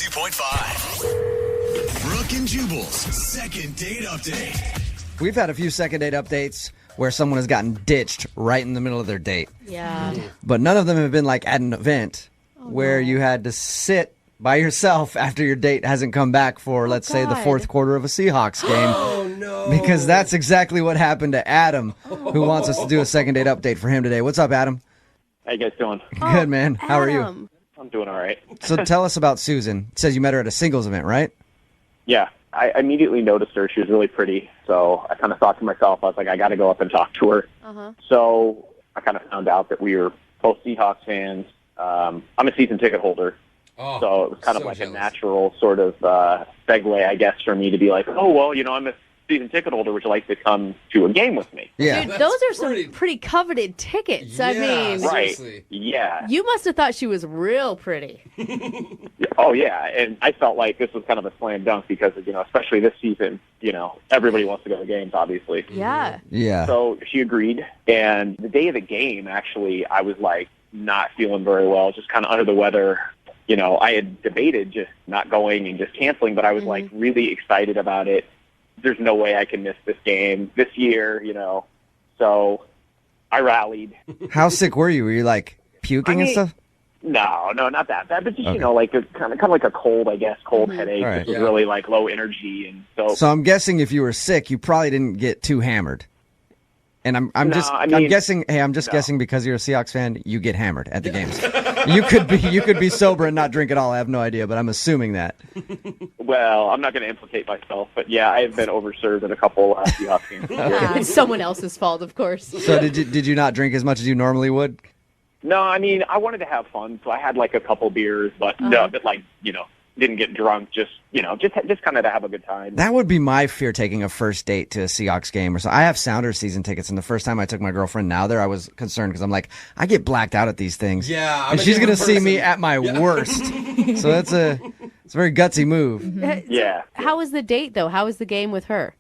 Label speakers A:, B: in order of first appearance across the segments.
A: 92.5. Brooke and Jubal's second date update.
B: We've had a few second date updates where someone has gotten ditched right in the middle of their date.
C: Yeah.
B: But none of them have been like at an event where you had to sit by yourself after your date hasn't come back for, let's say, the fourth quarter of a Seahawks game.
D: Oh, no.
B: Because that's exactly what happened to Adam, who wants us to do a second date update for him today. What's up, Adam?
E: How you guys doing?
B: Good, man. How are you?
C: Adam.
E: I'm doing all right.
B: So tell us about Susan. It says you met her at a singles event, right?
E: Yeah, I immediately noticed her. She was really pretty. So I kind of thought to myself, I was like, I got to go up and talk to her. So I kind of found out that we were both Seahawks fans. I'm a season ticket holder. So it was kind of like
D: jealous.
E: a natural sort of segue, I guess, for me to be like, oh, well, you know, I'm a season ticket holder. Would you like to come to a game with me?
B: Yeah.
C: Dude, those are some pretty coveted tickets. I mean,
E: Right.
D: Seriously.
E: Yeah.
C: you must have thought she was real pretty.
E: Oh, yeah. And I felt like this was kind of a slam dunk because, you know, especially this season, you know, everybody wants to go to games, obviously.
C: Yeah.
B: Yeah.
E: So she agreed. And the day of the game, actually, I was like not feeling very well, just kind of under the weather. You know, I had debated just not going and just canceling, but I was like really excited about it. There's no way I can miss this game this year, you know. So I rallied.
B: How sick were you? Were you like puking and stuff?
E: No, not that bad, but just,
B: Okay.
E: you know, like a kind of like a cold, I guess, cold headache.
B: All right.
E: This was
D: Yeah.
E: really like low energy. And
B: So I'm guessing if you were sick, you probably didn't get too hammered. And I'm guessing because you're a Seahawks fan, you get hammered at the games. You could be sober and not drink at all. I have no idea, but I'm assuming that.
E: well, I'm not going to implicate myself, but yeah, I have been overserved at a couple Seahawks games.
C: It's someone else's fault, of course.
B: So did you not drink as much as you normally would?
E: No, I mean, I wanted to have fun, so I had like a couple beers, but no, but like, you know, didn't get drunk, just, you know, just kind of to have a good time.
B: That would be my fear, taking a first date to a Seahawks game or so. I have Sounders season tickets, and the first time I took my girlfriend now there, I was concerned because I'm like, I get blacked out at these things.
D: Yeah, I'm
B: and
D: a
B: she's gonna
D: different
B: see me
D: person.
B: at my worst. So it's a very gutsy move.
E: Yeah.
C: How was the date, though? How was the game with her?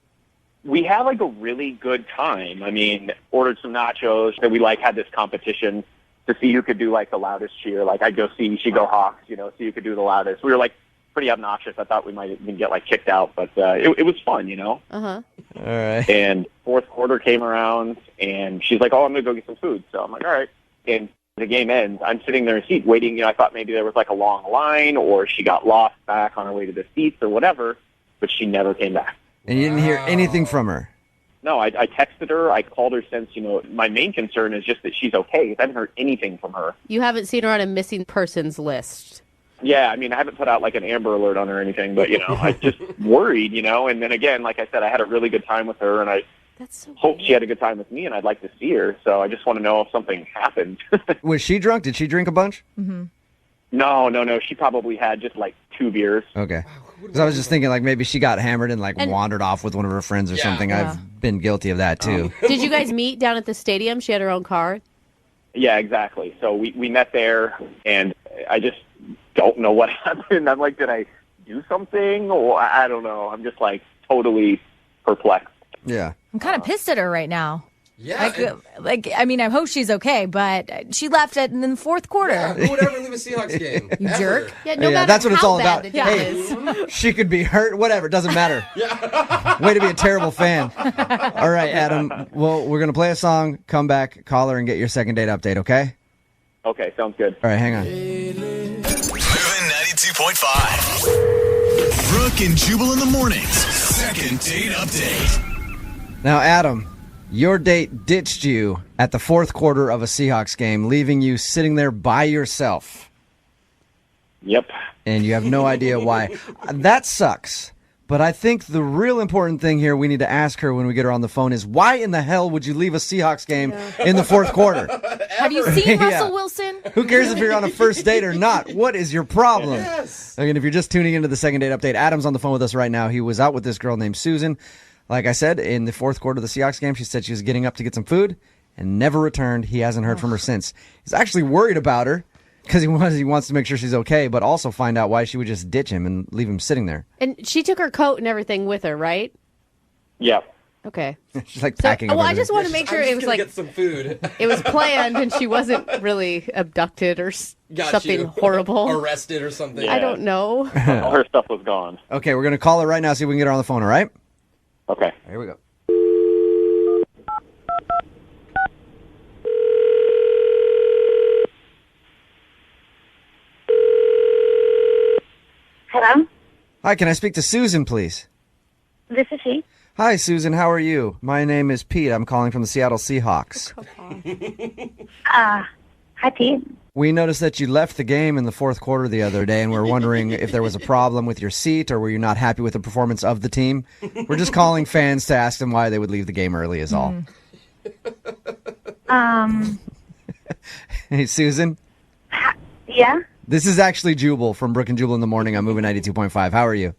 E: We had like a really good time. I mean, ordered some nachos, and we like had this competition to see who could do like the loudest cheer. Like I'd go see, she'd go Hawks, you know, see who could do the loudest. We were like pretty obnoxious. I thought we might even get like kicked out, but it was fun, you know.
B: All right.
E: And fourth quarter came around, and she's like, "Oh, I'm gonna go get some food." So I'm like, "All right." And the game ends. I'm sitting there in a seat waiting. You know, I thought maybe there was like a long line, or she got lost back on her way to the seats, or whatever. But she never came back.
B: And you didn't hear anything from her.
E: No, I texted her. I called her since. You know, my main concern is just that she's okay. I haven't heard anything from her.
C: You haven't seen her on a missing persons list.
E: Yeah, I mean, I haven't put out like an Amber Alert on her or anything, but, you know, I just worried, you know. And then again, like I said, I had a really good time with her, and I
C: That's so
E: hope she had a good time with me, and I'd like to see her. So I just want to know if something happened.
B: Was she drunk? Did she drink a bunch?
E: No. She probably had just like 2 beers.
B: Okay. Because I was just thinking like maybe she got hammered and like wandered off with one of her friends or something.
D: Yeah.
B: I've been guilty of that too.
C: Did you guys meet down at the stadium? She had her own car.
E: Yeah, exactly. So we met there, and I just don't know what happened. I'm like, did I do something? Or I don't know. I'm just like totally perplexed.
B: Yeah.
F: I'm kind of pissed at her right now.
D: Yeah.
F: I mean, I hope she's okay, but she left it in the fourth quarter.
D: Yeah, who would ever leave a Seahawks game?
F: You
D: Ever?
F: jerk.
C: Yeah, no
B: Yeah,
C: matter
B: that's what it's
C: how
B: all
C: bad
B: about.
C: the
B: Hey.
C: game is.
B: She could be hurt, whatever, doesn't matter. Way to be a terrible fan. All right, Adam. Well, we're going to play a song, come back, call her, and get your second date update, okay?
E: Okay, sounds good.
B: All right, hang on.
A: MOViN 92.5. Brooke and Jubal in the mornings. Second date update.
B: Now, Adam, your date ditched you at the fourth quarter of a Seahawks game, leaving you sitting there by yourself.
E: Yep.
B: And you have no idea why. That sucks. But I think the real important thing here we need to ask her when we get her on the phone is, why in the hell would you leave a Seahawks game in the fourth quarter?
F: Have you seen
B: Yeah.
F: Russell Wilson?
B: Who cares if you're on a first date or not? What is your problem?
D: Yes.
B: I mean, if you're just tuning into the second date update, Adam's on the phone with us right now. He was out with this girl named Susan. Like I said, in the fourth quarter of the Seahawks game, she said she was getting up to get some food and never returned. He hasn't heard from her since. He's actually worried about her because he wants to make sure she's okay, but also find out why she would just ditch him and leave him sitting there.
C: And she took her coat and everything with her, right?
E: Yep.
C: Okay.
B: She's like
C: So,
B: packing up
C: well, I
B: everything.
C: just want to make sure
D: I'm
C: it
D: just
C: was
D: gonna
C: like
D: get some food.
C: it was planned and she wasn't really abducted or
D: Got
C: something
D: you.
C: horrible.
D: Arrested or something.
E: Yeah.
C: I don't know.
E: All her stuff was gone.
B: Okay, we're going to call her right now, see if we can get her on the phone, all right?
E: Okay.
B: Here we go.
G: Hello,
B: Hi, can I speak to Susan, please?
G: this is she.
B: Hi, Susan. How are you? My name is Pete. I'm calling from the Seattle Seahawks.
G: Hi, Pete.
B: We noticed that you left the game in the fourth quarter the other day, and we're wondering if there was a problem with your seat or were you not happy with the performance of the team. We're just calling fans to ask them why they would leave the game early is all. Hey, Susan.
G: Yeah,
B: This is actually Jubal from Brooke and Jubal in the morning. I'm moving 92.5. How are you?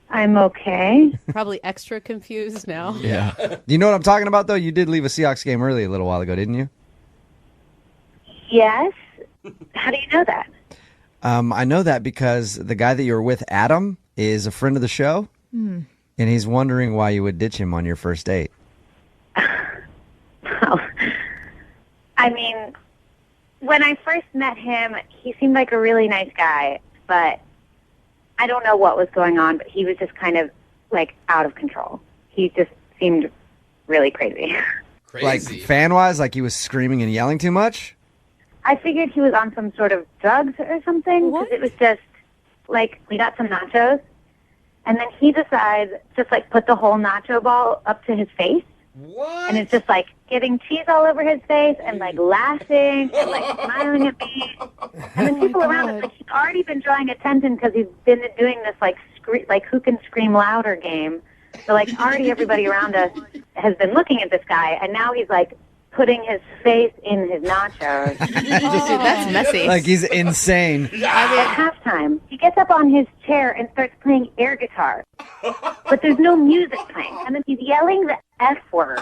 G: I'm okay.
C: Probably extra confused now.
B: Yeah. Do you know what I'm talking about, though? You did leave a Seahawks game early a little while ago, didn't you?
G: Yes. How do you know that?
B: I know that because the guy that you were with, Adam, is a friend of the show, and he's wondering why you would ditch him on your first date.
G: Well, I mean, when I first met him, he seemed like a really nice guy, but I don't know what was going on, but he was just kind of, like, out of control. He just seemed really crazy.
B: Like,
D: Crazy.
B: fan-wise, like he was screaming and yelling too much?
G: I figured he was on some sort of drugs or something, because it was just, like, we got some nachos, and then he decides just, like, put the whole nacho ball up to his face,
D: What?
G: and it's just, like, getting cheese all over his face and, like, laughing and, like, smiling at me. And then people around us, like, he's already been drawing attention because he's been doing this, like, who can scream louder game. So, like, already everybody around us has been looking at this guy, and now he's, like, putting his face in his nachos.
C: Dude, that's messy.
B: Like, he's insane.
G: At halftime, he gets up on his chair and starts playing air guitar. But there's no music playing. And then he's yelling the F word.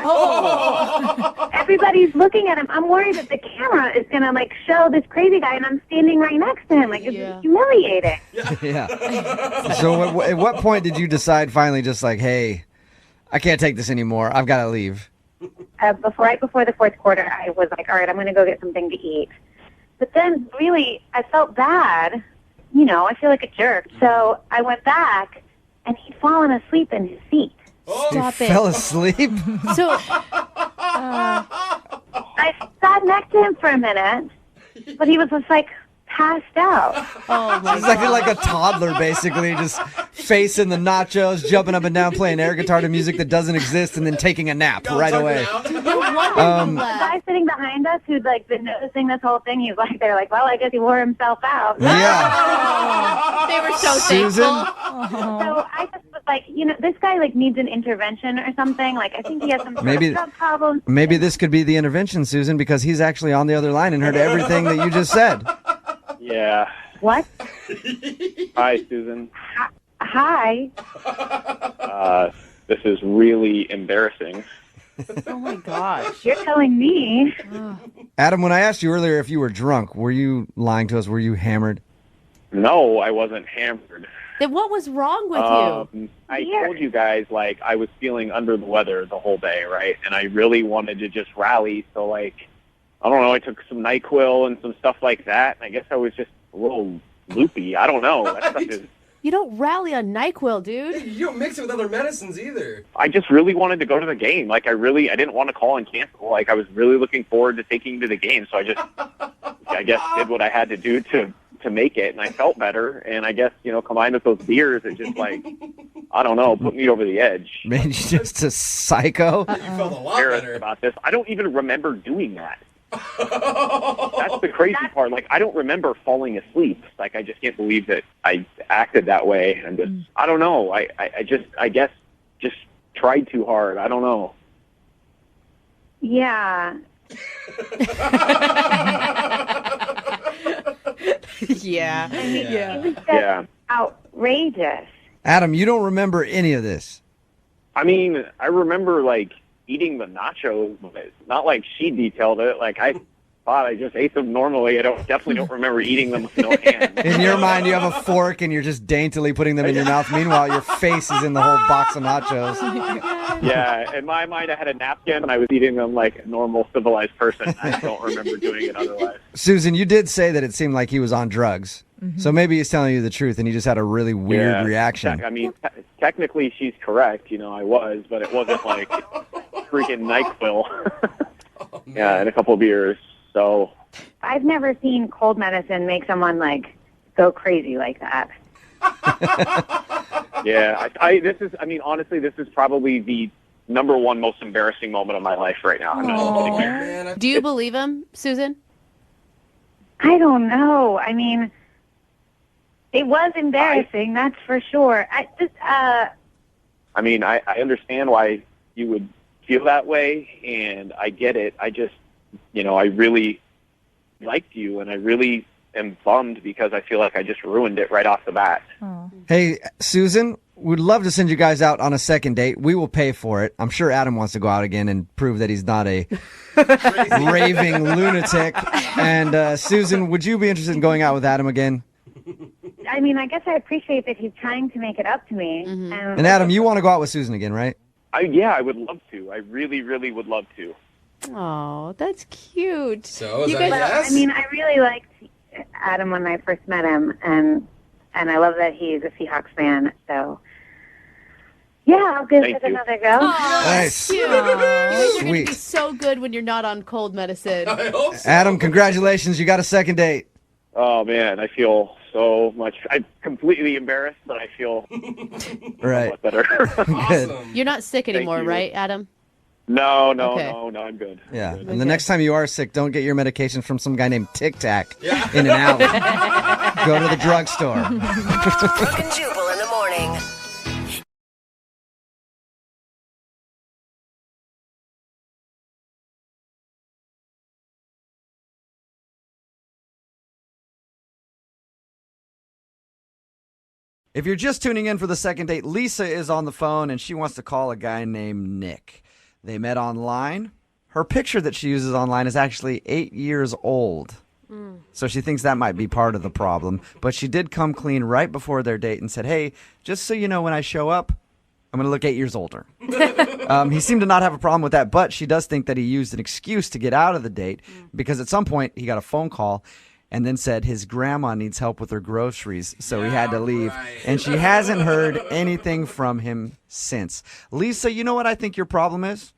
G: Everybody's looking at him. I'm worried that the camera is going to, like, show this crazy guy, and I'm standing right next to him. Like, it's humiliating.
B: Yeah. So at what point did you decide finally just like, hey, I can't take this anymore. I've got to leave.
G: Right before the fourth quarter, I was like, all right, I'm going to go get something to eat. But then, really, I felt bad. You know, I feel like a jerk. So I went back, and he'd fallen asleep in his seat.
C: Stop
B: You
C: it.
B: fell asleep?
C: So,
G: I sat next to him for a minute, but he was just, like, passed out.
C: oh my
B: He's like a toddler, basically, just facing the nachos, jumping up and down, playing air guitar to music that doesn't exist, and then taking a nap right away.
G: The guy sitting behind us who'd, like, been noticing this whole thing, he's like, they're like, well, I guess he wore himself out.
B: Yeah.
C: they were so
B: Susan?
C: thankful.
G: So I just was like, you know, this guy, like, needs an intervention or something. Like, I think he has some sort
B: Maybe-
G: of drug problem.
B: Maybe this could be the intervention, Susan, because he's actually on the other line and heard everything that you just said.
E: Yeah.
G: What?
E: Hi, Susan.
G: Hi.
E: This is really embarrassing.
C: Oh my gosh.
G: You're telling me.
B: Adam, when I asked you earlier if you were drunk, were you lying to us? Were you hammered?
E: No, I wasn't hammered.
C: Then what was wrong with you?
E: I told you guys, like, I was feeling under the weather the whole day, right? And I really wanted to just rally. So, like, I don't know, I took some NyQuil and some stuff like that. And I guess I was just a little loopy. I don't know. That stuff is...
C: You don't rally on NyQuil, dude.
D: You don't mix it with other medicines either.
E: I just really wanted to go to the game. Like, I didn't want to call and cancel. Like, I was really looking forward to taking you to the game. So I guess, did what I had to do to make it. And I felt better. And I guess, you know, combined with those beers, it just, like, I don't know, put me over the edge.
B: Made you just a psycho?
D: You felt a lot
E: Embarrassed
D: better.
E: about this. I don't even remember doing that. That's the crazy part. Like, I don't remember falling asleep. Like, I just can't believe that I acted that way. And just, I don't know. I guess just tried too hard. I don't know.
G: Yeah.
C: Yeah.
G: It was just
E: Yeah.
G: outrageous.
B: Adam, you don't remember any of this.
E: I mean, I remember, like, eating the nachos, but it's not like she detailed it. Like, I pot. I just ate them normally. Definitely don't remember eating them with no hands.
B: In your mind, you have a fork and you're just daintily putting them in your mouth. Meanwhile, your face is in the whole box of nachos.
E: Yeah, in my mind, I had a napkin and I was eating them like a normal, civilized person. I don't remember doing it otherwise.
B: Susan, you did say that it seemed like he was on drugs. So maybe he's telling you the truth and he just had a really weird reaction.
E: I mean, technically she's correct. I was, but it wasn't like freaking NyQuil. Yeah, and a couple of beers. So
G: I've never seen cold medicine make someone like go crazy like that.
E: Yeah, honestly, this is probably the number one most embarrassing moment of my life right now. I'm not sitting there.
D: Man,
C: Do you believe him, Susan?
G: I don't know. I mean, it was embarrassing, that's for sure.
E: I understand why you would feel that way, and I get it. I just, I really liked you, and I really am bummed because I feel like I just ruined it right off the bat.
B: Hey, Susan, we'd love to send you guys out on a second date. We will pay for it. I'm sure Adam wants to go out again and prove that he's not a raving lunatic. And Susan, would you be interested in going out with Adam again?
G: I mean, I guess I appreciate that he's trying to make it up to me.
B: And Adam, you want to go out with Susan again, right?
E: I would love to. I really, really would love to.
C: Oh, that's cute.
D: So is
C: You
D: that
C: guys-
D: yes?
G: I mean, I really liked Adam when I first met him, and I love that he's a Seahawks fan. So, yeah, I'll give
E: Thank
G: it
E: you.
G: another go.
B: Nice.
C: Cute. You guys are going to
B: Sweet.
C: be so good when you're not on cold medicine.
D: I hope so.
B: Adam, congratulations. You got a second date.
E: Oh, man, I feel so much. I'm completely embarrassed, but I feel
B: Right.
E: a lot better.
B: Good.
D: Awesome.
C: You're not sick anymore,
E: you.
C: right, Adam?
E: No,
C: Okay.
E: I'm good.
B: Yeah.
E: I'm good.
B: And the next time you are sick, don't get your medication from some guy named Tic Tac in an alley. Go to the drugstore.
H: Brooke and Jubal in the morning.
B: If you're just tuning in for the second date, Lisa is on the phone and she wants to call a guy named Nick. They met online. Her picture that she uses online is actually 8 years old. So she thinks that might be part of the problem. But she did come clean right before their date and said, hey, just so you know, when I show up, I'm going to look 8 years older. He seemed to not have a problem with that, but she does think that he used an excuse to get out of the date because at some point he got a phone call and then said his grandma needs help with her groceries, so he had to leave.
D: right.
B: And she hasn't heard anything from him since. Lisa, you know what I think your problem is?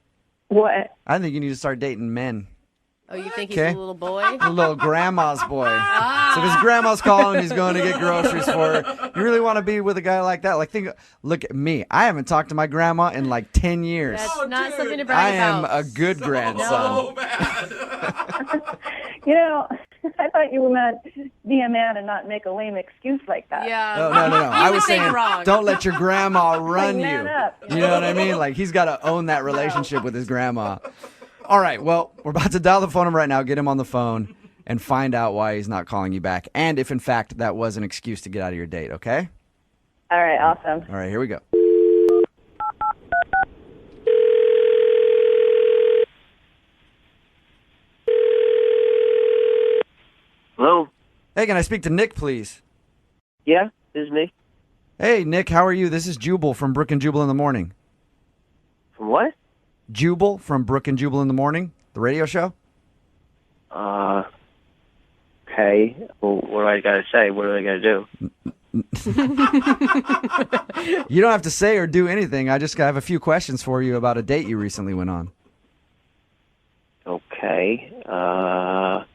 G: What?
B: I think you need to start dating men.
C: Oh, you think he's
B: Okay.
C: a little boy?
B: A little grandma's boy. So if his grandma's calling, he's going to get groceries for her. You really want to be with a guy like that? Like, look at me. I haven't talked to my grandma in like 10 years.
C: That's
D: Oh,
C: not
D: dude.
C: something to
B: I
C: brag
B: am
C: about.
B: a good grandson.
D: So bad.
I: You know, I thought you meant be a man and not make a lame excuse like that.
C: Yeah.
B: No. I
C: would
B: was
C: think
B: saying,
C: wrong.
B: don't let your grandma run
I: man
B: you.
I: up.
B: You know what I mean? Like, he's got to own that relationship with his grandma. All right, well, we're about to dial the phone number right now, get him on the phone, and find out why he's not calling you back. And if, in fact, that was an excuse to get out of your date, okay?
I: All right, awesome.
B: All right, here we go.
J: Hello?
B: Hey, can I speak to Nick, please?
J: Yeah, this is me.
B: Hey, Nick, how are you? This is Jubal from Brooke and Jubal in the Morning.
J: From what?
B: Jubal from Brooke and Jubal in the Morning, the radio show?
J: Okay. Well, what do I gotta say? What do I gotta do?
B: You don't have to say or do anything. I just have a few questions for you about a date you recently went on.
J: Okay.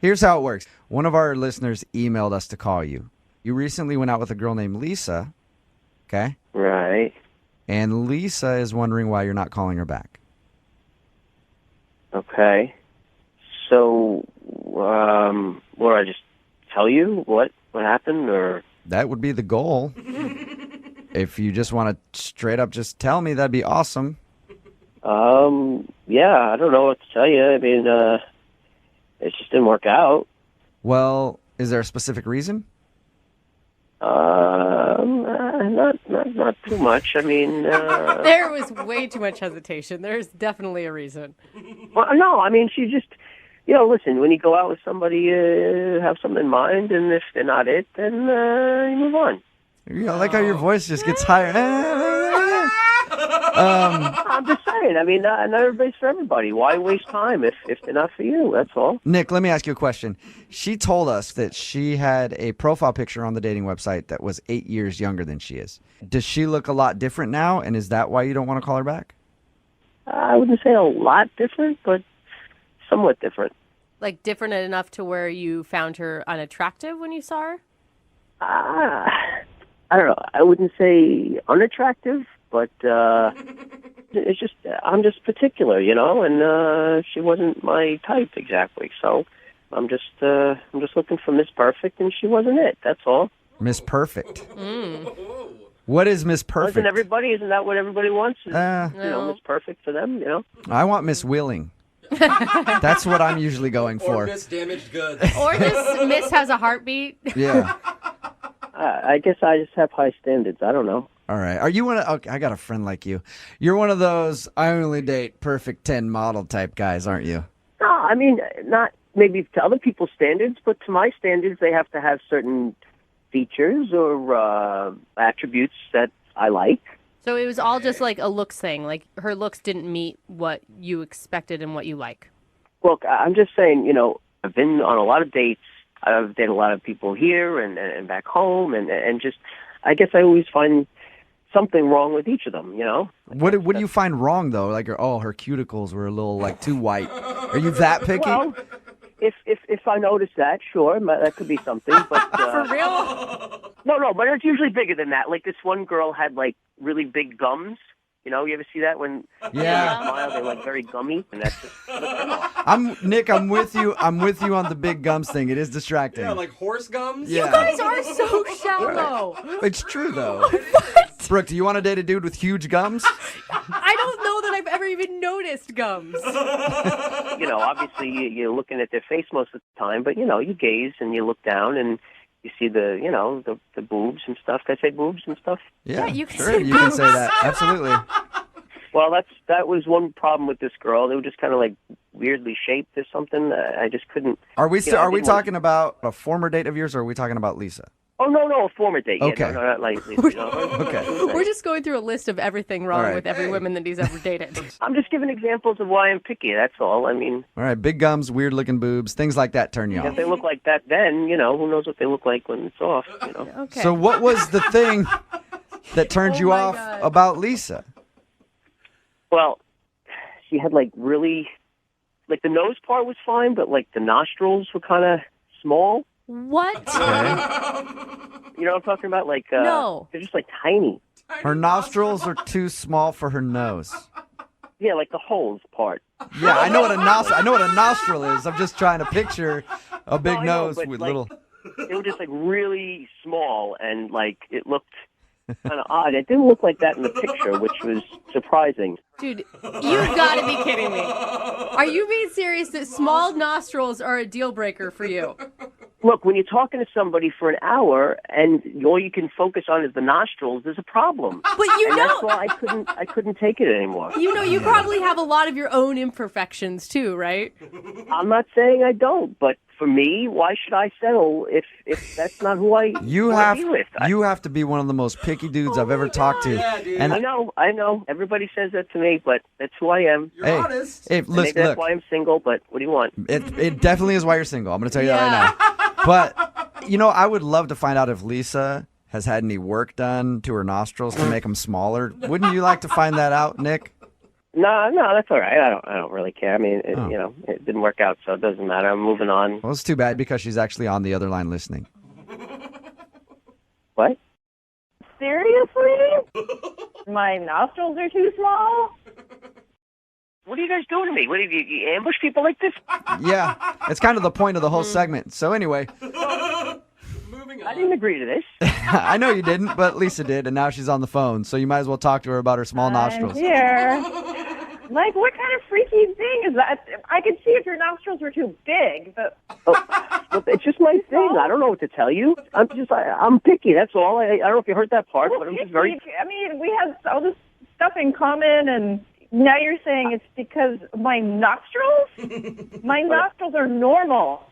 B: Here's how it works. One of our listeners emailed us to call you. You recently went out with a girl named Lisa, okay?
J: Right.
B: And Lisa is wondering why you're not calling her back.
J: Okay. So, what do I just tell you? What happened, or?
B: That would be the goal. If you just want to straight up just tell me, that'd be awesome.
J: Yeah, I don't know what to tell you. I mean, it just didn't work out.
B: Well, is there a specific reason?
J: Not too much. I mean,
C: There was way too much hesitation. There's definitely a reason.
J: well, no, I mean, she just, listen, when you go out with somebody, have something in mind, and if they're not it, then you move on.
B: I like how your voice just gets higher.
J: I'm just saying. I mean, not everybody's for everybody. Why waste time if they're not for you? That's all.
B: Nick, let me ask you a question. She told us that she had a profile picture on the dating website that was 8 years younger than she is. Does she look a lot different now, and is that why you don't want to call her back?
J: I wouldn't say a lot different, but somewhat different.
C: Like different enough to where you found her unattractive when you saw her?
J: I don't know. I wouldn't say unattractive, but it's just I'm just particular, and she wasn't my type exactly. So I'm just looking for Miss Perfect, and she wasn't it. That's all.
B: Miss Perfect. What is Miss Perfect?
J: Isn't that what everybody wants? Miss Perfect for them,
B: I want Miss Willing. That's what I'm usually going for.
K: Or Miss Damaged Goods.
C: Or just Miss has a heartbeat.
B: Yeah.
J: I guess I just have high standards. I don't know.
B: All right. Are you okay, I got a friend like you. You're one of those I only date perfect 10 model type guys, aren't you?
J: No, I mean, not maybe to other people's standards, but to my standards, they have to have certain features or attributes that I like.
C: So it was all just like a looks thing. Like her looks didn't meet what you expected and what you like.
J: Look, I'm just saying, I've been on a lot of dates. I've dated a lot of people here and back home, and just, I guess I always find something wrong with each of them,
B: What do you find wrong, though? Like, her cuticles were a little, too white. Are you that picky?
J: Well, if I notice that, sure, that could be something. But
C: For real?
J: No, but it's usually bigger than that. Like this one girl had really big gums. You ever see that when they smile, they're very gummy, and that's just.
B: Nick, I'm with you. I'm with you on the big gums thing. It is distracting.
K: Yeah, like horse gums.
B: Yeah.
C: You guys are so shallow.
B: It's true though. Brooke, do you want to date a dude with huge gums?
C: I don't know that I've ever even noticed gums.
J: Obviously you're looking at their face most of the time, but you gaze and you look down and you see the boobs and stuff. Can I say boobs and stuff?
B: Yeah,
C: you can
B: sure,
C: say
B: you can
C: boobs.
B: say that. Absolutely.
J: Well, that was one problem with this girl. They were just kind of weirdly shaped or something. I just couldn't.
B: Are we talking about a former date of yours, or are we talking about Lisa?
J: Oh no, a former date.
B: Okay.
J: Yeah, no, not like Lisa.
B: Okay.
C: We're just going through a list of everything wrong with every woman that he's ever dated.
J: I'm just giving examples of why I'm picky. That's all. I mean.
B: All right, big gums, weird looking boobs, things like that turn you off.
J: If they look like that, then who knows what they look like when it's off.
C: Okay.
B: So what was the thing that turned you off about Lisa?
J: Well, she had really, the nose part was fine, but the nostrils were kind of small.
C: What?
J: You know what I'm talking about?
C: No.
J: They're just tiny.
B: Her nostrils are too small for her nose.
J: Yeah, the holes part.
B: Yeah, I know what a nostril is. I'm just trying to picture a big nose with little.
J: They were just really small, and it looked kind of odd. It didn't look like that in the picture, which was surprising.
C: Dude, you've got to be kidding me. Are you being serious that small nostrils are a deal breaker for you?
J: Look, when you're talking to somebody for an hour and all you can focus on is the nostrils, there's a problem.
C: But
J: that's why I couldn't take it anymore.
C: You probably have a lot of your own imperfections too, right?
J: I'm not saying I don't, but for me, why should I settle if that's not who I want to be with?
B: You have to be one of the most picky dudes I've ever talked to.
K: Yeah, dude.
B: And
J: I know. Everybody says that to me, but that's who I am.
K: You're honest.
B: Hey,
J: Maybe
B: look.
J: that's why I'm single, but what do you want?
B: It definitely is why you're single. I'm going to tell you that right now. But, I would love to find out if Lisa has had any work done to her nostrils to make them smaller. Wouldn't you like to find that out, Nick?
J: No, that's all right. I don't really care. I mean, it didn't work out, so it doesn't matter. I'm moving on.
B: Well, it's too bad because she's actually on the other line listening.
J: What?
I: Seriously? My nostrils are too small?
J: What are you guys doing to me? What have you ambush people like this?
B: Yeah, it's kind of the point of the whole segment. So anyway,
K: Moving on.
J: I didn't agree to this.
B: I know you didn't, but Lisa did, and now she's on the phone. So you might as well talk to her about her small nostrils.
I: I'm here. What kind of freaky thing is that? I could see if your nostrils were too big, but...
J: Look, it's just my thing. I don't know what to tell you. I'm picky, that's all. I don't know if you heard that part, but I'm just very...
I: I mean, we have all this stuff in common, and Now you're saying it's because my nostrils? My nostrils are normal.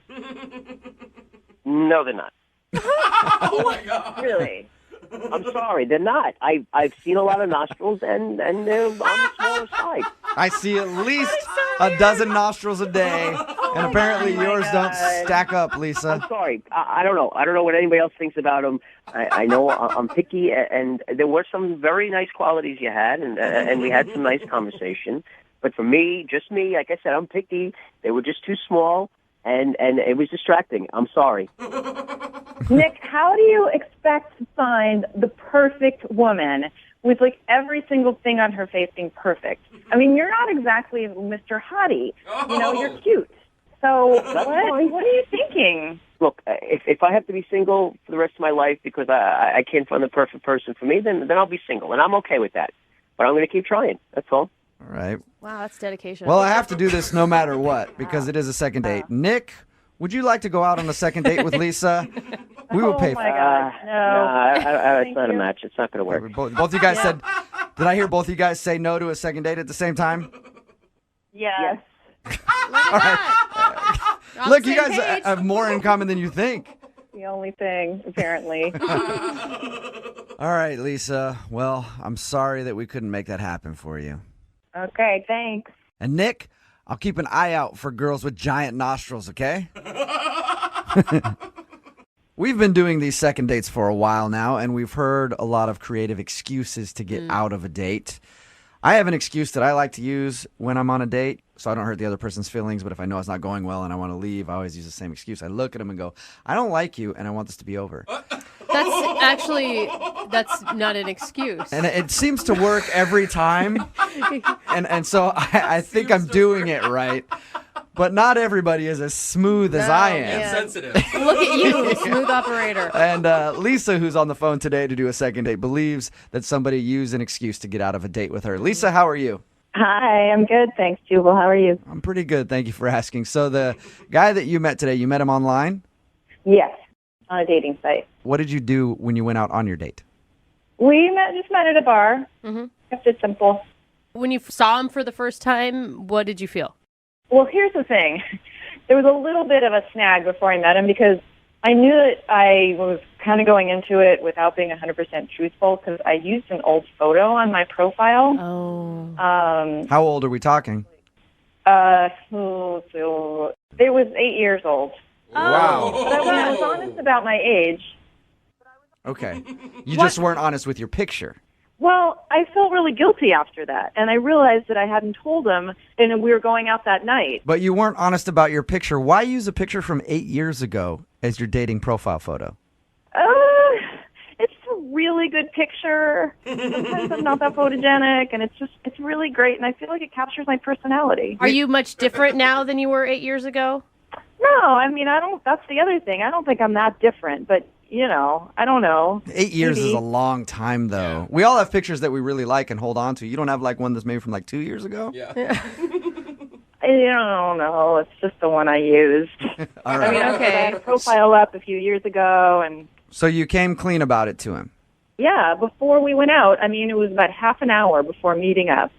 J: No, they're not.
K: Oh my god.
I: Really?
J: I'm sorry, they're not. I've seen a lot of nostrils, and they're on the smaller side.
B: I see at least a dozen nostrils a day, and apparently yours don't stack up, Lisa.
J: I'm sorry. I don't know. I don't know what anybody else thinks about them. I know I'm picky, and there were some very nice qualities you had, and we had some nice conversation. But for me, just me, like I said, I'm picky. They were just too small, and it was distracting. I'm sorry.
I: Nick, how do you expect to find the perfect woman with like every single thing on her face being perfect? I mean, you're not exactly Mr. Hottie. You know, you're cute. So what are you thinking?
J: Look, if I have to be single for the rest of my life because I can't find the perfect person for me, then I'll be single, and I'm okay with that. But I'm going to keep trying. That's all.
B: All right.
C: Wow, that's dedication.
B: Well, I have to do this no matter what because it is a second date. Nick, would you like to go out on a second date with Lisa? We will pay for it.
J: No, it's not a match. It's not going to work.
B: Both of you guys said, did I hear both of you guys say no to a second date at the same time?
I: Yes.
B: All right. Look, you guys have more in common than you think.
I: The only thing, apparently.
B: All right, Lisa. Well, I'm sorry that we couldn't make that happen for you.
I: Okay, thanks.
B: And Nick, I'll keep an eye out for girls with giant nostrils, okay? We've been doing these second dates for a while now, and we've heard a lot of creative excuses to get out of a date. I have an excuse that I like to use when I'm on a date, so I don't hurt the other person's feelings, but if I know it's not going well and I want to leave, I always use the same excuse. I look at them and go, I don't like you, and I want this to be over.
C: That's not an excuse.
B: And it seems to work every time, and so I think I'm doing it right. But not everybody is as smooth as I am.
K: Sensitive.
C: Look at you, smooth operator.
B: And Lisa, who's on the phone today to do a second date, believes that somebody used an excuse to get out of a date with her. Lisa, how are you?
I: Hi, I'm good. Thanks, Jubal. How are you?
B: I'm pretty good. Thank you for asking. So the guy that you met today, you met him online?
I: Yes, on a dating site.
B: What did you do when you went out on your date?
I: We just met at a bar. Mm-hmm. Kept it simple.
C: When you saw him for the first time, what did you feel?
I: Well, here's the thing. There was a little bit of a snag before I met him because I knew that I was kind of going into it without being 100% truthful because I used an old photo on my profile.
C: Oh.
B: How old are we talking?
I: It was 8 years old.
B: Wow.
I: But I was honest about my age.
B: Okay. You just weren't honest with your picture.
I: Well, I felt really guilty after that, and I realized that I hadn't told him, and we were going out that night.
B: But you weren't honest about your picture. Why use a picture from 8 years ago as your dating profile photo?
I: It's a really good picture. Sometimes I'm not that photogenic, and it's really great, and I feel like it captures my personality.
C: Are you much different now than you were 8 years ago?
I: No, I mean, that's the other thing. I don't think I'm that different, but you know, I don't know.
B: 8 years is a long time, though. We all have pictures that we really like and hold on to. You don't have like one that's maybe from like 2 years ago?
K: Yeah.
I: I don't know. It's just the one I used.
B: All right.
I: I mean, I had a profile up a few years ago, and
B: so you came clean about it to him?
I: Yeah, before we went out. I mean, it was about half an hour before meeting up.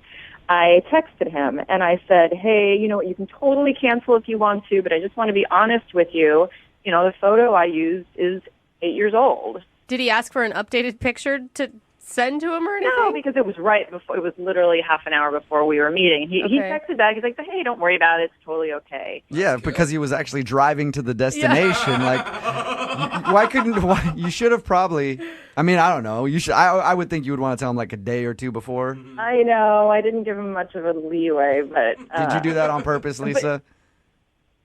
I: I texted him, and I said, hey, you know what, you can totally cancel if you want to, but I just want to be honest with you. You know, the photo I used is 8 years old.
C: Did he ask for an updated picture to send to him or anything?
I: No, because it was right before. It was literally half an hour before we were meeting. He texted back. He's like, "Hey, don't worry about it. It's totally okay."
B: Yeah, because he was actually driving to the destination. Like, why couldn't? You should have probably. I mean, I don't know. You should. I would think you would want to tell him like a day or two before.
I: I know. I didn't give him much of a leeway, but
B: did you do that on purpose, Lisa?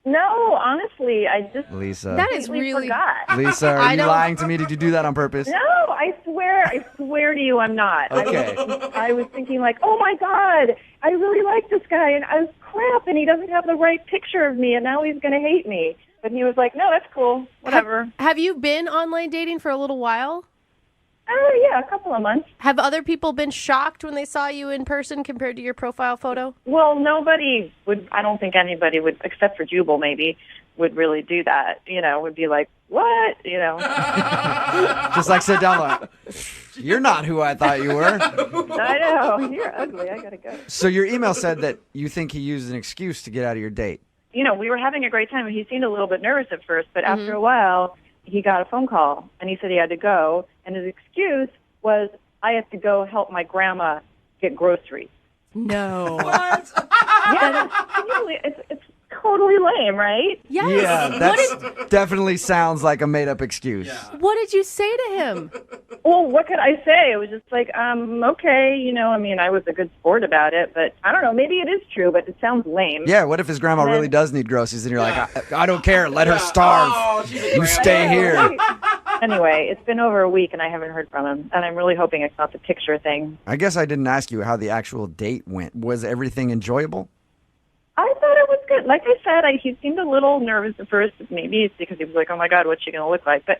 I: No, honestly, I just
B: Lisa.
C: That is really
I: forgot.
B: Lisa, are you lying to me? Did you do that on purpose?
I: No, I swear to you, I'm not.
B: Okay.
I: I was thinking like, oh my God, I really like this guy, and I was crap, and he doesn't have the right picture of me, and now he's going to hate me. But he was like, no, that's cool, whatever.
C: Have you been online dating for a little while?
I: Oh, yeah, a couple of months.
C: Have other people been shocked when they saw you in person compared to your profile photo?
I: Well, nobody would, I don't think anybody would, except for Jubal maybe, would really do that. You know, would be like, what? You know.
B: Just like sit down like, you're not who I thought you were.
I: I know. You're ugly. I gotta go.
B: So your email said that you think he used an excuse to get out of your date.
I: You know, we were having a great time, and he seemed a little bit nervous at first, but after a while, he got a phone call, and he said he had to go, and his excuse was, I have to go help my grandma get groceries.
C: No.
I: Yeah, it's totally lame, right?
C: Yes.
B: Yeah, that definitely sounds like a made-up excuse.
C: What did you say to him?
I: Well, what could I say? It was just like, okay, you know, I mean, I was a good sport about it, but I don't know, maybe it is true, but it sounds lame.
B: Yeah, what if his grandma really does need groceries and you're like, I don't care, let her starve.
K: Oh,
B: You stay here.
I: Anyway, it's been over a week and I haven't heard from him, and I'm really hoping it's not the picture thing.
B: I guess I didn't ask you how the actual date went. Was everything enjoyable?
I: I thought it was good. Like I said, he seemed a little nervous at first. Maybe it's because he was like, oh, my God, what's she going to look like? But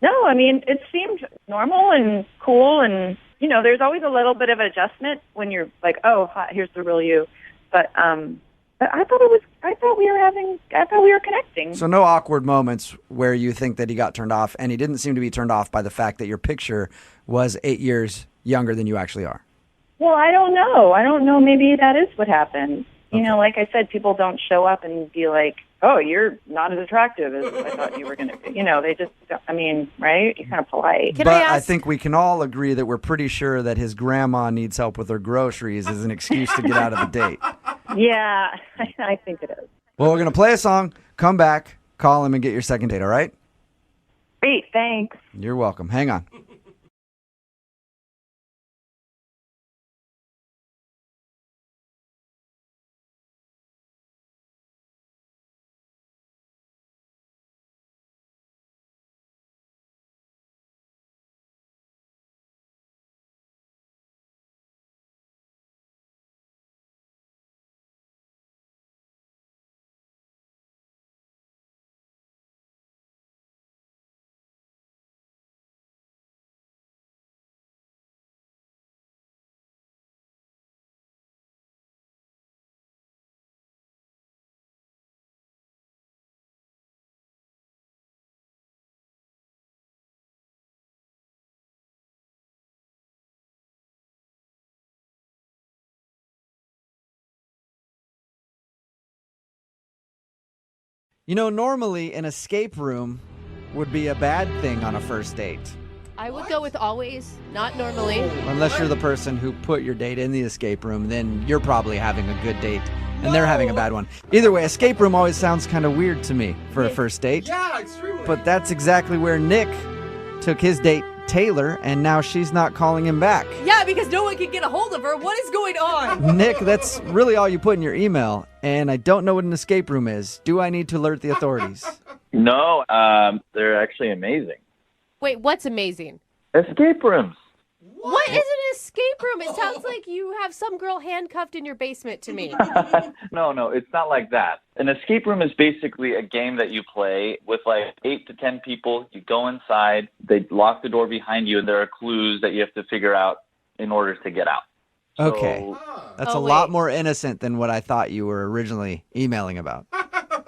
I: no, I mean, it seemed normal and cool. And, you know, there's always a little bit of adjustment when you're like, oh, hi, here's the real you. But I thought we were connecting.
B: So no awkward moments where you think that he got turned off, and he didn't seem to be turned off by the fact that your picture was 8 years younger than you actually are.
I: Well, I don't know. Maybe that is what happened. You know, like I said, people don't show up and be like, oh, you're not as attractive as I thought you were going to be. You know, they just, I mean, right? You're kind of polite.
B: But I think we can all agree that we're pretty sure that his grandma needs help with her groceries as an excuse to get out of the date.
I: Yeah, I think it is.
B: Well, we're going to play a song, come back, call him, and get your second date, all right?
I: Great, thanks.
B: You're welcome. Hang on. You know, normally an escape room would be a bad thing on a first date.
C: I would go with always, not normally.
B: Unless you're the person who put your date in the escape room, then you're probably having a good date and they're having a bad one. Either way, escape room always sounds kind of weird to me for a first date.
K: Yeah, extremely.
B: But that's exactly where Nick took his date, Taylor, and now she's not calling him back.
C: Yeah, because no one can get a hold of her. What is going on?
B: Nick, that's really all you put in your email, and I don't know what an escape room is. Do I need to alert the authorities?
L: No, they're actually amazing.
C: Wait, what's amazing?
L: Escape rooms.
C: What is an escape room? It sounds like you have some girl handcuffed in your basement to me.
L: No, it's not like that. An escape room is basically a game that you play with like 8 to 10 people. You go inside, they lock the door behind you, and there are clues that you have to figure out in order to get out.
B: Okay. That's a lot more innocent than what I thought you were originally emailing about.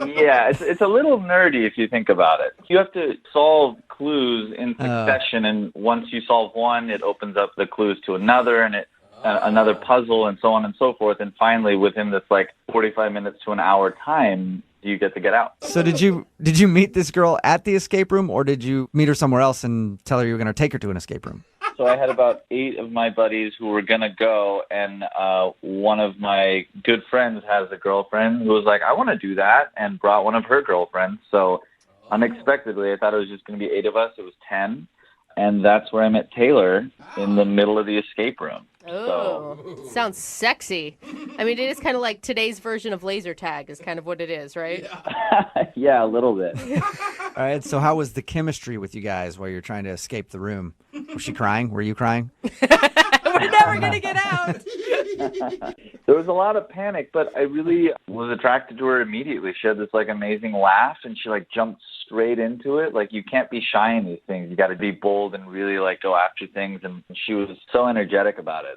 L: Yeah, it's a little nerdy if you think about it. You have to solve clues in succession, and once you solve one, it opens up the clues to another, and another puzzle, and so on and so forth. And finally, within this like 45 minutes to an hour time, you get to get out.
B: So did you meet this girl at the escape room, or did you meet her somewhere else and tell her you were going to take her to an escape room?
L: So I had about 8 of my buddies who were going to go, and one of my good friends has a girlfriend who was like, I want to do that, and brought one of her girlfriends. So unexpectedly, I thought it was just going to be 8 of us. It was 10, and that's where I met Taylor, in the middle of the escape room.
C: Oh, sounds sexy. I mean, it is kind of like today's version of laser tag is kind of what it is, right?
L: Yeah, a little bit.
B: All right, so how was the chemistry with you guys while you're trying to escape the room? Was she crying? Were you crying?
C: We're never going to get out.
L: There was a lot of panic, but I really was attracted to her immediately. She had this like amazing laugh, and she like jumped straight into it. Like, you can't be shy in these things. You got to be bold and really like go after things. And she was so energetic about it.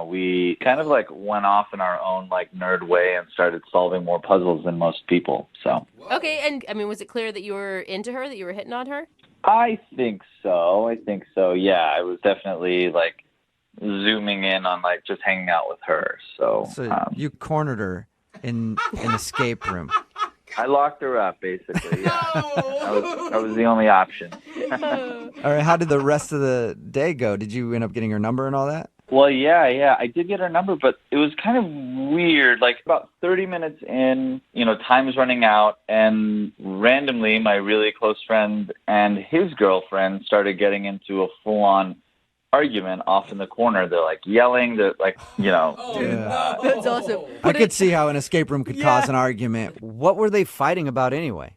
L: We kind of like went off in our own like nerd way and started solving more puzzles than most people. So
C: okay, and I mean, was it clear that you were into her, that you were hitting on her?
L: I think so. Yeah, I was definitely like zooming in on like just hanging out with her. So,
B: you cornered her in an escape room.
L: I locked her up, basically. Yeah. I was the only option.
B: All right, how did the rest of the day go? Did you end up getting her number and all that?
L: Well, yeah. I did get her number, but it was kind of weird. Like about 30 minutes in, time was running out, and randomly my really close friend and his girlfriend started getting into a full-on argument off in the corner. They're like yelling. They're like,
C: That's awesome.
B: I could see how an escape room could cause an argument. What were they fighting about anyway?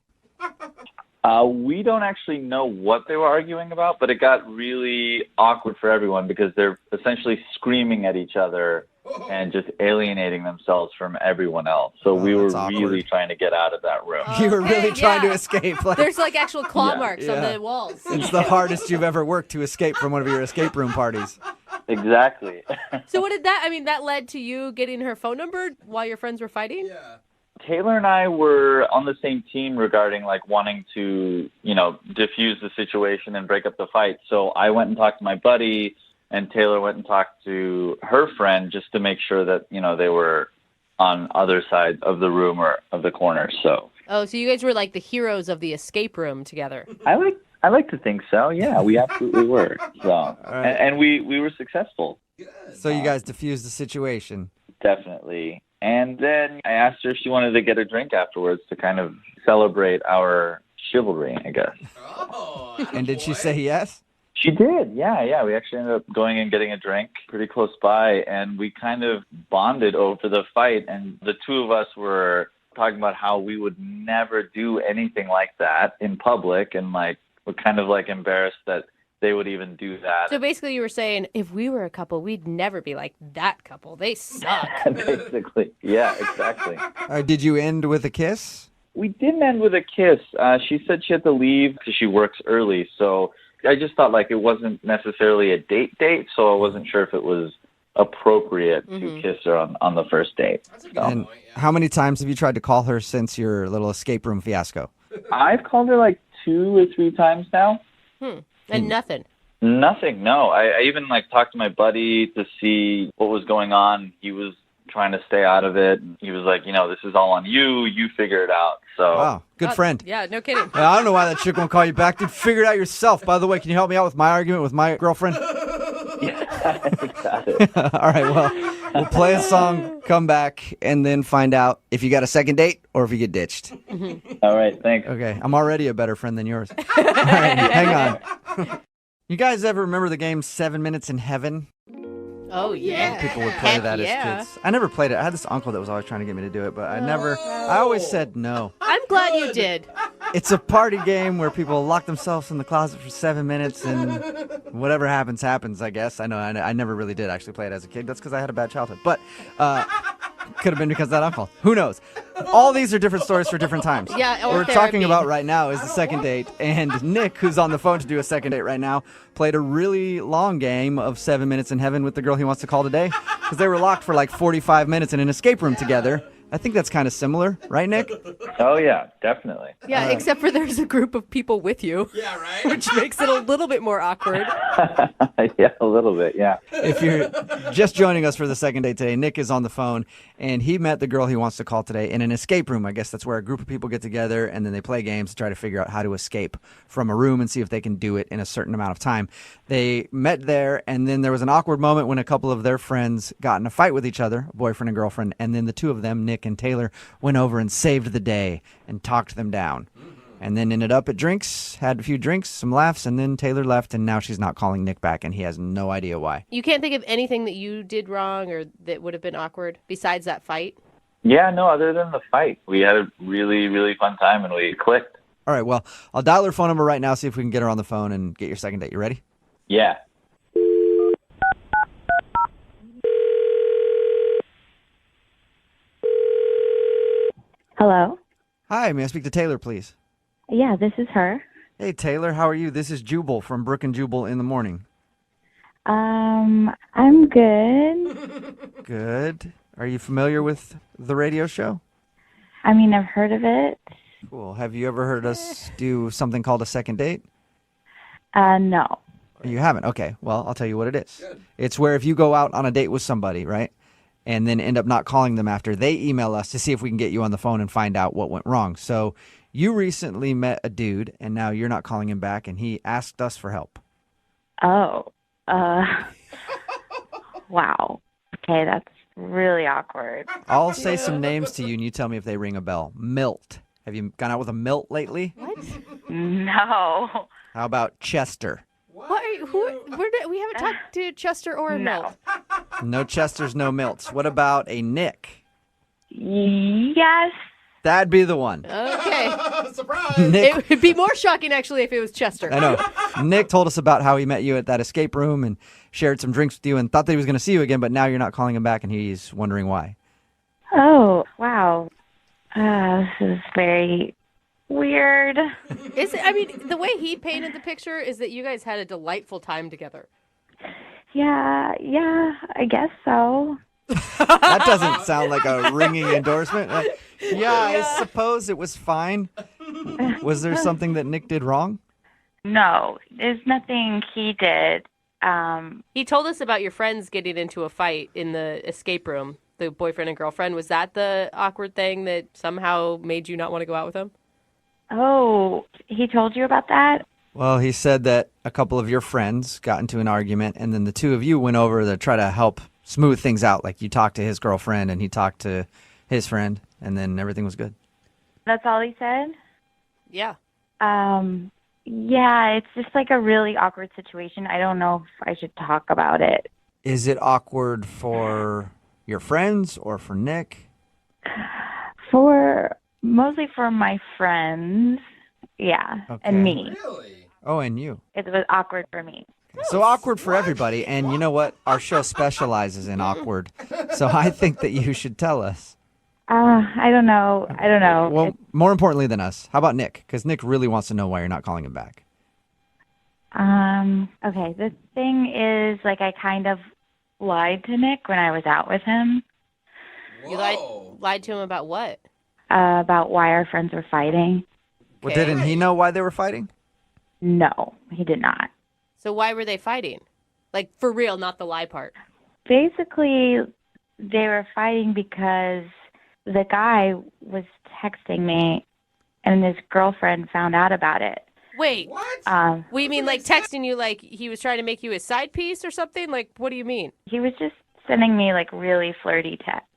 L: We don't actually know what they were arguing about, but it got really awkward for everyone because they're essentially screaming at each other and just alienating themselves from everyone else. So we were really trying to get out of that room.
B: You were really trying to escape.
C: There's like actual claw marks on the walls.
B: It's the hardest you've ever worked to escape from one of your escape room parties.
L: Exactly.
C: So what did that led to you getting her phone number while your friends were fighting?
K: Yeah.
L: Taylor and I were on the same team regarding like wanting to, diffuse the situation and break up the fight. So I went and talked to my buddy, and Taylor went and talked to her friend just to make sure that, they were on other sides of the room or of the corner. So.
C: Oh, so you guys were like the heroes of the escape room together.
L: I like to think so. Yeah, we absolutely were. So,
B: right.
L: and we were successful.
B: So you guys diffused the situation.
L: Definitely. And then I asked her if she wanted to get a drink afterwards to kind of celebrate our chivalry, I guess.
B: And did she say yes?
L: She did, yeah. We actually ended up going and getting a drink pretty close by, and we kind of bonded over the fight. And the two of us were talking about how we would never do anything like that in public, and like we're kind of like embarrassed that they would even do that.
C: So basically you were saying, if we were a couple, we'd never be like that couple. They suck.
L: Basically. Yeah, exactly.
B: Did you end with a kiss?
L: We didn't end with a kiss. She said she had to leave because she works early. So I just thought like it wasn't necessarily a date, so I wasn't sure if it was appropriate to kiss her on the first date. So.
B: And how many times have you tried to call her since your little escape room fiasco?
L: I've called her like 2 or 3 times now.
C: And nothing.
L: Nothing, no. I even like talked to my buddy to see what was going on. He was trying to stay out of it. He was like, this is all on you. You figure it out. So
B: wow, good friend.
C: Yeah, no kidding.
B: I don't know why that chick won't call you back. Dude, figure it out yourself. By the way, can you help me out with my argument with my girlfriend?
L: Yeah, got it.
B: All right, well, we'll play a song, come back, and then find out if you got a second date or if you get ditched.
L: All right, thanks.
B: Okay, I'm already a better friend than yours. All right, hang on. You guys ever remember the game 7 Minutes in Heaven?
C: Oh, yeah.
B: People would play that as kids. I never played it. I had this uncle that was always trying to get me to do it, but I always said no.
C: I'm glad you did.
B: It's a party game where people lock themselves in the closet for 7 minutes and whatever happens, happens, I guess. I know I never really did actually play it as a kid. That's because I had a bad childhood. But could have been because of that uncle. Who knows? All these are different stories for different times.
C: Yeah,
B: what we're talking about right now is the second date. And Nick, who's on the phone to do a second date right now, played a really long game of 7 Minutes in Heaven with the girl he wants to call today because they were locked for like 45 minutes in an escape room together. I think that's kind of similar, right, Nick?
L: Oh, yeah, definitely.
C: Yeah, except for there's a group of people with you.
K: Yeah, right?
C: Which makes it a little bit more awkward.
L: Yeah, a little bit, yeah.
B: If you're just joining us for the second date today, Nick is on the phone, and he met the girl he wants to call today in an escape room. I guess that's where a group of people get together, and then they play games to try to figure out how to escape from a room and see if they can do it in a certain amount of time. They met there, and then there was an awkward moment when a couple of their friends got in a fight with each other, boyfriend and girlfriend, and then the two of them, Nick and Taylor, went over and saved the day and talked them down. And then ended up at drinks, had a few drinks, some laughs, and then Taylor left, and now she's not calling Nick back, and he has no idea why.
C: You can't think of anything that you did wrong or that would have been awkward besides that fight?
L: Yeah, no, other than the fight. We had a really, really fun time, and we clicked.
B: All right, well, I'll dial her phone number right now, see if we can get her on the phone and get your second date. You ready?
L: Yeah.
G: Hello?
B: Hi, may I speak to Taylor, please?
G: Yeah, this is her.
B: Hey, Taylor, how are you? This is Jubal from Brooke and Jubal in the morning.
G: I'm good.
B: Good. Are you familiar with the radio show?
G: I mean, I've heard of it.
B: Cool. Have you ever heard us do something called a second date?
G: No.
B: You haven't? Okay. Well, I'll tell you what it is. Good. It's where if you go out on a date with somebody, right, and then end up not calling them after, they email us to see if we can get you on the phone and find out what went wrong. So you recently met a dude, and now you're not calling him back, and he asked us for help.
D: Oh. Wow. Okay, that's really awkward.
B: I'll say some names to you, and you tell me if they ring a bell. Milt. Have you gone out with a Milt lately?
D: What? No.
B: How about Chester?
C: What? We haven't talked to Chester or Milt.
B: No Chesters, no Milts. What about a Nick?
D: Yes.
B: That'd be the one.
C: Okay.
A: Surprise!
B: Nick,
C: It would be more shocking, actually, if it was Chester.
B: I know. Nick told us about how he met you at that escape room and shared some drinks with you and thought that he was going to see you again, but now you're not calling him back, and he's wondering why.
D: Oh, wow. This is very weird.
C: The way he painted the picture is that you guys had a delightful time together.
D: Yeah, I guess so.
B: That doesn't sound like a ringing endorsement. Yeah, I suppose it was fine. Was there something that Nick did wrong?
D: No, there's nothing he did.
C: He told us about your friends getting into a fight in the escape room, the boyfriend and girlfriend. Was that the awkward thing that somehow made you not want to go out with him?
D: Oh, he told you about that?
B: Well, he said that a couple of your friends got into an argument, and then the two of you went over to try to help smooth things out. Like you talked to his girlfriend, and he talked to his friend, and then everything was good.
D: That's all he said?
C: Yeah.
D: Yeah, it's just like a really awkward situation. I don't know if I should talk about it.
B: Is it awkward for your friends or for Nick?
D: Mostly for my friends, yeah,
B: Okay.
D: and me.
A: Really?
B: Oh, and you.
D: It was awkward for me.
B: So awkward for everybody, and you know what? Our show specializes in awkward, so I think that you should tell us.
D: I don't know.
B: Well, more importantly than us, how about Nick? Because Nick really wants to know why you're not calling him back.
D: Okay, the thing is, like, I kind of lied to Nick when I was out with him.
C: You lied to him about what?
D: About why our friends were fighting.
B: Well, didn't he know why they were fighting?
D: No, he did not.
C: So why were they fighting? Like, for real, not the lie part.
D: Basically, they were fighting because the guy was texting me, and his girlfriend found out about it.
C: Wait.
A: What?
C: We mean like texting you like he was trying to make you his side piece or something? Like, what do you mean?
D: He was just sending me, like, really flirty texts.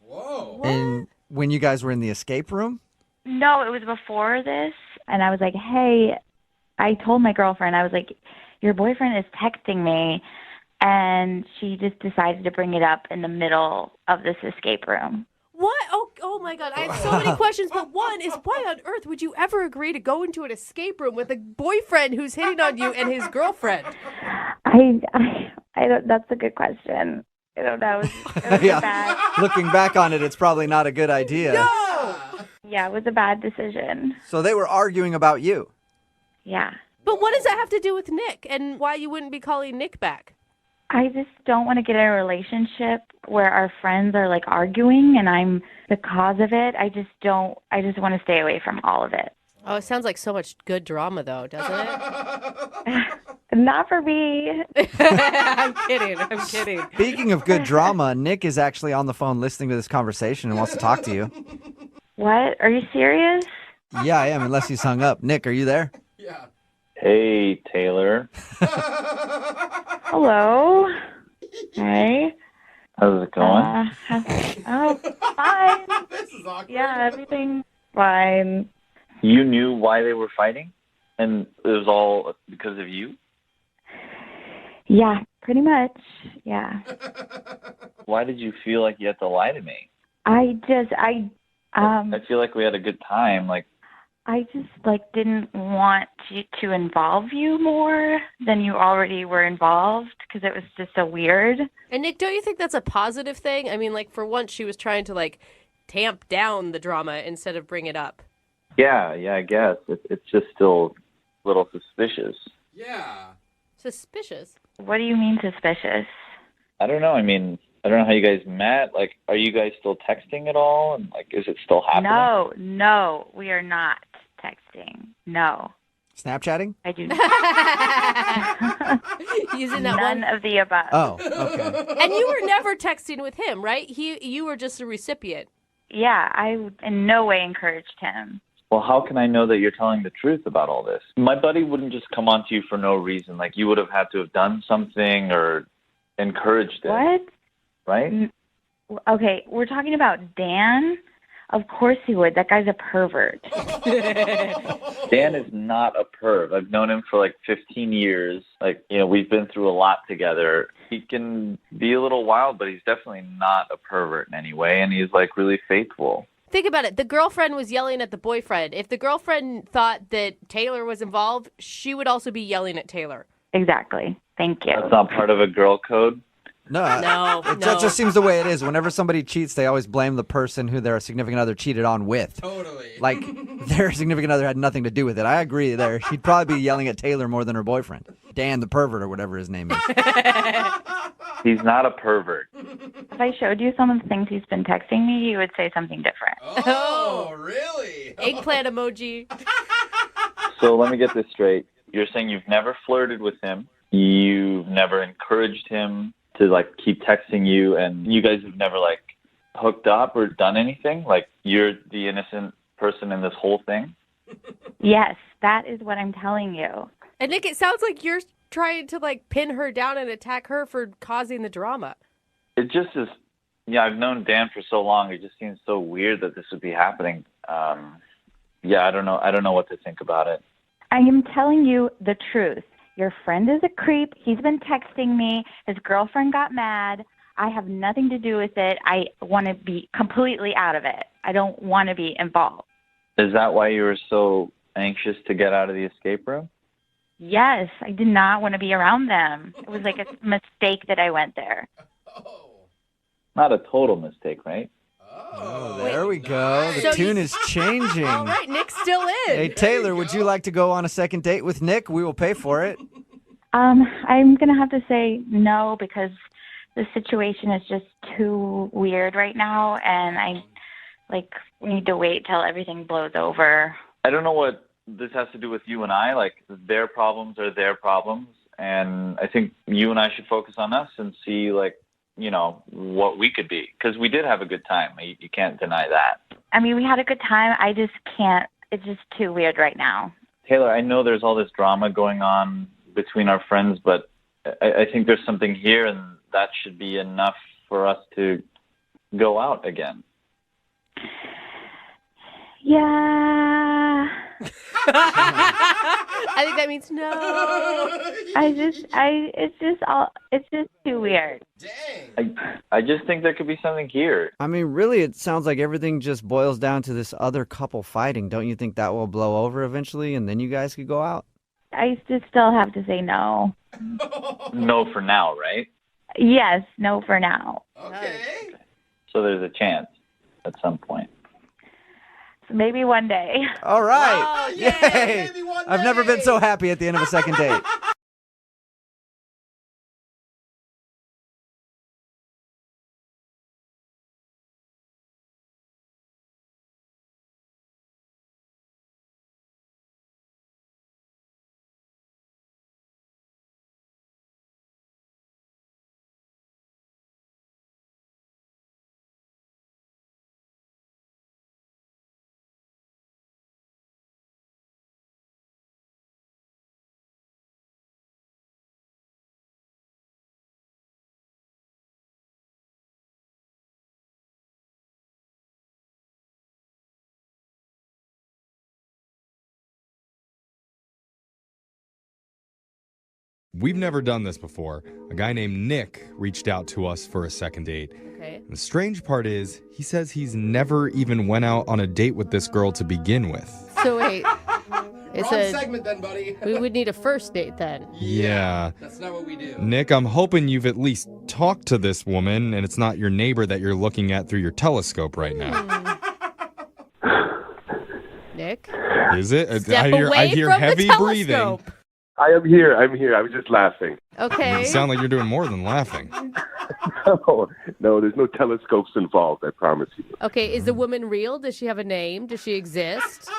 A: Whoa.
B: And when you guys were in the escape room?
D: No, it was before this, and I was like, hey, I told my girlfriend, I was like, your boyfriend is texting me, and she just decided to bring it up in the middle of this escape room.
C: What? Oh my God. I have so many questions, but one is why on earth would you ever agree to go into an escape room with a boyfriend who's hitting on you and his girlfriend?
D: I don't, that's a good question. I don't know. It was
B: Yeah.
D: bad.
B: Looking back on it, it's probably not a good idea.
C: No!
D: Yeah, it was a bad decision.
B: So they were arguing about you.
D: Yeah.
C: But what does that have to do with Nick and why you wouldn't be calling Nick back?
D: I just don't want to get in a relationship where our friends are, like, arguing and I'm the cause of it. I just want to stay away from all of it.
C: Oh, it sounds like so much good drama, though, doesn't it?
D: Not for me.
C: I'm kidding.
B: Speaking of good drama, Nick is actually on the phone listening to this conversation and wants to talk to you.
D: What? Are you serious?
B: Yeah, I am, unless he's hung up. Nick, are you there?
A: Yeah.
L: Hey, Taylor.
D: Hello. Hey.
L: How's it going?
D: Fine.
A: This is awkward.
D: Yeah, everything's fine.
L: You knew why they were fighting? And it was all because of you?
D: Yeah, pretty much. Yeah.
L: Why did you feel like you had to lie to me?
D: I
L: feel like we had a good time. Like,
D: I just, like, didn't want to involve you more than you already were involved because it was just so weird.
C: And Nick, don't you think that's a positive thing? I mean, like, for once she was trying to, like, tamp down the drama instead of bring it up.
L: yeah, I guess. It's just still a little suspicious.
A: Yeah.
C: Suspicious?
D: What do you mean suspicious?
L: I don't know. I mean, I don't know how you guys met. Like, are you guys still texting at all? And, like, is it still happening?
D: No, we are not texting. No.
B: Snapchatting?
D: I do not.
C: He's in that
D: None
C: one.
D: of the above.
B: Oh, okay.
C: And you were never texting with him, right? You were just a recipient.
D: Yeah, I in no way encouraged him.
L: Well, how can I know that you're telling the truth about all this? My buddy wouldn't just come on to you for no reason. Like, you would have had to have done something or encouraged it.
D: What?
L: Right?
D: Okay, we're talking about Dan. Of course he would. That guy's a pervert.
L: Dan is not a perv. I've known him for like 15 years. Like, we've been through a lot together. He can be a little wild, but he's definitely not a pervert in any way, and he's like really faithful.
C: Think about it. The girlfriend was yelling at the boyfriend. If the girlfriend thought that Taylor was involved, she would also be yelling at Taylor.
D: Exactly. Thank you.
L: That's not part of a girl code?
C: No.
B: It just seems the way it is. Whenever somebody cheats, they always blame the person who their significant other cheated on with.
M: Totally.
B: Like, their significant other had nothing to do with it. I agree there. She'd probably be yelling at Taylor more than her boyfriend. Dan the pervert or whatever his name is.
L: He's not a pervert.
D: If I showed you some of the things he's been texting me, you would say something different.
M: Oh, really?
C: Eggplant emoji.
L: So let me get this straight. You're saying you've never flirted with him. You've never encouraged him to, like, keep texting you, and you guys have never, like, hooked up or done anything? Like, you're the innocent person in this whole thing?
D: Yes, that is what I'm telling you.
C: And Nick, it sounds like you're trying to, like, pin her down and attack her for causing the drama.
L: It just is, I've known Dan for so long. It just seems so weird that this would be happening. I don't know. I don't know what to think about it.
D: I am telling you the truth. Your friend is a creep. He's been texting me. His girlfriend got mad. I have nothing to do with it. I want to be completely out of it. I don't want to be involved.
L: Is that why you were so anxious to get out of the escape room?
D: Yes, I did not want to be around them. It was like a mistake that I went there.
L: Not a total mistake, right?
B: Oh, there we go. The
C: So
B: tune is changing.
C: All right, Nick's still in.
B: Hey, Taylor, would you like to go on a second date with Nick? We will pay for it.
D: I'm going to have to say no because the situation is just too weird right now, and I need to wait till everything blows over.
L: I don't know what this has to do with you and I. Like, their problems are their problems, and I think you and I should focus on us and see, like, what we could be. Because we did have a good time. You can't deny that.
D: I mean, we had a good time. I just can't. It's just too weird right now.
L: Taylor, I know there's all this drama going on between our friends, but I think there's something here, and that should be enough for us to go out again.
D: Yeah.
C: I think that means no.
D: It's just too weird.
L: I just think there could be something here.
B: I mean, really, it sounds like everything just boils down to this other couple fighting. Don't you think that will blow over eventually, and then you guys could go out?
D: I just still have to say no.
L: No for now, right?
D: Yes, no for now.
M: Okay.
L: So there's a chance at some point.
D: So maybe one day.
B: All right.
M: Oh, yay,
B: Yay.
M: maybe one
B: I've never been
M: day.
B: so happy at the end of a second date.
N: We've never done this before. A guy named Nick reached out to us for a second date.
C: Okay.
N: And the strange part is, he says he's never even went out on a date with this girl to begin with.
C: So wait. It's
M: Wrong segment then, buddy.
C: We would need a first date then.
N: Yeah.
M: That's not what we do.
N: Nick, I'm hoping you've at least talked to this woman and it's not your neighbor that you're looking at through your telescope right now.
C: Nick?
N: Is it?
C: Step
N: I hear
C: away from
N: heavy
C: the
N: breathing.
C: telescope.
O: I am here. I'm here. I was just laughing.
C: Okay.
N: You sound like you're doing more than laughing.
O: No, there's no telescopes involved, I promise you.
C: Okay, is the woman real? Does she have a name? Does she exist?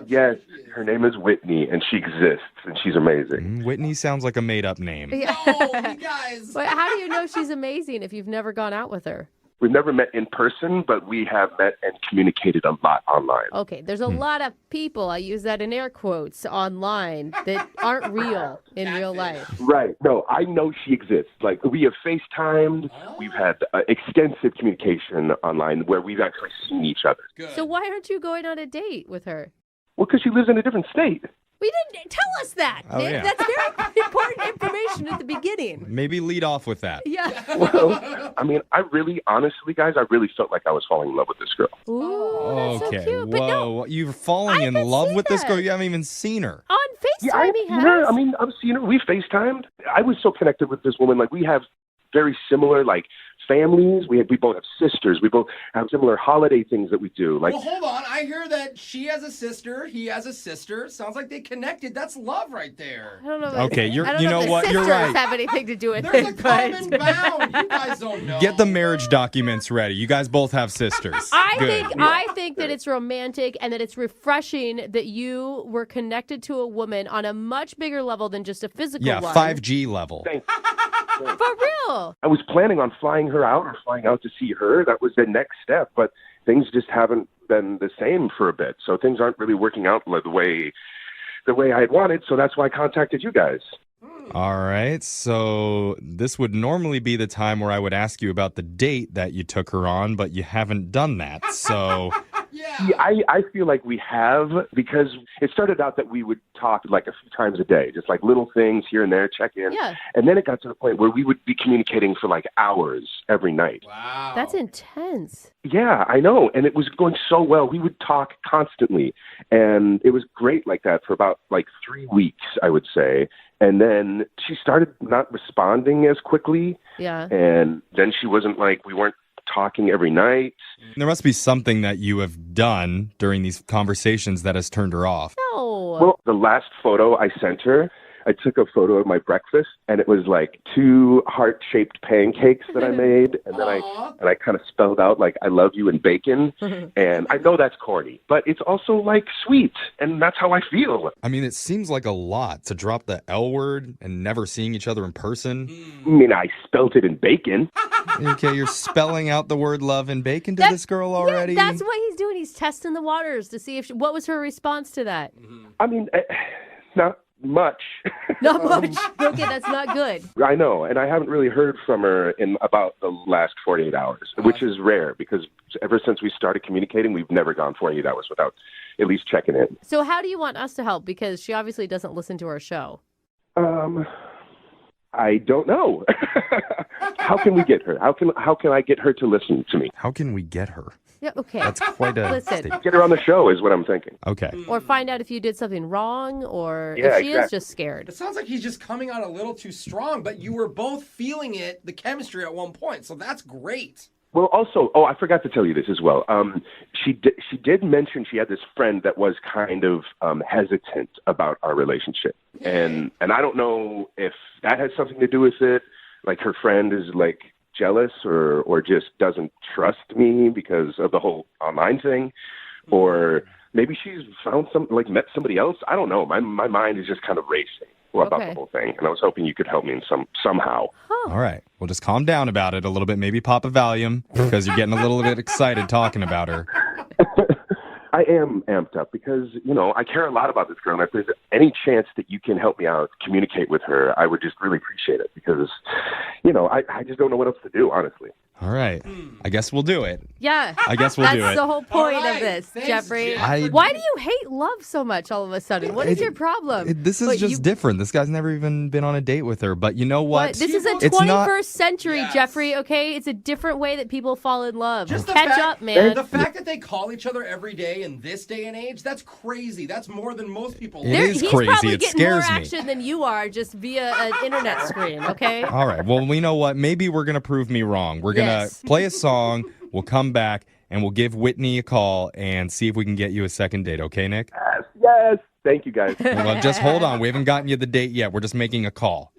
O: Yes, her name is Whitney, and she exists, and she's amazing.
N: Whitney sounds like a made-up name.
C: Yeah.
M: Oh, you guys.
C: But how do you know she's amazing if you've never gone out with her?
O: We've never met in person, but we have met and communicated a lot online.
C: Okay, there's a lot of people, I use that in air quotes, online that aren't real in real life.
O: Right. No, I know she exists. Like, we have FaceTimed. We've had extensive communication online where we've actually seen each other.
C: So why aren't you going on a date with her?
O: Well, because she lives in a different state.
C: We didn't tell us that,
N: Oh,
C: Nick.
N: yeah.
C: That's very important information at the beginning.
N: Maybe lead off with that.
C: Yeah.
O: Well, I mean, honestly, guys, I really felt like I was falling in love with this girl.
C: Ooh, that's
N: Okay,
C: so cute. But
N: whoa.
C: no,
N: You're falling in love with this girl? You haven't even seen her.
C: on FaceTime
O: I've
C: he
O: seen her.
C: has.
O: I mean, I've seen her. We FaceTimed. I was so connected with this woman. Like, we have very similar, like, families. We both have sisters. We both have similar holiday things that we do. Like,
M: Well, hold on. I hear that she has a sister. He has a sister. Sounds like they connected. That's love right there.
C: I don't know.
N: Okay,
C: I don't
N: you
C: know
N: know
C: if the
N: what? You're
C: sisters
N: right.
C: have anything to do with
M: There's a
C: it,
M: common
C: but
M: bound. You guys don't know.
N: Get the marriage documents ready. You guys both have sisters.
C: I think that it's romantic and that it's refreshing that you were connected to a woman on a much bigger level than just a physical
N: Yeah,
C: one.
N: 5G level.
C: For real.
O: I was planning on flying her out or flying out to see her. That was the next step, but things just haven't been the same for a bit. So things aren't really working out the way I had wanted. So that's why I contacted you guys.
N: All right. So this would normally be the time where I would ask you about the date that you took her on, but you haven't done that. So
O: Yeah, I feel like we have, because it started out that we would talk like a few times a day, just like little things here and there, check in.
C: Yeah.
O: And then it got to the point where we would be communicating for like hours every night.
M: Wow.
C: That's intense.
O: Yeah, I know. And it was going so well. We would talk constantly. And it was great like that for about like 3 weeks, I would say. And then she started not responding as quickly.
C: Yeah.
O: And then she wasn't like, we weren't talking every night.
N: there must be something that you have done during these conversations that has turned her off.
C: No.
O: Well, the last photo I sent her, I took a photo of my breakfast, and it was like 2 heart-shaped pancakes that I made, and then I kind of spelled out like "I love you" in bacon. And I know that's corny, but it's also like sweet, and that's how I feel.
N: I mean, it seems like a lot to drop the L word and never seeing each other in person.
O: I mean, I spelt it in bacon.
N: Okay, you're spelling out the word love in bacon to this girl already?
C: Yeah, that's what he's doing. He's testing the waters to see if what was her response to that.
O: I mean, not much.
C: Not much. Okay, that's not good.
O: I know, and I haven't really heard from her in about the last 48 hours, which is rare because ever since we started communicating, we've never gone 48 hours without at least checking in.
C: So how do you want us to help? Because she obviously doesn't listen to our show.
O: I don't know. How can we get her? How can I get her to listen to me?
N: How can we get her?
C: Yeah, okay.
N: That's quite a
C: Listen.
N: statement.
O: Get her on the show is what I'm thinking.
N: Okay.
C: Or find out if you did something wrong or
O: Yeah,
C: if she is
O: exactly.
C: just scared.
M: It sounds like he's just coming out a little too strong, but you were both feeling it, the chemistry at one point, so that's great.
O: Well, also, I forgot to tell you this as well. She did mention she had this friend that was kind of hesitant about our relationship, and I don't know if that has something to do with it. Like her friend is like jealous or just doesn't trust me because of the whole online thing, or maybe she's found met somebody else. I don't know. My mind is just kind of racing about the whole thing, and I was hoping you could help me in somehow.
N: All right. Well, just calm down about it a little bit. Maybe pop a Valium because you're getting a little bit excited talking about her.
O: I am amped up because, I care a lot about this girl. And if there's any chance that you can help me out, communicate with her, I would just really appreciate it because, I just don't know what else to do, honestly.
N: All right. I guess we'll do it.
C: Yeah.
N: I guess we'll do it.
C: That's the whole point
M: All right.
C: of this,
M: Thanks,
C: Jeffrey.
N: Jeffrey.
C: Why do you hate love so much all of a sudden? What is your problem?
N: This is
C: But
N: just different. This guy's never even been on a date with her. But you know what?
C: This is a
N: It's
C: 21st
N: not-
C: century,
M: Yes.
C: Jeffrey, okay? It's a different way that people fall in love.
M: Just the
C: Catch
M: fact-
C: up, man.
M: The fact that they call each other every day in this day and age, that's crazy. That's more than most people.
N: It is
C: He's
N: crazy.
C: probably
N: It
C: getting more
N: scares me.
C: action than you are just via an internet screen, okay?
N: All right. Well, we know what? Maybe we're going to prove me wrong. We're going to
C: Yes.
N: play a song. We'll come back and we'll give Whitney a call and see if we can get you a second date. Okay, Nick?
O: Yes. Thank you, guys.
N: Well, just hold on. We haven't gotten you the date yet. We're just making a call.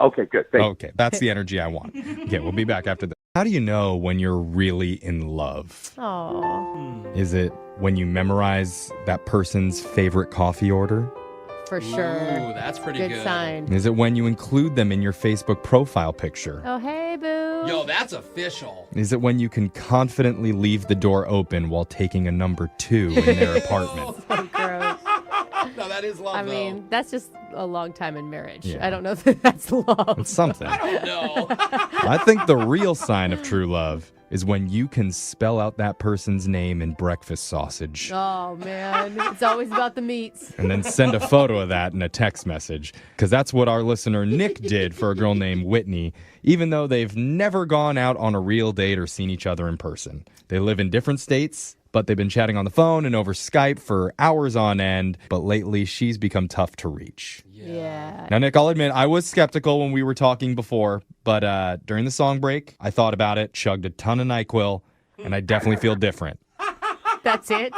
O: Okay, good. Thanks.
N: Okay, that's the energy I want. Okay, we'll be back after this. How do you know when you're really in love?
C: Oh,
N: Is it when you memorize that person's favorite coffee order?
C: for sure.
M: Ooh, that's pretty good.
C: Good sign.
N: Is it when you include them in your Facebook profile picture?
C: Oh, hey, boo.
M: Yo, that's official.
N: Is it when you can confidently leave the door open while taking a number 2 in their apartment?
C: So gross.
M: No, that is love,
C: I mean, that's just a long time in marriage.
N: Yeah.
C: I don't know if that's love.
N: It's something.
M: I don't know.
N: I think the real sign of true love is when you can spell out that person's name in breakfast sausage
C: Oh, man. It's always about the meats.
N: and then send a photo of that in a text message. Because that's what our listener Nick did for a girl named Whitney, even though they've never gone out on a real date or seen each other in person. They live in different states, but they've been chatting on the phone and over Skype for hours on end. But lately, she's become tough to reach.
C: Yeah.
N: Now, Nick, I'll admit, I was skeptical when we were talking before, but during the song break, I thought about it, chugged a ton of NyQuil, and I definitely feel different.
C: That's it?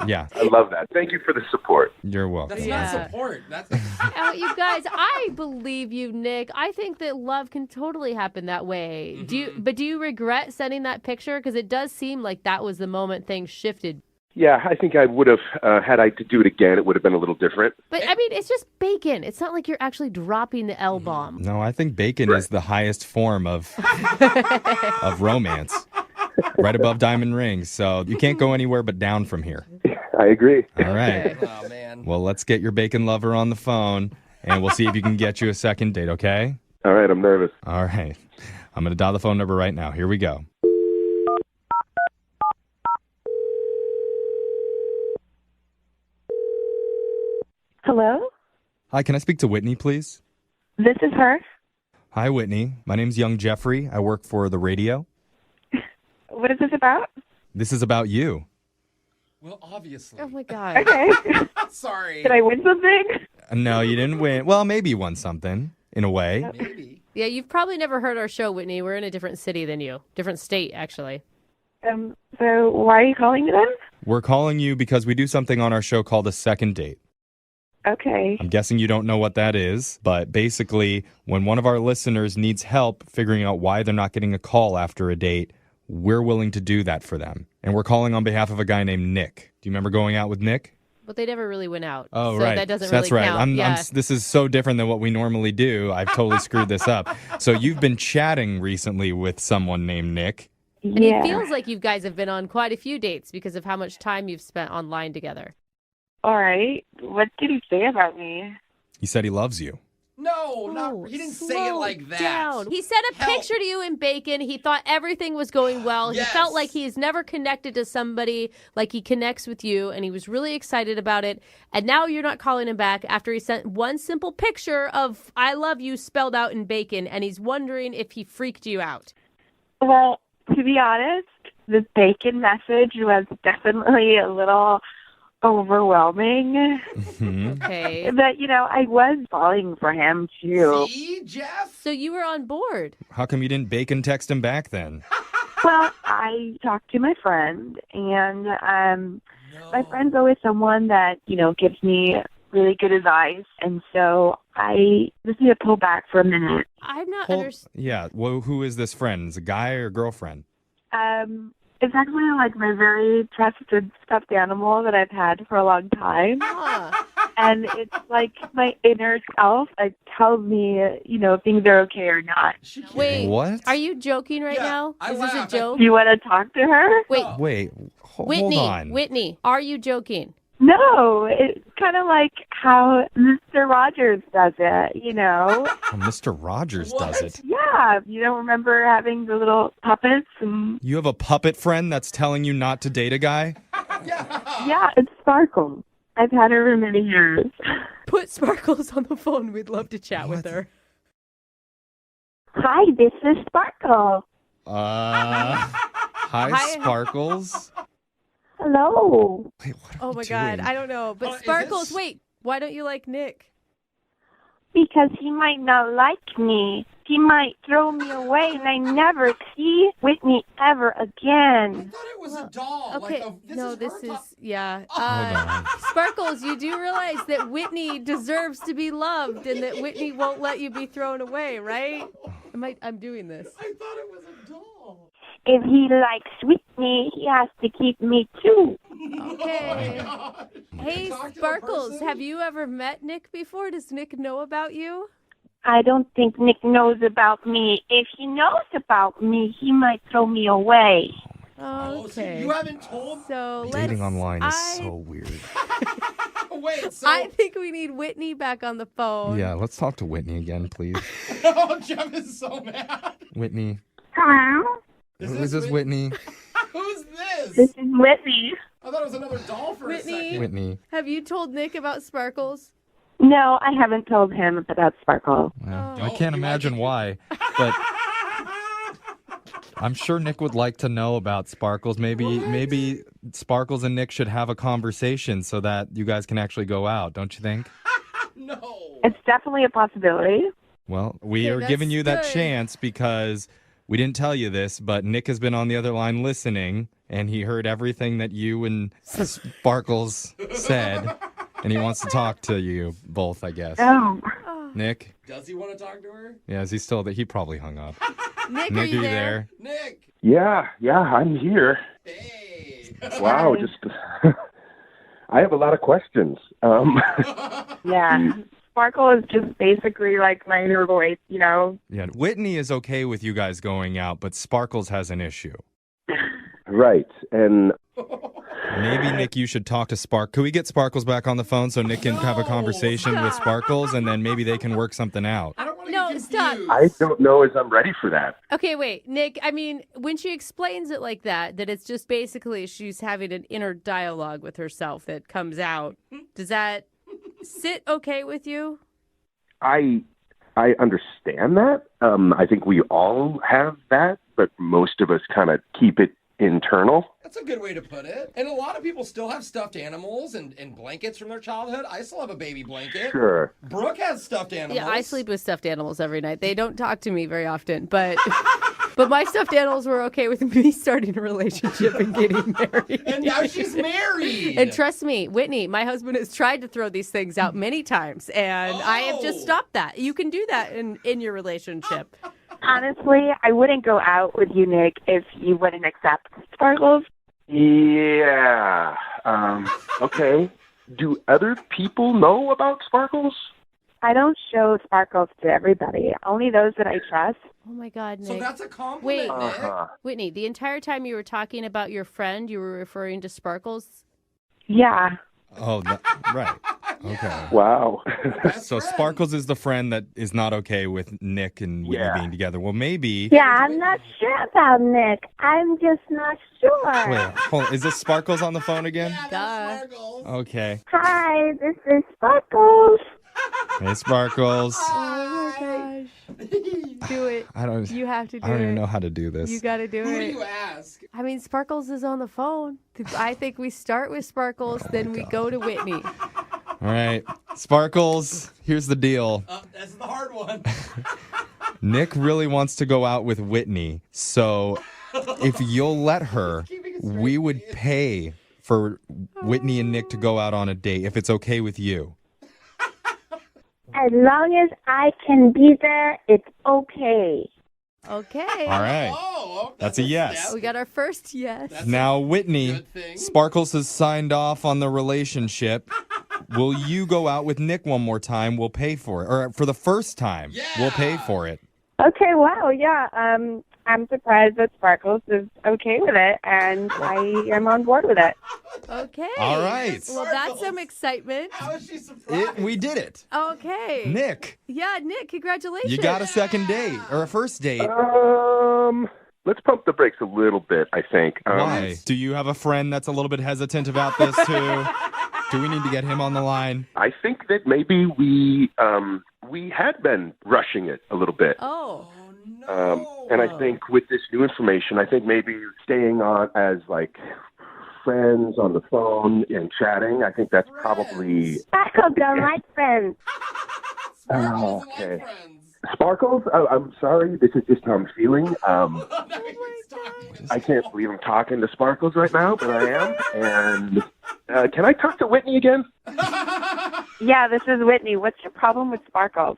N: Yeah.
O: I love that. Thank you for the support.
N: You're welcome.
M: That's not support. That's
C: You guys, I believe you, Nick. I think that love can totally happen that way.
M: Mm-hmm.
C: Do you regret sending that picture? Because it does seem like that was the moment things shifted.
O: Yeah, I think I would have, had I to do it again, it would have been a little different.
C: But, I mean, it's just bacon. It's not like you're actually dropping the L-bomb.
N: No, I think bacon is the highest form of romance. Right above diamond rings. So you can't go anywhere but down from here.
O: I agree.
N: All right.
M: Oh, man.
N: Well, let's get your bacon lover on the phone, and we'll see if you can get you a second date, okay?
O: All right, I'm nervous.
N: All right. I'm going to dial the phone number right now. Here we go.
I: Hello?
N: Hi, can I speak to Whitney, please?
I: This is her.
N: Hi, Whitney. My name's young Jeffrey. I work for the radio.
I: What is this about?
N: This is about you.
M: Well, obviously.
C: Oh, my God.
I: Okay.
M: Sorry.
I: Did I win something?
N: No, you didn't win. Well, maybe you won something, in a way.
M: Maybe.
C: Yeah, you've probably never heard our show, Whitney. We're in a different city than you. Different state, actually.
I: So why are you calling me then?
N: We're calling you because we do something on our show called a second date.
I: Okay.
N: I'm guessing you don't know what that is, but basically, when one of our listeners needs help figuring out why they're not getting a call after a date, we're willing to do that for them. And we're calling on behalf of a guy named Nick. Do you remember going out with Nick?
C: But they never really went out.
N: Oh,
C: so
N: right.
C: that doesn't
N: That's
C: really
N: right.
C: count.
N: This is so different than what we normally do. I've totally screwed this up. So you've been chatting recently with someone named Nick.
C: And it feels like you guys have been on quite a few dates because of how much time you've spent online together.
I: All right. What did he say about me?
N: He said he loves you.
M: No, he didn't say it like that.
C: Down. He sent a picture to you in bacon. He thought everything was going well.
M: Yes.
C: He felt like he's never connected to somebody like he connects with you, and he was really excited about it. And now you're not calling him back after he sent one simple picture of I love you spelled out in bacon, and he's wondering if he freaked you out.
I: Well, to be honest, the bacon message was definitely a little overwhelming.
C: Okay.
I: But, I was falling for him, too.
M: See, Jeff?
C: So you were on board.
N: How come you didn't bacon text him back then?
I: Well, I talked to my friend, and my friend's always someone that, gives me really good advice. And so I just need to pull back for a minute.
C: I'm not
N: Yeah. Well, who is this friend? Is it a guy or girlfriend?
I: It's actually like my very trusted stuffed animal that I've had for a long time. And it's like my inner self that tells me, if things are okay or not.
C: Wait,
N: What?
C: Are you joking right now? Is this a joke?
I: Do you want to talk to her?
C: Wait,
N: Hold on.
C: Whitney, are you joking?
I: No, it's kind of like how Mr. Rogers does it,
N: Oh, Mr. Rogers does it.
I: Yeah, you don't remember having the little puppets and...
N: You have a puppet friend that's telling you not to date a guy?
I: Yeah, it's Sparkle. I've had her for many years.
C: Put Sparkles on the phone. We'd love to chat with her.
I: Hi, this is Sparkle.
N: Hi, Sparkles.
I: Hello.
C: Oh my God, I don't know. But Sparkles, wait, why don't you like Nick?
I: Because he might not like me.
G: he might throw me away and I never see Whitney ever again.
M: It was a doll.
C: Okay,
M: This is
C: yeah.
N: Hold on.
C: Sparkles, you do realize that Whitney deserves to be loved and that Whitney won't let you be thrown away, right? I'm doing this.
M: I thought it was a doll.
G: If he likes Whitney, he has to keep me too.
C: Okay. Hey, Sparkles, have you ever met Nick before? Does Nick know about you?
G: I don't think Nick knows about me. If he knows about me, he might throw me away.
C: Okay.
M: So you haven't told?
C: So
N: Dating online is so weird.
M: Wait, so...
C: I think we need Whitney back on the phone.
N: Yeah, let's talk to Whitney again, please.
M: Oh, Jeff is so mad.
N: Whitney.
G: Hello?
N: Is this Whitney?
M: Who's this?
G: This is Whitney.
M: I thought it was another doll for a second.
N: Whitney.
C: Have you told Nick about Sparkles?
G: No, I haven't told him about Sparkle.
N: Well, I can't imagine why, but I'm sure Nick would like to know about Sparkles. Maybe Sparkles and Nick should have a conversation so that you guys can actually go out, don't you think?
M: No.
G: It's definitely a possibility.
N: Well, we are giving you that chance because we didn't tell you this, but Nick has been on the other line listening, and he heard everything that you and Sparkles said, and he wants to talk to you both, I guess.
G: Oh.
N: Nick?
M: Does he want to talk to her?
N: Yeah, is he still there? He probably hung up.
C: Nick,
N: Nick, are you there?
M: Nick.
O: Yeah, I'm here.
M: Hey.
O: Wow, just I have a lot of questions.
G: Yeah. Sparkle is just basically like my inner voice, you know?
N: Yeah, Whitney is okay with you guys going out, but Sparkles has an issue.
O: Right, and
N: maybe, Nick, you should talk to Spark. Could we get Sparkles back on the phone so Nick can have a conversation with Sparkles, and then maybe they can work something out?
C: No, stop.
O: I don't know as I'm ready for that.
C: Okay, wait, Nick, I mean, when she explains it like that it's just basically she's having an inner dialogue with herself that comes out, does that sit okay with you?
O: I understand that. I think we all have that, but most of us kind of keep it internal.
M: That's a good way to put it. And a lot of people still have stuffed animals and blankets from their childhood. I still have a baby blanket.
O: Sure.
M: Brooke has stuffed animals.
C: Yeah, I sleep with stuffed animals every night. They don't talk to me very often, but my stuffed animals were okay with me starting a relationship and getting married.
M: And now she's married.
C: And trust me, Whitney, my husband has tried to throw these things out many times, and I have just stopped that. You can do that in your relationship.
G: Honestly, I wouldn't go out with you, Nick, if you wouldn't accept Sparkles.
O: Yeah. Okay. Do other people know about Sparkles?
G: I don't show Sparkles to everybody, only those that I trust.
C: Oh my God, Nick.
M: So that's a compliment,
C: Wait,
M: Nick.
C: Whitney, the entire time you were talking about your friend, you were referring to Sparkles?
G: Yeah.
N: Oh, right. Okay.
O: Wow.
N: So Sparkles is the friend that is not okay with Nick and Whitney being together. Well, maybe...
G: Yeah, I'm not sure about Nick. I'm just not sure.
N: Wait, hold on. Is this Sparkles on the phone again?
C: Duh.
N: Okay.
G: Hi, this is Sparkles.
N: Hey, Sparkles.
C: Oh my gosh. Do it. You have to do it.
N: I don't even know how to do this.
C: You got to do it.
M: Who do you ask?
C: I mean, Sparkles is on the phone. I think we start with Sparkles, then we go to Whitney.
N: All right. Sparkles, here's the deal.
M: That's the hard one.
N: Nick really wants to go out with Whitney, so if you'll let her, we would pay for Whitney and Nick to go out on a date, if it's okay with you.
G: As long as I can be there, it's okay.
C: Okay.
N: All right. That's a yes.
C: We got our first yes.
N: Now, Whitney, Sparkles has signed off on the relationship. Will you go out with Nick one more time? We'll pay for it. Or for the first time, we'll pay for it.
G: Okay, wow, yeah. I'm surprised that Sparkles is okay with it, and I am on board with it.
C: Okay.
N: All right.
C: Well, that's some excitement.
M: How is she surprised?
N: We did it.
C: Okay.
N: Nick.
C: Yeah, Nick, congratulations.
N: You got a second date or a first date.
O: Let's pump the brakes a little bit, I think.
N: Why? Do you have a friend that's a little bit hesitant about this too? Do we need to get him on the line?
O: I think that maybe we had been rushing it a little bit.
C: Oh.
O: And I think with this new information, I think maybe staying on as like friends on the phone and chatting, I think that's probably...
G: Sparkles don't like friends.
O: Oh, okay. Sparkles, I'm sorry. This is just how I'm feeling. I can't believe I'm talking to Sparkles right now, but I am. And can I talk to Whitney again?
I: Yeah, this is Whitney. What's your problem with Sparkles?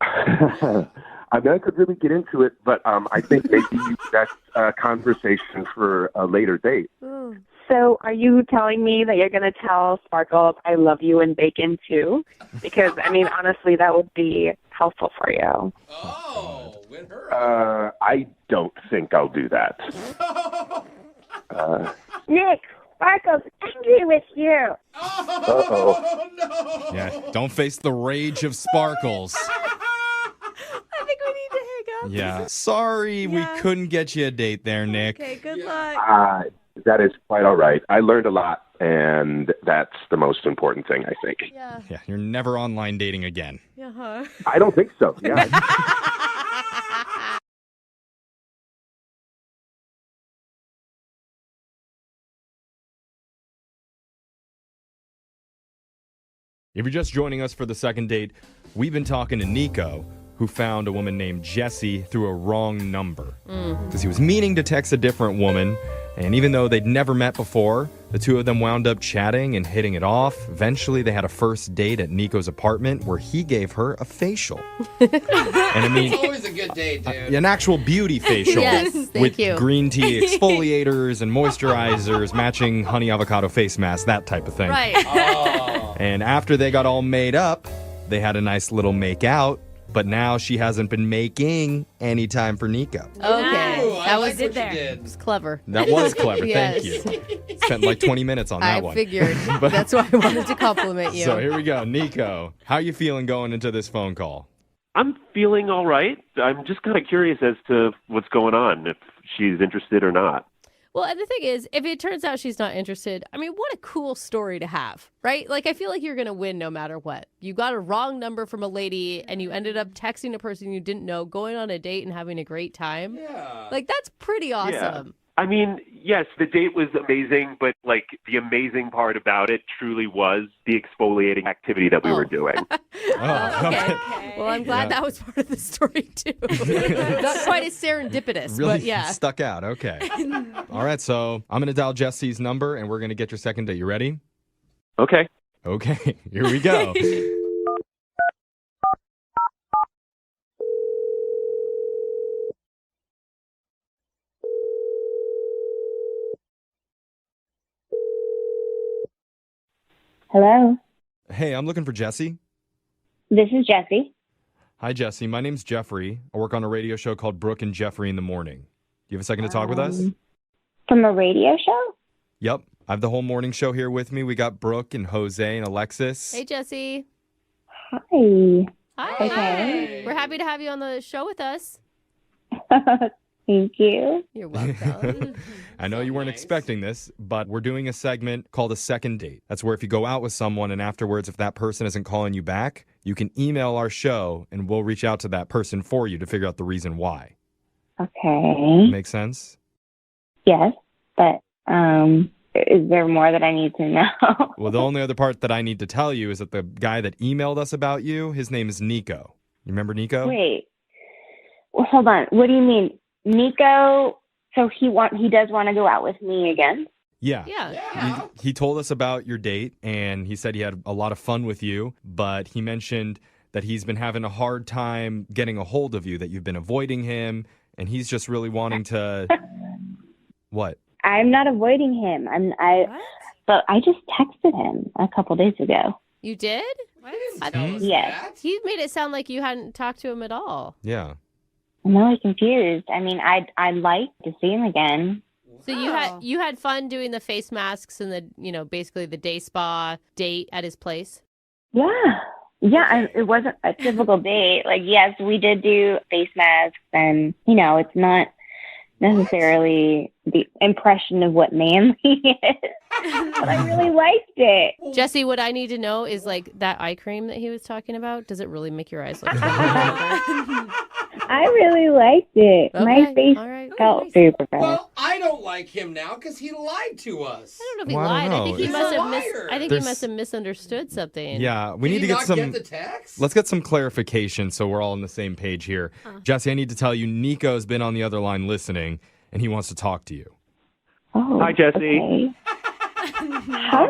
O: I mean, I could really get into it, but I think maybe that's a conversation for a later date.
I: So are you telling me that you're going to tell Sparkles I love you and bacon too? Because, I mean, honestly, that would be helpful for you.
M: Oh, win her.
O: I don't think I'll do that.
G: Nick, Sparkle's angry with you.
O: Uh-oh.
M: No.
N: Yeah, don't face the rage of Sparkles.
C: I think we need to hang up.
N: Yeah. Sorry we couldn't get you a date there, Nick.
C: Okay, good luck.
O: That is quite all right. I learned a lot, and that's the most important thing, I think.
C: Yeah.
N: Yeah, you're never online dating again.
C: Uh-huh.
O: I don't think so. Yeah.
N: If you're just joining us for the second date, we've been talking to Nico, who found a woman named Jessie through a wrong number. Because he was meaning to text a different woman, and even though they'd never met before, the two of them wound up chatting and hitting it off. Eventually, they had a first date at Nico's apartment where he gave her a facial. And I mean,
M: It's always a good date, dude.
N: an actual beauty facial.
C: Yes, thank
N: with
C: you.
N: green tea exfoliators and moisturizers, matching honey avocado face mask, that type of thing.
C: Right.
M: Oh.
N: And after they got all made up, they had a nice little make out. But now she hasn't been making any time for Nico.
C: Okay.
M: Ooh, I
C: That
M: like
C: was
M: what
C: it
M: you
C: there.
M: did.
C: It was clever.
N: That was clever.
C: Yes.
N: Thank you. Spent like 20 minutes on that
C: I
N: one.
C: figured.
N: But-
C: That's why I wanted to compliment you.
N: So here we go. Nico, how you feeling going into this phone call?
P: I'm feeling all right. I'm just kind of curious as to what's going on, if she's interested or not.
C: Well, and the thing is, if it turns out she's not interested, I mean, what a cool story to have, right? Like, I feel like you're going to win no matter what. You got a wrong number from a lady and you ended up texting a person you didn't know, going on a date and having a great time.
M: Yeah.
C: Like, that's pretty awesome.
P: I mean, yes, the date was amazing, but like the amazing part about it truly was the exfoliating activity that we were doing.
C: Okay. Well, I'm glad that was part of the story, too. Not quite as serendipitous,
N: Really
C: but yeah.
N: stuck out. Okay. All right. So I'm going to dial Jesse's number and we're going to get your second date. You ready?
P: Okay.
N: Okay. Here we go.
G: Hello,
N: Hey, I'm looking for Jesse.
G: this is Jessie.
N: Hi, Jesse. My name's Jeffrey. I work on a radio show called Brooke and Jeffrey in the morning. Do you have a second to talk with us?
G: From a radio show?
N: Yep. I have the whole morning show here with me. We got Brooke and Jose and Alexis.
C: Hey, Jesse.
G: Hi.
C: Hi.
G: Okay.
C: We're happy to have you on the show with us.
G: Thank you.
C: You're welcome.
N: I know you weren't expecting this, but we're doing a segment called a second date. That's where if you go out with someone and afterwards, if that person isn't calling you back, you can email our show and we'll reach out to that person for you to figure out the reason why.
G: Okay.
N: Make sense?
G: Yes, but is there more that I need to know?
N: Well, the only other part that I need to tell you is that the guy that emailed us about you, his name is Nico. You remember Nico?
G: Wait. Well, hold on. What do you mean? Nico, so he does want to go out with me again?
N: Yeah.
C: Yeah.
N: He told us about your date, and he said he had a lot of fun with you, but he mentioned that he's been having a hard time getting a hold of you, that you've been avoiding him, and he's just really wanting to... What?
G: I'm not avoiding him. But I just texted him a couple days ago.
C: You did?
G: Yes.
C: He made it sound like you hadn't talked to him at all.
N: Yeah.
G: I'm really confused. I mean, I'd like to see him again.
C: So you had fun doing the face masks and the basically the day spa date at his place?
G: Yeah. Yeah, it wasn't a typical date. Like, yes, we did do face masks, and, it's not necessarily the impression of what manly is. But I really liked it.
C: Jesse, what I need to know is, like, that eye cream that he was talking about, does it really make your eyes look
G: I really liked it. My
C: Okay,
G: face
C: all right.
G: felt super bad.
M: Well, I don't like him now because he lied to us.
C: I don't know if he
N: Well, I
C: lied.
N: don't
C: I think
N: know.
C: he
N: He's
C: must
M: a
C: have
M: liar.
C: I think
N: There's-
C: he must have misunderstood something.
N: Yeah, we
M: Did
N: need to
M: he
N: get
M: not
N: some.
M: get the text?
N: Let's get some clarification so we're all on the same page here. Jesse, I need to tell you, Nico's been on the other line listening, and he wants to talk to you.
G: Oh,
P: Hi, Jesse.
G: okay. Hi.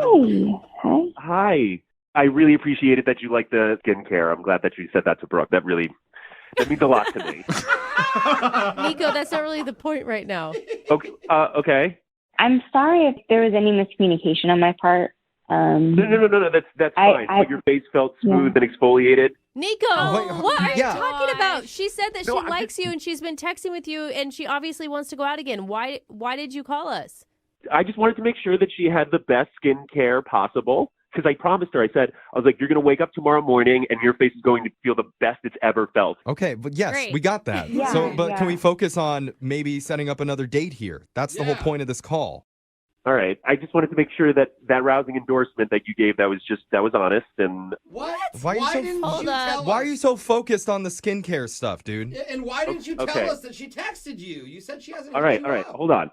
G: Hi.
P: Hi. I really appreciated that you like the skincare. I'm glad that you said that to Brooke. That means a lot to me.
C: Nico, that's not really the point right now.
P: Okay. Okay.
G: I'm sorry if there was any miscommunication on my part.
P: No. That's fine. But your face felt smooth and exfoliated.
C: Nico,
N: Wait,
C: what are you
N: yeah.
C: talking about? She said that
P: No,
C: she
P: I'm
C: likes you and she's been texting with you and she obviously wants to go out again. Why did you call us?
P: I just wanted to make sure that she had the best skincare possible. Because I promised her, I was like, you're going to wake up tomorrow morning and your face is going to feel the best it's ever felt.
N: Okay, but yes,
C: Great.
N: we got that.
G: Yeah,
N: But can
G: yeah.
N: we focus on maybe setting up another date here? That's the whole
M: Yeah.
N: point of this call.
P: All right. I just wanted to make sure that rousing endorsement that you gave, that was honest. And
M: What?
N: Why are you so-
M: didn't
C: Hold
M: you
C: up.
M: tell
N: Why
M: us?
N: are you so focused on the skincare stuff, dude?
M: Yeah, and why didn't you tell
P: Okay.
M: us that she texted you? You said she hasn't.
P: all
M: hit
P: right.
M: you
P: All right.
M: up.
P: Hold on.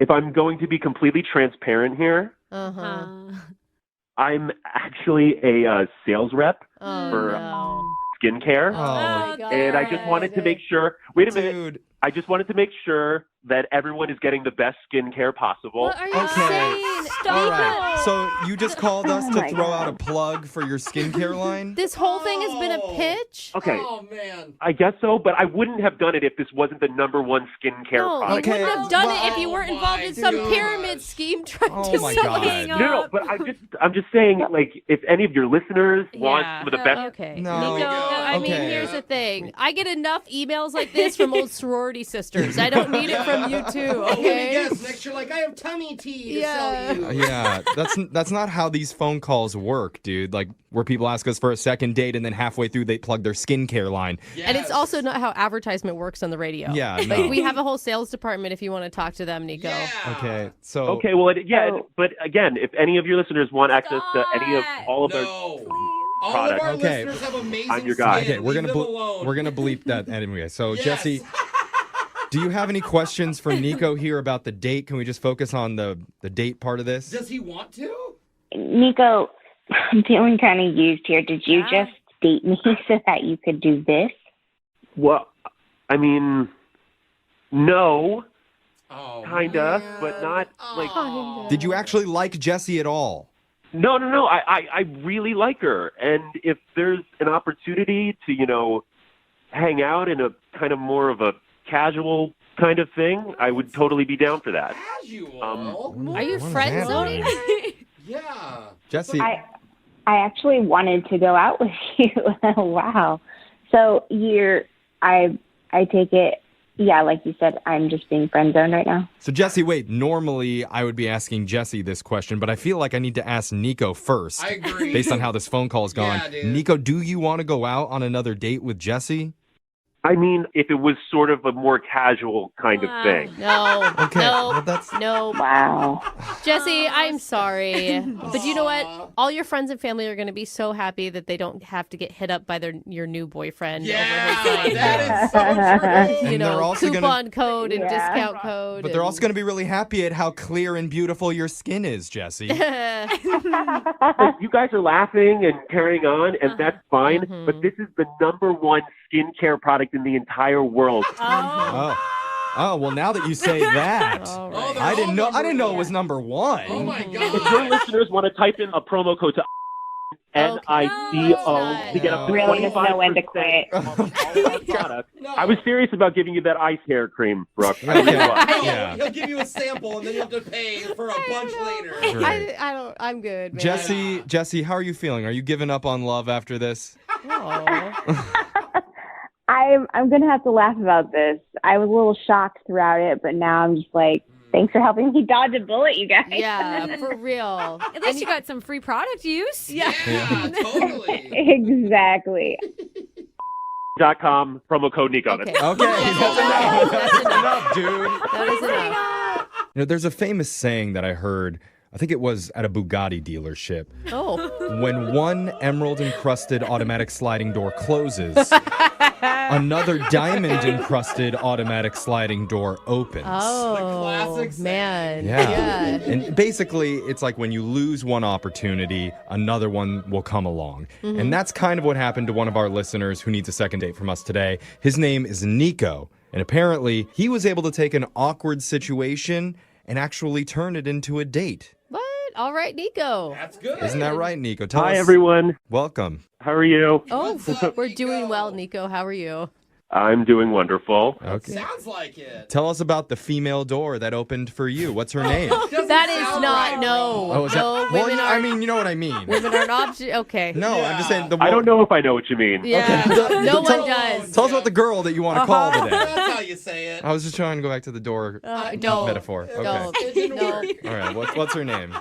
P: If I'm going to be completely transparent here,
C: Uh-huh.
P: I'm actually a sales rep
C: Oh,
P: for
C: no.
P: skincare.
C: Oh, my God.
P: And I just wanted to make sure. Wait a minute.
N: Dude.
P: I just wanted to make sure that everyone is getting the best skincare possible.
C: What are you
N: Okay.
C: saying?
N: All
C: Nico.
N: right. So you just called us
G: Oh
N: to
G: my
N: throw
G: God.
N: out a plug for your skincare line?
C: This whole thing has been a pitch?
P: Okay.
M: Oh man.
P: I guess so, but I wouldn't have done it if this wasn't the number one skincare
C: No, you
P: product.
N: Okay.
C: wouldn't have done
M: Wow.
C: it if you weren't
M: Oh
C: involved
M: my
C: in some
M: gosh.
C: pyramid scheme trying
N: Oh
C: to
N: my
C: sell
N: God.
C: us.
P: No, but I'm just saying, like, if any of your listeners want
C: Yeah.
P: some of the best.
C: Okay.
N: No.
C: Nico, I mean,
N: Okay.
C: here's the thing. I get enough emails like this from old sorority sisters. I don't need it from you too,
M: Oh, let me
C: okay?
M: guess. Next, you're like, I have tummy tea to
C: Yeah.
M: sell you.
N: Yeah, that's not how these phone calls work, dude. Like where people ask us for a second date and then halfway through they plug their skincare line.
C: And it's also not how advertisement works on the radio.
N: Yeah,
C: Like,
N: no.
C: we have a whole sales department if you want to talk to them, Nico.
N: Okay, so
P: Okay, well, but again, if any of your listeners want access to any of all of their
M: No. All
P: products,
M: of our
N: Okay.
M: listeners have amazing
P: I'm your guy.
M: skin.
N: okay, we're
M: Leave
N: gonna
M: them alone.
N: we're gonna bleep that anyway. So
M: Yes.
N: Jesse, do you have any questions for Nico here about the date? Can we just focus on the date part of this?
M: Does he want to?
G: Nico, I'm feeling kind of used here. Did you just date me so that you could do this?
P: well, I mean, no,
M: Oh,
P: kinda,
M: man.
P: but not like.
M: Oh.
N: Did you actually like Jesse at all?
P: No. I really like her, and if there's an opportunity to, hang out in a kind of more of a casual kind of thing, I would totally be down for that.
M: Casual.
C: Are you
N: What is
C: friend
N: happening?
C: zoning?
M: Yeah.
N: Jesse,
G: I actually wanted to go out with you. Wow. So I take it, yeah, like you said, I'm just being friend zoned right now.
N: so Jesse, wait. Normally, I would be asking Jesse this question, but I feel like I need to ask Nico first,
M: I agree.
N: based on how this phone call has gone.
M: Yeah, dude.
N: Nico, do you want to go out on another date with Jesse?
P: I mean, if it was sort of a more casual kind of thing.
C: No.
N: Okay,
C: No.
N: well, that's
C: No.
G: Wow.
C: Jesse, I'm sorry. But you know what? All your friends and family are going to be so happy that they don't have to get hit up by your new boyfriend
M: Yeah,
C: over his
M: that is so true.
C: you
N: And they're
C: know,
N: also
C: coupon
N: gonna-
C: code and
G: Yeah.
C: discount code.
N: But they're also going to be really happy at how clear and beautiful your skin is, Jesse.
P: Like, you guys are laughing and carrying on, and that's fine.
C: Mhm.
P: But this is the number one skincare product in the entire world.
N: Oh, well, now that you say that,
C: All right.
M: Oh, they're
N: I didn't
M: all
N: know. I
M: number
N: didn't know it
M: one.
N: was number one.
M: Oh my
P: If your
M: god.
P: listeners want to type in a promo code to NICO to get up to
G: Really just know when to
P: 25%
G: quit.
P: off all our products.
M: No.
P: I was serious about giving you that ice hair cream, Brooke. I really
N: Okay.
P: was.
M: No,
N: Yeah.
M: he'll give you a sample and then you have to pay for a bunch later.
N: Right.
C: I don't. I'm good, man.
N: Jesse, how are you feeling? Are you giving up on love after this?
G: I'm gonna have to laugh about this. I was a little shocked throughout it, but now I'm just like, thanks for helping me dodge a bullet, you guys.
C: Yeah, for real.
F: At least you got some free product use.
M: Yeah, totally.
G: Exactly.
P: .com, promo code Nico.
C: Okay.
N: Okay, that's enough. That's enough, dude.
C: That is enough.
N: There's a famous saying that I heard. I think it was at a Bugatti dealership.
C: Oh.
N: When one emerald encrusted automatic sliding door closes, Another diamond-encrusted automatic sliding door opens.
C: Oh, man.
N: Yeah. And basically, it's like when you lose one opportunity, another one will come along.
C: Mhm.
N: And that's kind of what happened to one of our listeners who needs a second date from us today. His name is Nico. And apparently, he was able to take an awkward situation and actually turn it into a date.
C: What? All right, Nico.
M: That's good.
N: Isn't that right, Nico? Tell
P: Hi,
N: us.
P: everyone.
N: Welcome.
P: How are you?
C: Oh, we're doing well, Nico. How are you?
P: I'm doing wonderful.
N: Okay.
M: Sounds like it.
N: Tell us about the female door that opened for you. What's her name?
C: That is not, no.
N: Oh, is that?
C: No,
N: Well,
C: women
N: I
C: are,
N: mean, you know what I mean.
C: women are an object. Okay.
N: No, I'm just saying.
P: I don't know if I know what you mean.
C: Yeah. No one does.
N: Tell us about the girl that you want to call today.
M: That's how you say it.
N: I was just trying to go back to the door
C: Don't.
N: metaphor. Okay.
C: No.
N: All right. What's her name?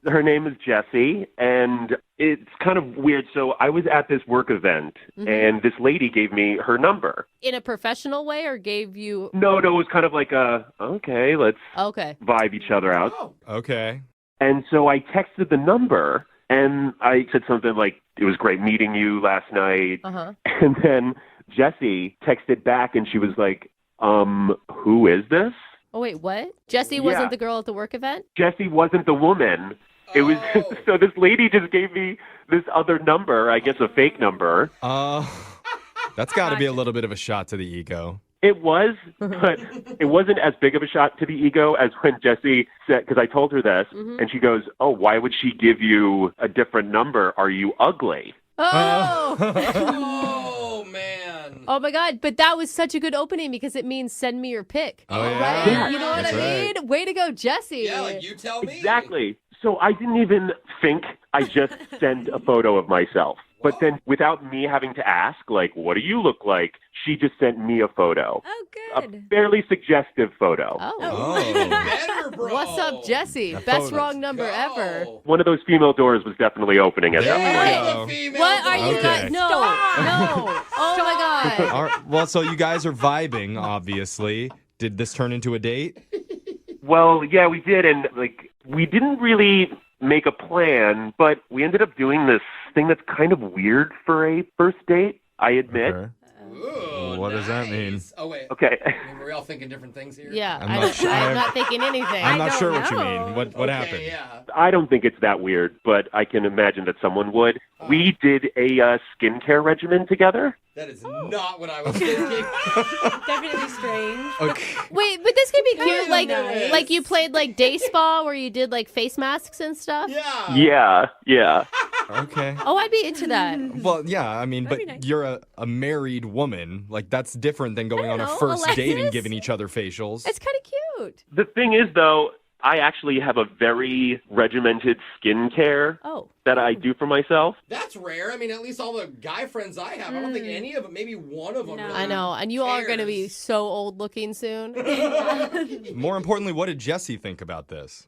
P: Her name is Jessie, and it's kind of weird. So I was at this work event, and this lady gave me her number.
C: In a professional way or gave you...
P: No, it was kind of like okay, let's
C: Okay.
P: vibe each other out.
N: Okay.
P: And so I texted the number, and I said something like, it was great meeting you last night.
C: Uh-huh.
P: And then Jessie texted back, and she was like, who is this?
C: Oh, wait, what? Jessie wasn't the girl at the work event?
P: Jessie wasn't the woman. It was so this lady just gave me this other number, I guess a fake number.
N: That's got to be a little bit of a shot to the ego.
P: It was, but it wasn't as big of a shot to the ego as when Jessie said, because I told her this, and she goes, oh, why would she give you a different number? Are you ugly?
C: Oh!
M: Oh, man.
C: Oh, my God. But that was such a good opening because it means send me your pic.
N: Oh, yeah.
C: Right?
P: Yeah.
C: You know what
N: That's
C: I mean? Way to go, Jessie.
M: Yeah, like you tell me.
P: Exactly. So I didn't even think. I just sent a photo of myself. But then without me having to ask, like, what do you look like? She just sent me a photo.
F: Oh,
P: A
F: good.
P: fairly suggestive photo.
C: Oh.
M: Better, bro.
C: What's up, Jessie?
N: That
C: Best
N: photo.
C: wrong number ever.
P: One of those female doors was definitely opening at that point.
C: Okay. What are you
N: Okay.
C: guys? No. No. Oh, my God.
N: All right. Well, so you guys are vibing, obviously. Did this turn into a date?
P: Well, yeah, we did, and like we didn't really make a plan, but we ended up doing this thing that's kind of weird for a first date, I admit.
N: Okay.
M: Ooh,
N: What does that mean?
M: Oh, wait.
P: Okay.
M: I mean, we're all thinking different things here.
C: Yeah.
N: I'm not sure.
C: I'm not thinking anything.
N: I'm not
F: don't
N: sure what you
F: know.
N: mean. What happened?
M: Yeah.
P: I don't think it's that weird, but I can imagine that someone would. We did a skincare regimen together.
M: That is not what I was thinking.
F: Definitely strange.
N: Okay.
C: Wait, but this could be cute.
M: Kinda
C: Like,
M: nice.
C: like you played like day spa where you did like face masks and stuff.
M: Yeah.
P: Yeah.
N: Okay.
C: Oh, I'd be into that.
N: Well, yeah, I mean, but
F: be nice.
N: you're a married woman. Like, that's different than going on a
C: know,
N: first date and
C: Alexis.
N: giving each other facials.
C: It's kind of cute.
P: The thing is, though, I actually have a very regimented skincare
C: Oh.
P: that I do for myself.
M: That's rare. I mean, at least all the guy friends I have, I don't think any of them, maybe one of them.
F: No.
M: Really
C: I know, and you all are going to be
M: cares.
C: so old looking soon.
N: More importantly, what did Jessie think about this?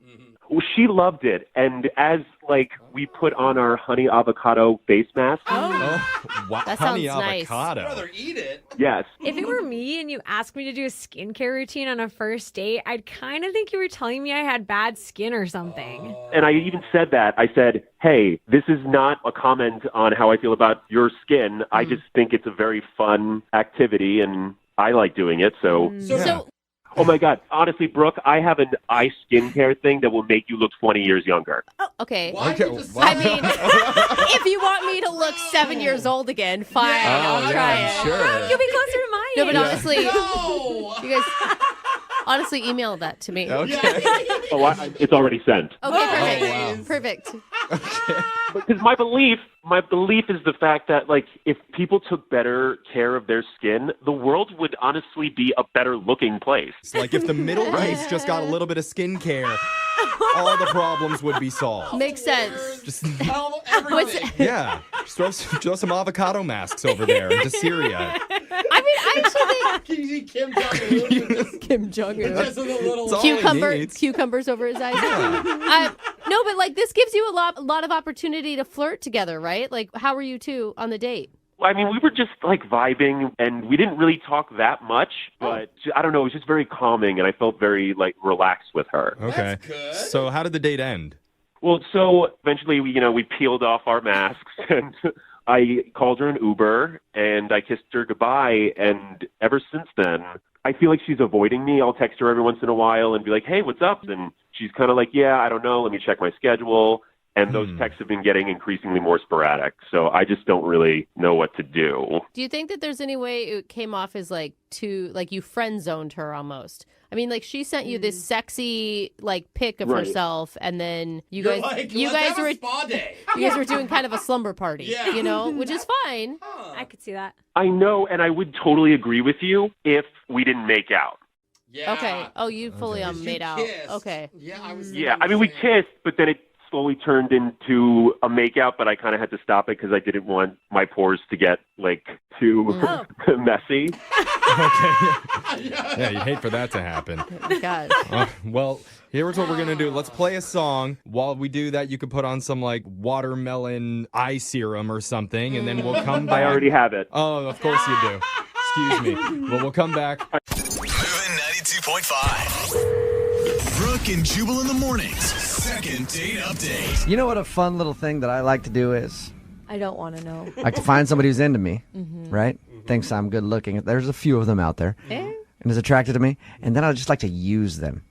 P: Well, she loved it, and as like we put on our honey avocado face mask.
N: Oh, wow.
C: That
N: Honey
C: sounds nice.
N: avocado.
M: I'd rather eat it.
P: Yes.
F: If it were me and you asked me to do a skincare routine on a first date, I'd kind of think you were telling me I had bad skin or something.
P: And I even said that. I said, hey, this is not a comment on how I feel about your skin. I just think it's a very fun activity, and I like doing it. So,
C: So,
P: oh my God. Honestly, Brooke, I have an eye skincare thing that will make you look 20 years younger.
C: okay.
M: Why
N: Okay,
M: did you just
N: what?
C: I mean, if you want me to look 7 years old again, fine,
M: Yeah.
C: I'll
N: Oh,
C: try
N: yeah,
C: it.
N: sure.
F: You'll be closer to my
C: No,
F: age.
C: but honestly,
M: No.
C: you guys honestly email that to me.
N: Okay.
P: Oh, it's already sent.
C: Okay,
M: Oh,
C: perfect.
M: wow.
C: Perfect.
P: Because my belief is the fact that, like, if people took better care of their skin, the world would honestly be a better looking place.
N: It's like if the Middle East just got a little bit of skincare, all the problems would be solved.
C: Makes sense.
N: Just,
M: Everything.
N: yeah. Just throw some avocado masks over there into Syria.
C: I mean, I actually
M: Can you see Kim Jong-un with this?
C: Kim Jong-un.
M: Just with a little
N: It's all he needs.
C: Cucumbers over his eyes.
N: Yeah.
C: No, but like this gives you a lot of opportunity to flirt together, right? Like, how were you two on the date?
P: I mean, we were just like vibing, and we didn't really talk that much, but I don't know, it was just very calming, and I felt very like relaxed with her.
N: Okay.
M: That's good.
N: So how did the date end?
P: Well, so eventually we peeled off our masks, and I called her an Uber, and I kissed her goodbye, and ever since then, I feel like she's avoiding me. I'll text her every once in a while and be like, hey, what's up? And she's kind of like, yeah, I don't know. Let me check my schedule. And those texts have been getting increasingly more sporadic. So I just don't really know what to do.
C: Do you think that there's any way it came off as like you friend zoned her almost? I mean, like she sent you this sexy like pic of herself, and then you guys were
M: spa day.
C: You guys were doing kind of a slumber party, you know, which is fine.
F: I could see that.
P: I know, and I would totally agree with you if we didn't make out.
M: Yeah.
C: Okay. Oh, you fully made out.
M: Kissed.
C: Okay.
M: Yeah, I was.
P: Yeah, I mean, we kissed, but then it slowly turned into a makeout, but I kind of had to stop it because I didn't want my pores to get like too messy.
N: Okay. Yeah, you'd hate for that to happen.
C: God.
N: Well, here's what we're going to do. Let's play a song. While we do that, you could put on some like watermelon eye serum or something, and then we'll come back.
P: I already have it.
N: Oh, of course you do. Excuse me. Well, we'll come back.
A: MOViN 92.5. Brooke and Jubal in the mornings. Second date update.
B: You know what a fun little thing that I like to do is?
C: I don't want to know.
B: I like to find somebody who's into me, right? Thinks I'm good looking. There's a few of them out there. And is attracted to me. And then I just like to use them.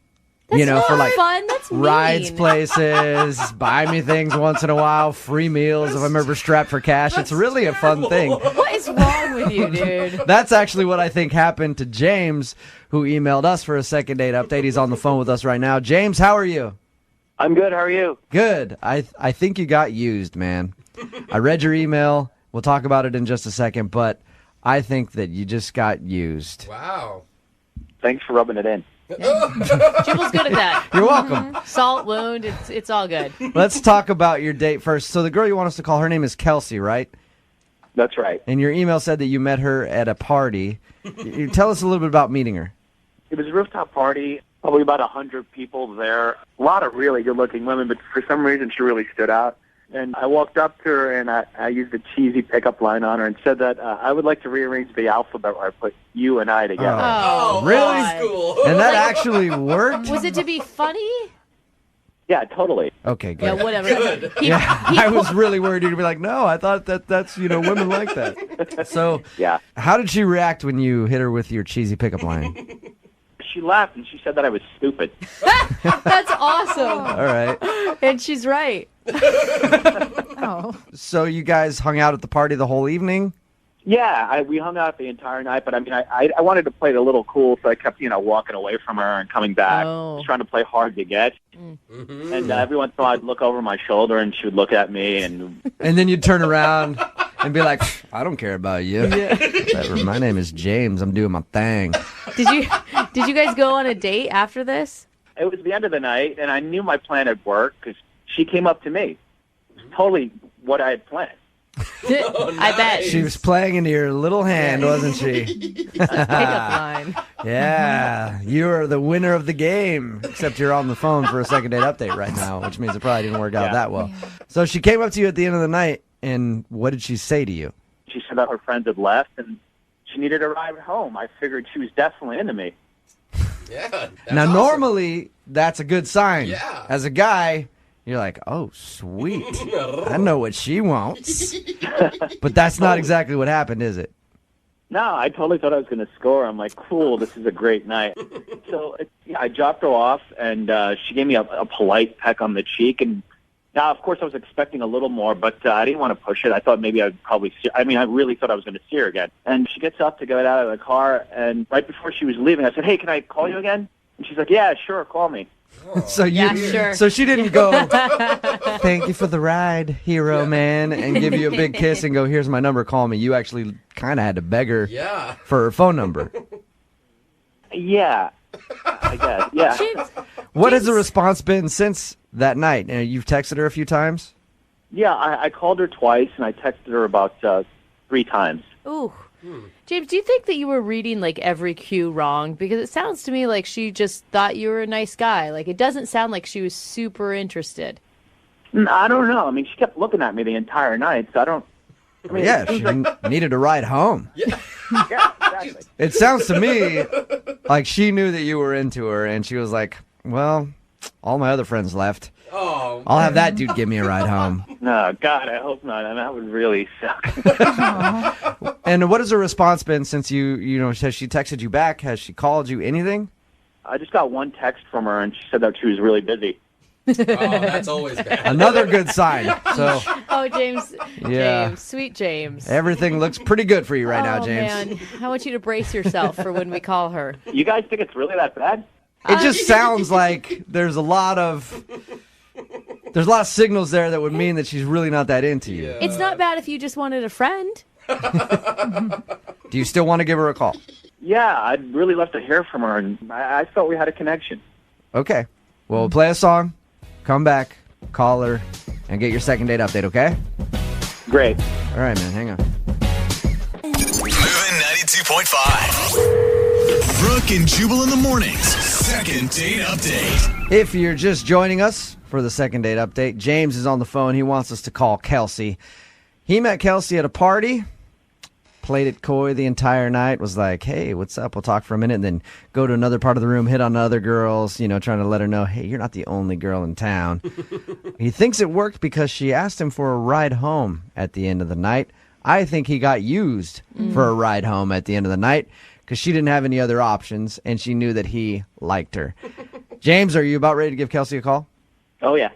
C: That's
B: for like
C: fun. That's mean.
B: rides places, buy me things once in a while, free meals if I'm ever strapped for cash. It's really a fun thing.
C: What is wrong with you, dude?
B: That's actually what I think happened to James, who emailed us for a second date update. He's on the phone with us right now. James, how are you?
E: I'm good. How are you?
B: Good. I think you got used, man. I read your email. We'll talk about it in just a second, but I think that you just got used.
M: Wow.
E: Thanks for rubbing it in.
C: Jubal's good at that.
B: You're welcome.
C: Salt wound. It's all good.
B: Let's talk about your date first. So the girl you want us to call, her name is Kelsey, right?
E: That's right.
B: And your email said that you met her at a party. You tell us a little bit about meeting her.
E: It was a rooftop party, probably about 100 people there. A lot of really good-looking women, but for some reason she really stood out. And I walked up to her, and I used a cheesy pickup line on her and said that I would like to rearrange the alphabet where I put you and I together.
C: Oh,
B: really?
M: School.
B: And that actually worked?
C: Was it to be funny?
E: Yeah, totally.
B: Okay, good.
C: Yeah, whatever.
M: Good.
B: I was really worried you'd be like, no, I thought that's, women like that. So
E: Yeah.
B: how did she react when you hit her with your cheesy pickup line?
E: She laughed, and she said that I was stupid.
C: That's awesome.
B: All right.
C: And she's right.
B: So you guys hung out at the party the whole evening?
E: Yeah, we hung out the entire night, but I mean, I wanted to play it a little cool, so I kept, walking away from her and coming back,
C: Oh.
E: trying to play hard to get. And every once in a while, I'd look over my shoulder, and she would look at me, and
B: And then you'd turn around and be like, I don't care about you. Whatever. My name is James. I'm doing my thing.
C: Did you guys go on a date after this?
E: it was the end of the night, and I knew my plan had worked because she came up to me. It was totally what I had planned.
C: I bet.
B: She was playing into your little hand, wasn't she?
C: Pickup line.
B: Yeah, you're the winner of the game, except you're on the phone for a second date update right now, which means it probably didn't work out that well. So she came up to you at the end of the night, and what did she say to you?
E: She said that her friends had left, and she needed a ride home. I figured she was definitely into me.
M: Yeah. That's
B: Now,
M: awesome.
B: normally, that's a good sign.
M: Yeah.
B: As a guy, you're like, oh, sweet. I know what she wants. But that's not exactly what happened, is it?
E: No, I totally thought I was going to score. I'm like, cool, this is a great night. So I dropped her off, and she gave me a polite peck on the cheek. And now, of course, I was expecting a little more, but I didn't want to push it. I thought maybe I'd probably see I really thought I was going to see her again. And she gets up to get out of the car, and right before she was leaving, I said, hey, can I call you again? And she's like, yeah, sure, call me.
B: So So she didn't go, thank you for the ride, hero man, and give you a big kiss and go, here's my number, call me. You actually kind of had to beg her for her phone number.
E: Yeah, I guess. Yeah.
B: What has the response been since that night? You've texted her a few times?
E: Yeah, I called her twice, and I texted her about 3 times.
C: Ooh. James, do you think that you were reading like every cue wrong? Because it sounds to me like she just thought you were a nice guy. Like it doesn't sound like she was super interested.
E: I don't know. I mean, she kept looking at me the entire night, so I don't. I mean,
B: Yeah, she needed a ride home.
E: Yeah, exactly.
B: It sounds to me like she knew that you were into her, and she was like, well, All my other friends left.
M: Oh,
B: I'll have that dude give me a ride home.
E: No, God, I hope not. That would really suck.
B: And what has her response been since has she texted you back? Has she called you anything?
E: I just got one text from her, and she said that she was really busy.
M: Oh, that's always bad.
B: Another good sign. So,
C: Oh, James.
B: Yeah.
C: James. Sweet James.
B: everything looks pretty good for you right now,
C: Oh,
B: James.
C: man. I want you to brace yourself for when we call her.
E: You guys think it's really that bad?
B: It just sounds like there's a lot of signals there that would mean that she's really not that into you.
C: It's not bad if you just wanted a friend.
B: Do you still want to give her a call?
E: Yeah, I'd really love to hear from her, and I felt we had a connection.
B: Okay. Well, we'll play a song, come back, call her, and get your second date update, okay?
E: Great.
B: All right, man, hang on.
A: MOViN 92.5. Brooke and Jubal in the mornings. Second date update.
B: If you're just joining us for the second date update, James is on the phone. He wants us to call Kelsey. He met Kelsey at a party, played it coy the entire night, was like, hey, what's up? We'll talk for a minute, and then go to another part of the room, hit on other girls, trying to let her know, hey, you're not the only girl in town. He thinks it worked because she asked him for a ride home at the end of the night. I think he got used for a ride home at the end of the night because she didn't have any other options, and she knew that he liked her. James, are you about ready to give Kelsey a call?
E: Oh, yeah.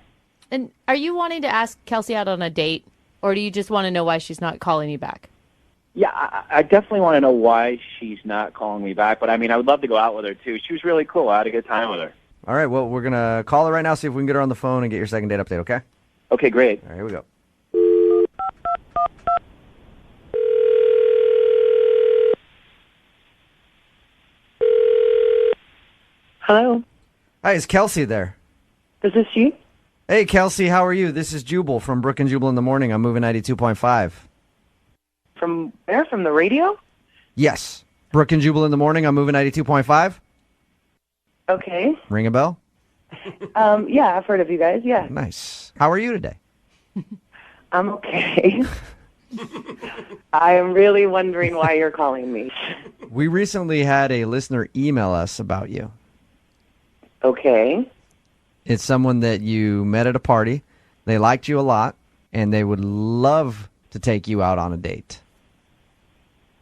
C: And are you wanting to ask Kelsey out on a date, or do you just want to know why she's not calling you back?
E: Yeah, I definitely want to know why she's not calling me back. But, I mean, I would love to go out with her, too. She was really cool. I had a good time with her.
B: All right, well, we're going to call her right now, see if we can get her on the phone and get your second date update, okay?
E: Okay, great.
B: All right, here we go.
Q: Hello,
B: Hi, is Kelsey there?
Q: is this you?
B: Hey, Kelsey, how are you? This is Jubal from Brooke and Jubal in the morning. I'm MOViN 92.5.
Q: From where? From the radio?
B: Yes. Brooke and Jubal in the morning. I'm MOViN 92.5.
Q: Okay.
B: Ring a bell?
Q: Yeah, I've heard of you guys. Yeah,
B: Nice. How are you today?
Q: I'm okay. I am really wondering why you're calling me.
B: We recently had a listener email us about you.
Q: Okay.
B: It's someone that you met at a party. They liked you a lot, and they would love to take you out on a date.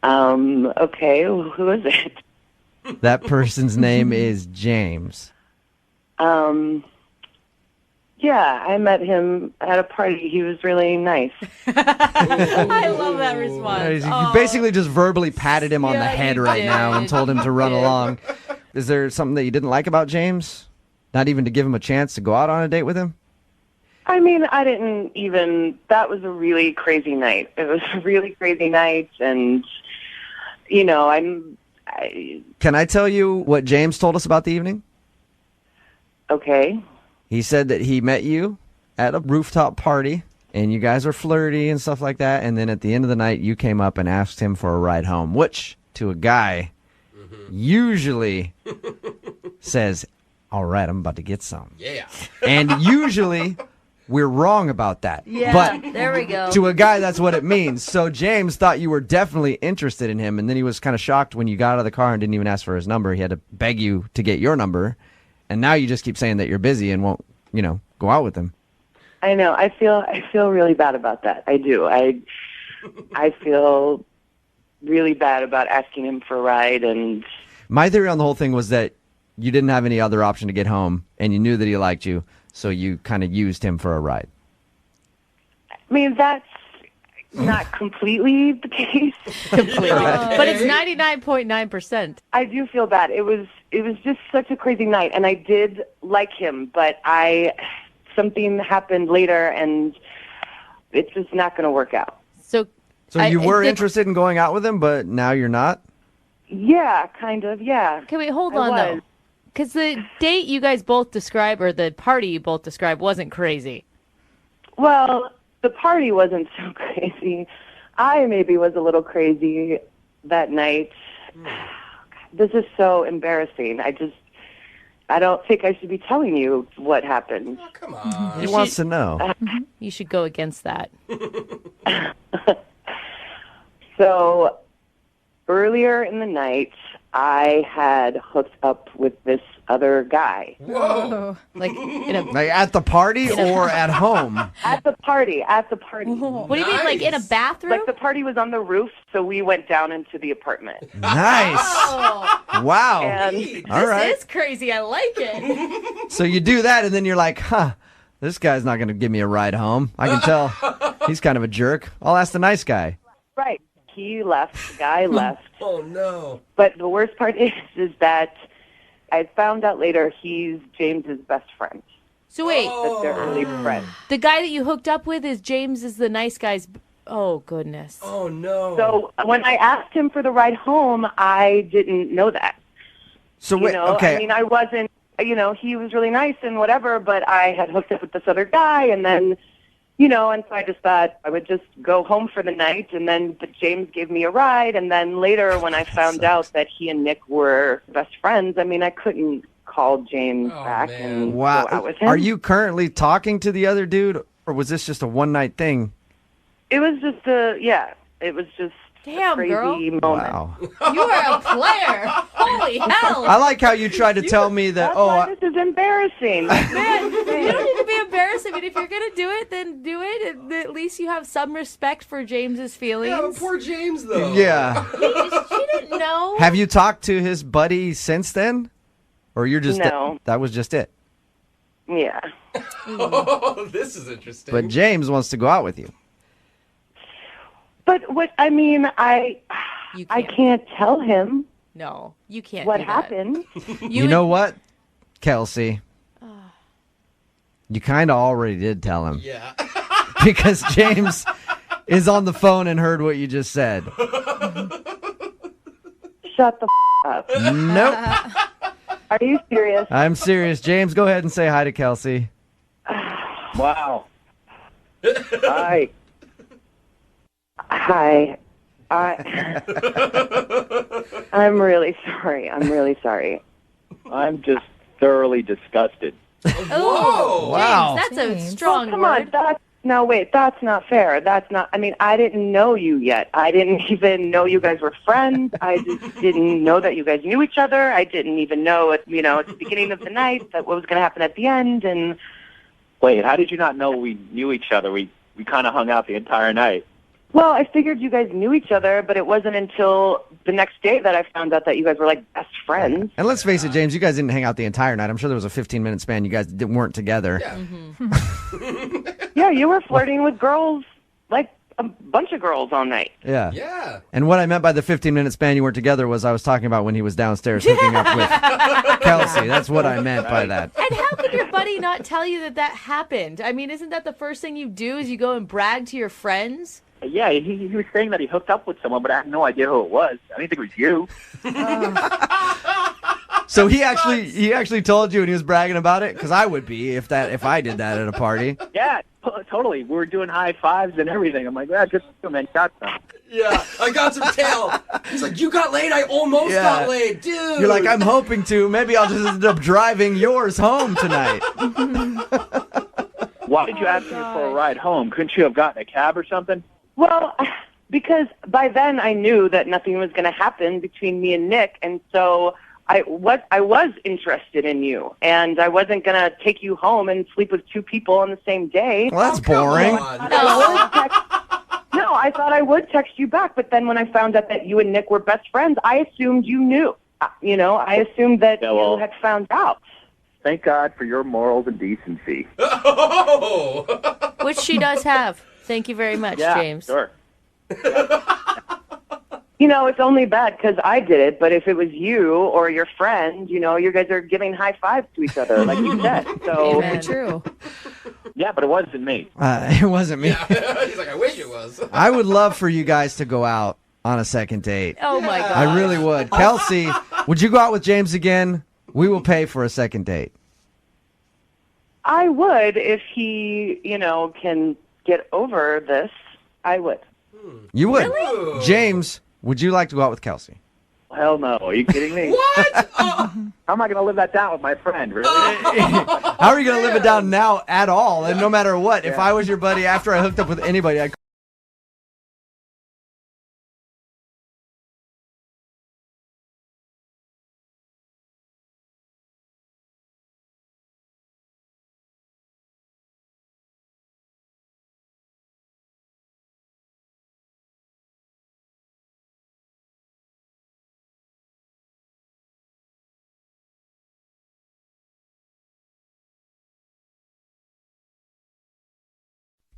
Q: Okay. Who is it?
B: That person's name is James.
Q: Yeah, I met him at a party. He was really nice.
C: I love that response.
B: You basically just verbally patted him on the head
C: you
B: right
C: did.
B: now and told him to run along. Is there something that you didn't like about James? Not even to give him a chance to go out on a date with him?
Q: I mean, I didn't even, that was a really crazy night. It was a really crazy night, and,
B: Can I tell you what James told us about the evening?
Q: Okay.
B: He said that he met you at a rooftop party, and you guys were flirty and stuff like that, and then at the end of the night, you came up and asked him for a ride home, which, to a guy, usually says, all right, I'm about to get some.
M: Yeah.
B: And usually, we're wrong about that.
C: Yeah,
B: but
C: there we go.
B: To a guy, that's what it means. So James thought you were definitely interested in him, and then he was kind of shocked when you got out of the car and didn't even ask for his number. He had to beg you to get your number, and now you just keep saying that you're busy and won't, go out with him.
Q: I know. I feel really bad about that. I do. I feel really bad about asking him for a ride, and
B: My theory on the whole thing was that you didn't have any other option to get home, and you knew that he liked you, so you kind of used him for a ride.
Q: I mean, that's not completely the case.
C: Completely. But it's 99.9%.
Q: I do feel bad. It was just such a crazy night, and I did like him, but something happened later, and it's just not going to work out.
C: So
B: you were interested in going out with him, but now you're not?
Q: Yeah, kind of, yeah.
C: Okay, wait, hold on, though. Because the date you guys both described, or the party you both described, wasn't crazy.
Q: Well, the party wasn't so crazy. I maybe was a little crazy that night. This is so embarrassing. I don't think I should be telling you what happened.
M: Oh, come on.
B: He wants to know.
C: You should go against that.
Q: So earlier in the night, I had hooked up with this other guy.
M: Whoa.
C: Like
B: Like at the party or at home?
Q: At the party.
C: What do you mean, like in a bathroom?
Q: Like the party was on the roof, so we went down into the apartment.
B: Nice.
C: Oh,
B: Wow.
Q: And
B: All right.
C: this is crazy. I like it.
B: So you do that, and then you're like, huh, this guy's not going to give me a ride home. I can tell he's kind of a jerk. I'll ask the nice guy.
Q: right, he left. The guy left.
M: Oh, no.
Q: But the worst part is that I found out later he's James's best friend.
C: So wait,
Q: That they're early friends.
C: the guy that you hooked up with is James is the nice guy's. Oh goodness.
M: Oh, no.
Q: So when I asked him for the ride home, I didn't know that.
B: So
Q: You
B: wait,
Q: know,
B: okay.
Q: I mean, I wasn't, you know, he was really nice and whatever, but I had hooked up with this other guy, and then, you know, and so I just thought I would just go home for the night, and then James gave me a ride, and then later when I found out that he and Nick were best friends, I mean, I couldn't call James back and go out
B: Wow.
Q: with him.
B: Are you currently talking to the other dude, or was this just a one-night thing?
Q: It was just it was just
C: Damn,
Q: a crazy
C: girl.
Q: moment.
B: Wow.
C: You are a player. Holy hell.
B: I like how you tried to tell me that,
Q: That's
B: oh,
Q: why this is embarrassing.
C: Man, you don't need to be embarrassed. I mean, if you're going to do it, then do it. And at least you have some respect for James's feelings.
M: Yeah, but poor James, though.
B: yeah.
C: She didn't know.
B: Have you talked to his buddy since then? Or you're just,
Q: No.
B: that was just it?
Q: Yeah.
M: Oh, this is interesting.
B: But James wants to go out with you.
Q: But what I mean, I can't tell him
C: No, you can't
Q: what
C: do that.
Q: happened.
B: You know what, Kelsey? You kind of already did tell him.
M: Yeah.
B: Because James is on the phone and heard what you just said.
Q: Shut the up.
B: Nope.
Q: Are you serious?
B: I'm serious. James, go ahead and say hi to Kelsey.
J: Wow. Hi.
Q: Hi. I'm really sorry.
J: I'm just thoroughly disgusted.
C: Oh,
B: Wow.
C: James, that's a strong
Q: Oh, come
C: word.
Q: on. That's not fair. That's not, I mean, I didn't know you yet. I didn't even know you guys were friends. I just didn't know that you guys knew each other. I didn't even know at the beginning of the night that what was going to happen at the end. And
J: Wait, how did you not know we knew each other? We kind of hung out the entire night.
Q: well, I figured you guys knew each other, but it wasn't until the next day that I found out that you guys were like best friends.
B: And let's face it, James, you guys didn't hang out the entire night. I'm sure there was a 15-minute span you guys weren't together.
M: Yeah.
Q: Yeah, you were flirting with girls, like a bunch of girls all night.
B: Yeah.
M: Yeah.
B: And what I meant by the 15-minute span you weren't together was I was talking about when he was downstairs hooking up with Kelsey. That's what I meant by that.
C: And how could your buddy not tell you that happened? I mean, isn't that the first thing you do is you go and brag to your friends?
J: Yeah, he was saying that he hooked up with someone, but I had no idea who it was. I didn't think it was you.
B: So he actually told you and he was bragging about it? Because I would be if I did that at a party.
J: Yeah, totally. We were doing high fives and everything. I'm like, yeah, good for you, man. Got some.
M: Yeah, I got some tail. He's like, you got laid? I almost
B: Yeah.
M: got laid, dude.
B: You're like, I'm hoping to. Maybe I'll just end up driving yours home tonight.
J: Why did you ask me for a ride home? Couldn't you have gotten a cab or something?
Q: Well, because by then I knew that nothing was going to happen between me and Nick, and so I was interested in you, and I wasn't going to take you home and sleep with two people on the same day.
B: Well, that's boring.
Q: No, I thought I would text you back, but then when I found out that you and Nick were best friends, I assumed you knew. I assumed that you had found out.
J: Thank God for your morals and decency.
C: Which she does have. Thank you very much,
J: Yeah,
C: James.
J: sure.
Q: It's only bad because I did it, but if it was you or your friend, you guys are giving high fives to each other, like you said. So
C: Amen. True.
J: Yeah, but it wasn't me.
B: It wasn't me.
M: He's like, I wish it was.
B: I would love for you guys to go out on a second date.
C: Oh, my God.
B: I really would. Kelsey, would you go out with James again? We will pay for a second date.
Q: I would if he, can get over this. I would.
B: You would.
C: Really?
B: James, would you like to go out with Kelsey?
J: Hell no. Are you kidding me?
M: What?
J: How am I going to live that down with my friend, really?
B: How are you going to live it down now at all? And no matter what, if I was your buddy after I hooked up with anybody, I'd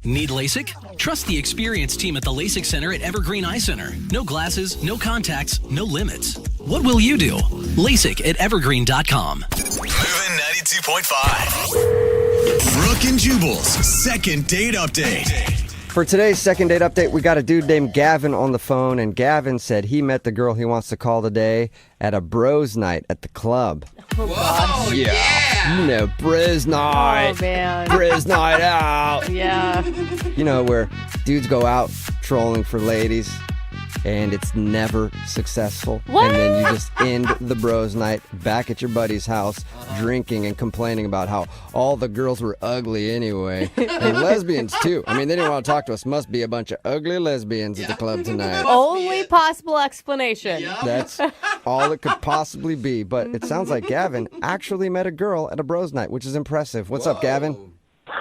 R: Need LASIK? Trust the experienced team at the LASIK Center at Evergreen Eye Center. No glasses, no contacts, no limits. What will you do? LASIK at evergreen.com.
A: MOViN 92.5. Brooke and Jubal's second date update.
B: For today's second date update, we got a dude named Gavin on the phone, and Gavin said he met the girl he wants to call today at a bros night at the club.
C: Oh, gosh.
B: Yeah. You know, bros night.
C: Oh, man.
B: Bros night out.
C: Yeah.
B: You know, where dudes go out trolling for ladies, and it's never successful.
C: What?
B: And then you just end the bros night back at your buddy's house, drinking and complaining about how all the girls were ugly anyway. And lesbians, too. I mean, they didn't want to talk to us. Must be a bunch of ugly lesbians at the club tonight.
C: Only possible explanation.
B: That's all it could possibly be. But it sounds like Gavin actually met a girl at a bros night, which is impressive. What's up, Gavin?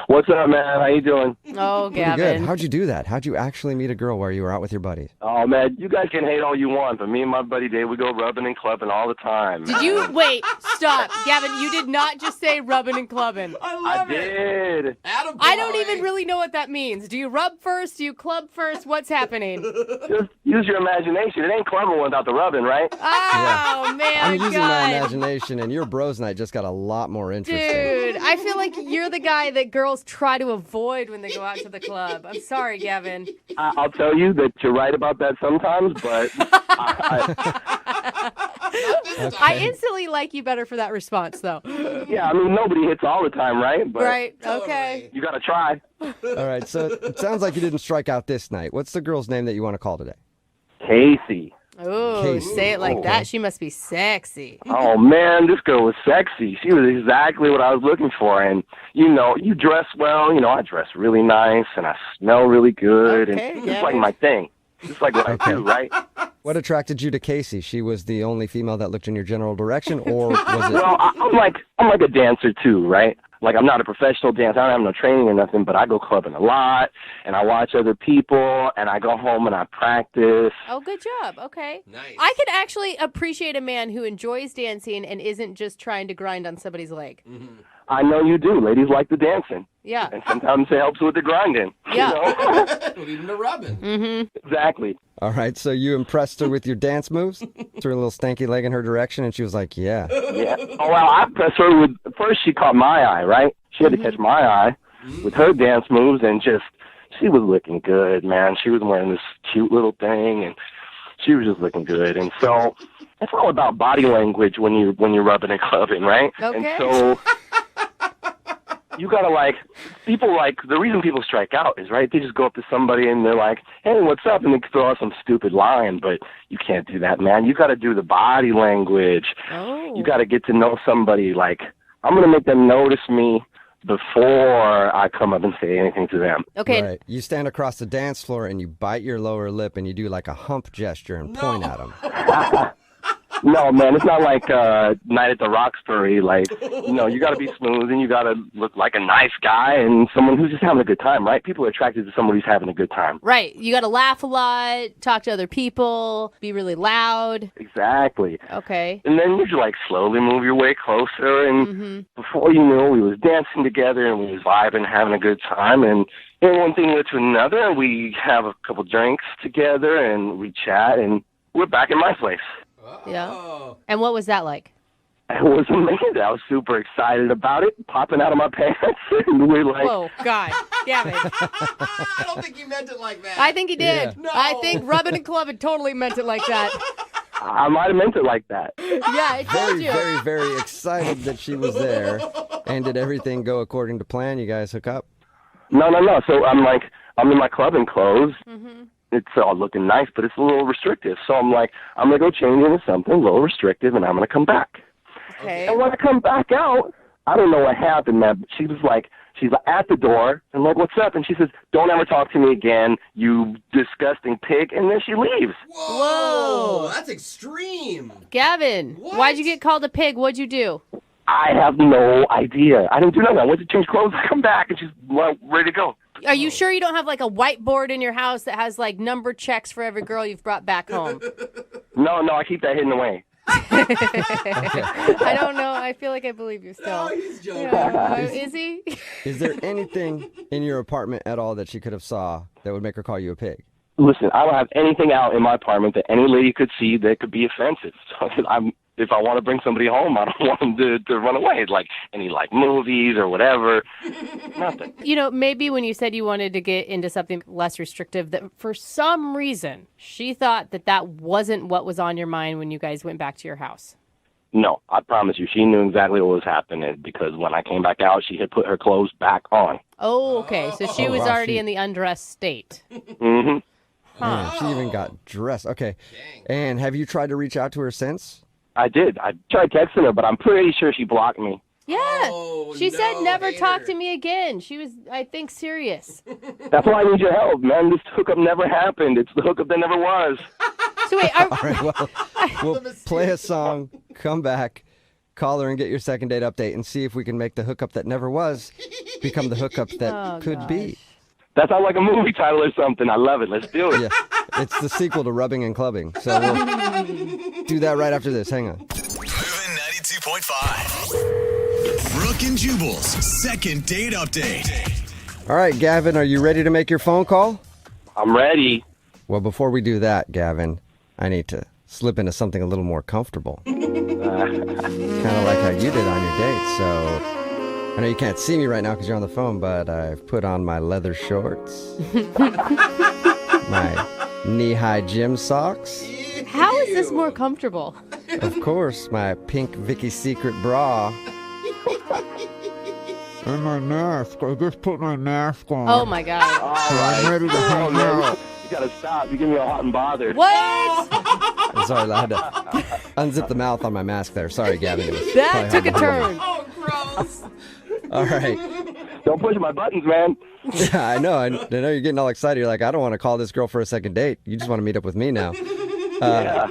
J: What's up, man? How you doing?
C: Oh,
B: Pretty good.
C: Gavin.
B: How'd you do that? How'd you actually meet a girl while you were out with your buddies?
J: Oh, man, you guys can hate all you want, but me and my buddy Dave, we go rubbing and clubbing all the time.
C: Did you wait? Stop, Gavin. You did not just say rubbing and clubbing.
J: I did.
C: I don't even really know what that means. Do you rub first? Do you club first? What's happening?
J: Just use your imagination. It ain't clubbing without the rubbing, right?
C: Oh man,
B: I'm using
C: God.
B: my imagination, and your bros night just got a lot more interesting.
C: Dude, I feel like you're the guy that girls try to avoid when they go out to the club. I'm sorry, Gavin.
J: I'll tell you that you're right about that sometimes, but
C: I instantly like you better for that response, though.
J: yeah, I mean, nobody hits all the time, right? But
C: Right, okay.
J: you got to try.
B: All right, so it sounds like you didn't strike out this night. What's the girl's name that you want to call today?
J: Casey.
C: Ooh,
B: Casey.
C: say it like that. She must be sexy.
J: Oh, man, this girl was sexy. She was exactly what I was looking for. And, you know, you dress well. You know, I dress really nice, and I smell really good.
C: Okay,
J: and
C: yeah.
J: it's like my thing. It's like what I do, right?
B: What attracted you to Casey? She was the only female that looked in your general direction, or was it?
J: Well, I'm like a dancer, too, right? Like, I'm not a professional dancer. I don't have no training or nothing, but I go clubbing a lot, and I watch other people, and I go home and I practice.
C: Oh, good job. Okay.
M: Nice.
C: I could actually appreciate a man who enjoys dancing and isn't just trying to grind on somebody's leg.
M: Mm-hmm.
J: I know you do. Ladies like the dancing.
C: Yeah.
J: And sometimes it helps with the grinding.
C: Yeah.
J: You know?
M: Even the rubbing.
C: Mm-hmm.
J: Exactly.
B: All right, so you impressed her with your dance moves? Threw a little stanky leg in her direction, and she was like, yeah.
J: Yeah. Oh, well, I impressed her with, first she caught my eye, right? She had to catch my eye with her dance moves, and just, she was looking good, man. She was wearing this cute little thing, and she was just looking good. And so it's all about body language when you're rubbing and clubbing, right?
C: Okay.
J: And so you gotta the reason people strike out is, right, they just go up to somebody and they're like, hey, what's up? And they throw out some stupid line, but you can't do that, man. You gotta do the body language.
C: Oh.
J: You gotta get to know somebody. Like, I'm gonna make them notice me before I come up and say anything to them.
C: Okay.
B: Right. You stand across the dance floor and you bite your lower lip and you do like a hump gesture and point at them.
J: No, man, it's not like Night at the Roxbury. Like, no, you got to be smooth and you got to look like a nice guy and someone who's just having a good time, right? People are attracted to someone who's having a good time.
C: Right. You got to laugh a lot, talk to other people, be really loud.
J: Exactly.
C: Okay.
J: And then you just like slowly move your way closer, and before you knew, we was dancing together and we was vibing, having a good time, and then one thing led to another, and we have a couple drinks together and we chat, and we're back in my place.
C: Yeah. And what was that like?
J: It was amazing. I was super excited about it, popping out of my pants, and we're like,
C: Whoa, God. Gavin.
M: I don't think he meant it like that.
C: I think he did.
B: Yeah.
M: No.
C: I think rubbing and clubbing totally meant it like that.
J: I might have meant it like that.
C: Yeah, I told
B: Very,
C: you.
B: very, very excited that she was there. And did everything go according to plan? You guys hook up?
J: No. So I'm in my clubbing clothes. It's all looking nice, but it's a little restrictive. So I'm like, I'm going to go change into something a little restrictive, and I'm going to come back.
C: Okay.
J: And when I come back out, I don't know what happened, man, but she's at the door, and I'm like, what's up? And she says, don't ever talk to me again, you disgusting pig, and then she leaves.
C: Whoa.
M: That's extreme.
C: Gavin, why'd you get called a pig? What'd you do?
J: I have no idea. I didn't do nothing. I went to change clothes, I come back, and she's ready to go.
C: Are you sure you don't have like a whiteboard in your house that has like number checks for every girl you've brought back home?
J: No, I keep that hidden away.
C: I don't know. I feel like I believe you still.
M: No, he's joking.
C: Is he?
B: Is there anything in your apartment at all that she could have saw that would make her call you a pig?
S: Listen, I don't have anything out in my apartment that any lady could see that could be offensive. So if I want to bring somebody home, I don't want them to run away. Like any movies or whatever. Nothing.
C: Maybe when you said you wanted to get into something less restrictive, that for some reason she thought that wasn't what was on your mind when you guys went back to your house.
S: No, I promise you, she knew exactly what was happening because when I came back out, she had put her clothes back on.
C: Oh, okay. So she was already in the undressed state.
S: Mm-hmm.
B: Man, she even got dressed. Okay. And have you tried to reach out to her since?
S: I did. I tried texting her, but I'm pretty sure she blocked me.
C: Yeah. She said never talk to me again. She was, I think, serious.
S: That's why I need your help, man. This hookup never happened. It's the hookup that never was.
C: So wait,
B: all right, well, we'll play a song, come back, call her and get your second date update and see if we can make the hookup that never was become the hookup that could be.
S: That sounds like a movie title or something. I love it. Let's do it.
B: Yeah, it's the sequel to Rubbing and Clubbing. So we'll do that right after this. Hang on.
A: MOViN 92.5. Brooke and Jubal's second date update.
B: All right, Gavin, are you ready to make your phone call?
S: I'm ready.
B: Well, before we do that, Gavin, I need to slip into something a little more comfortable. Kind of like how you did on your date. So I know you can't see me right now because you're on the phone, but I've put on my leather shorts, my knee-high gym socks.
C: How is this more comfortable?
B: Of course, my pink Vicky's Secret bra. And my mask. I just put my mask on.
C: Oh, my God.
B: I'm ready to hang out.
S: You gotta stop. You give me all hot and bothered.
C: What?
B: I'm sorry, I had to unzip the mouth on my mask there. Sorry, Gavin.
C: That took a turn.
M: Oh, gross.
B: All right.
S: Don't push my buttons, man.
B: Yeah, I know. I know you're getting all excited. You're like, I don't want to call this girl for a second date. You just want to meet up with me now.
S: Yeah.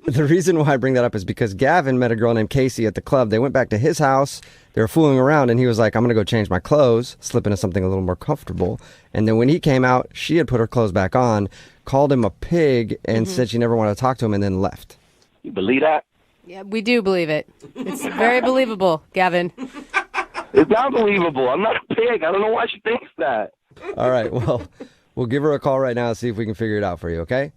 B: The reason why I bring that up is because Gavin met a girl named Casey at the club. They went back to his house. They were fooling around, and he was like, I'm going to go change my clothes, slip into something a little more comfortable. And then when he came out, she had put her clothes back on, called him a pig, and said she never wanted to talk to him, and then left.
S: You believe that?
C: Yeah, we do believe it. It's very believable, Gavin.
S: It's not believable. I'm not a pig. I don't know why she thinks that.
B: All right, well, we'll give her a call right now and see if we can figure it out for you, okay?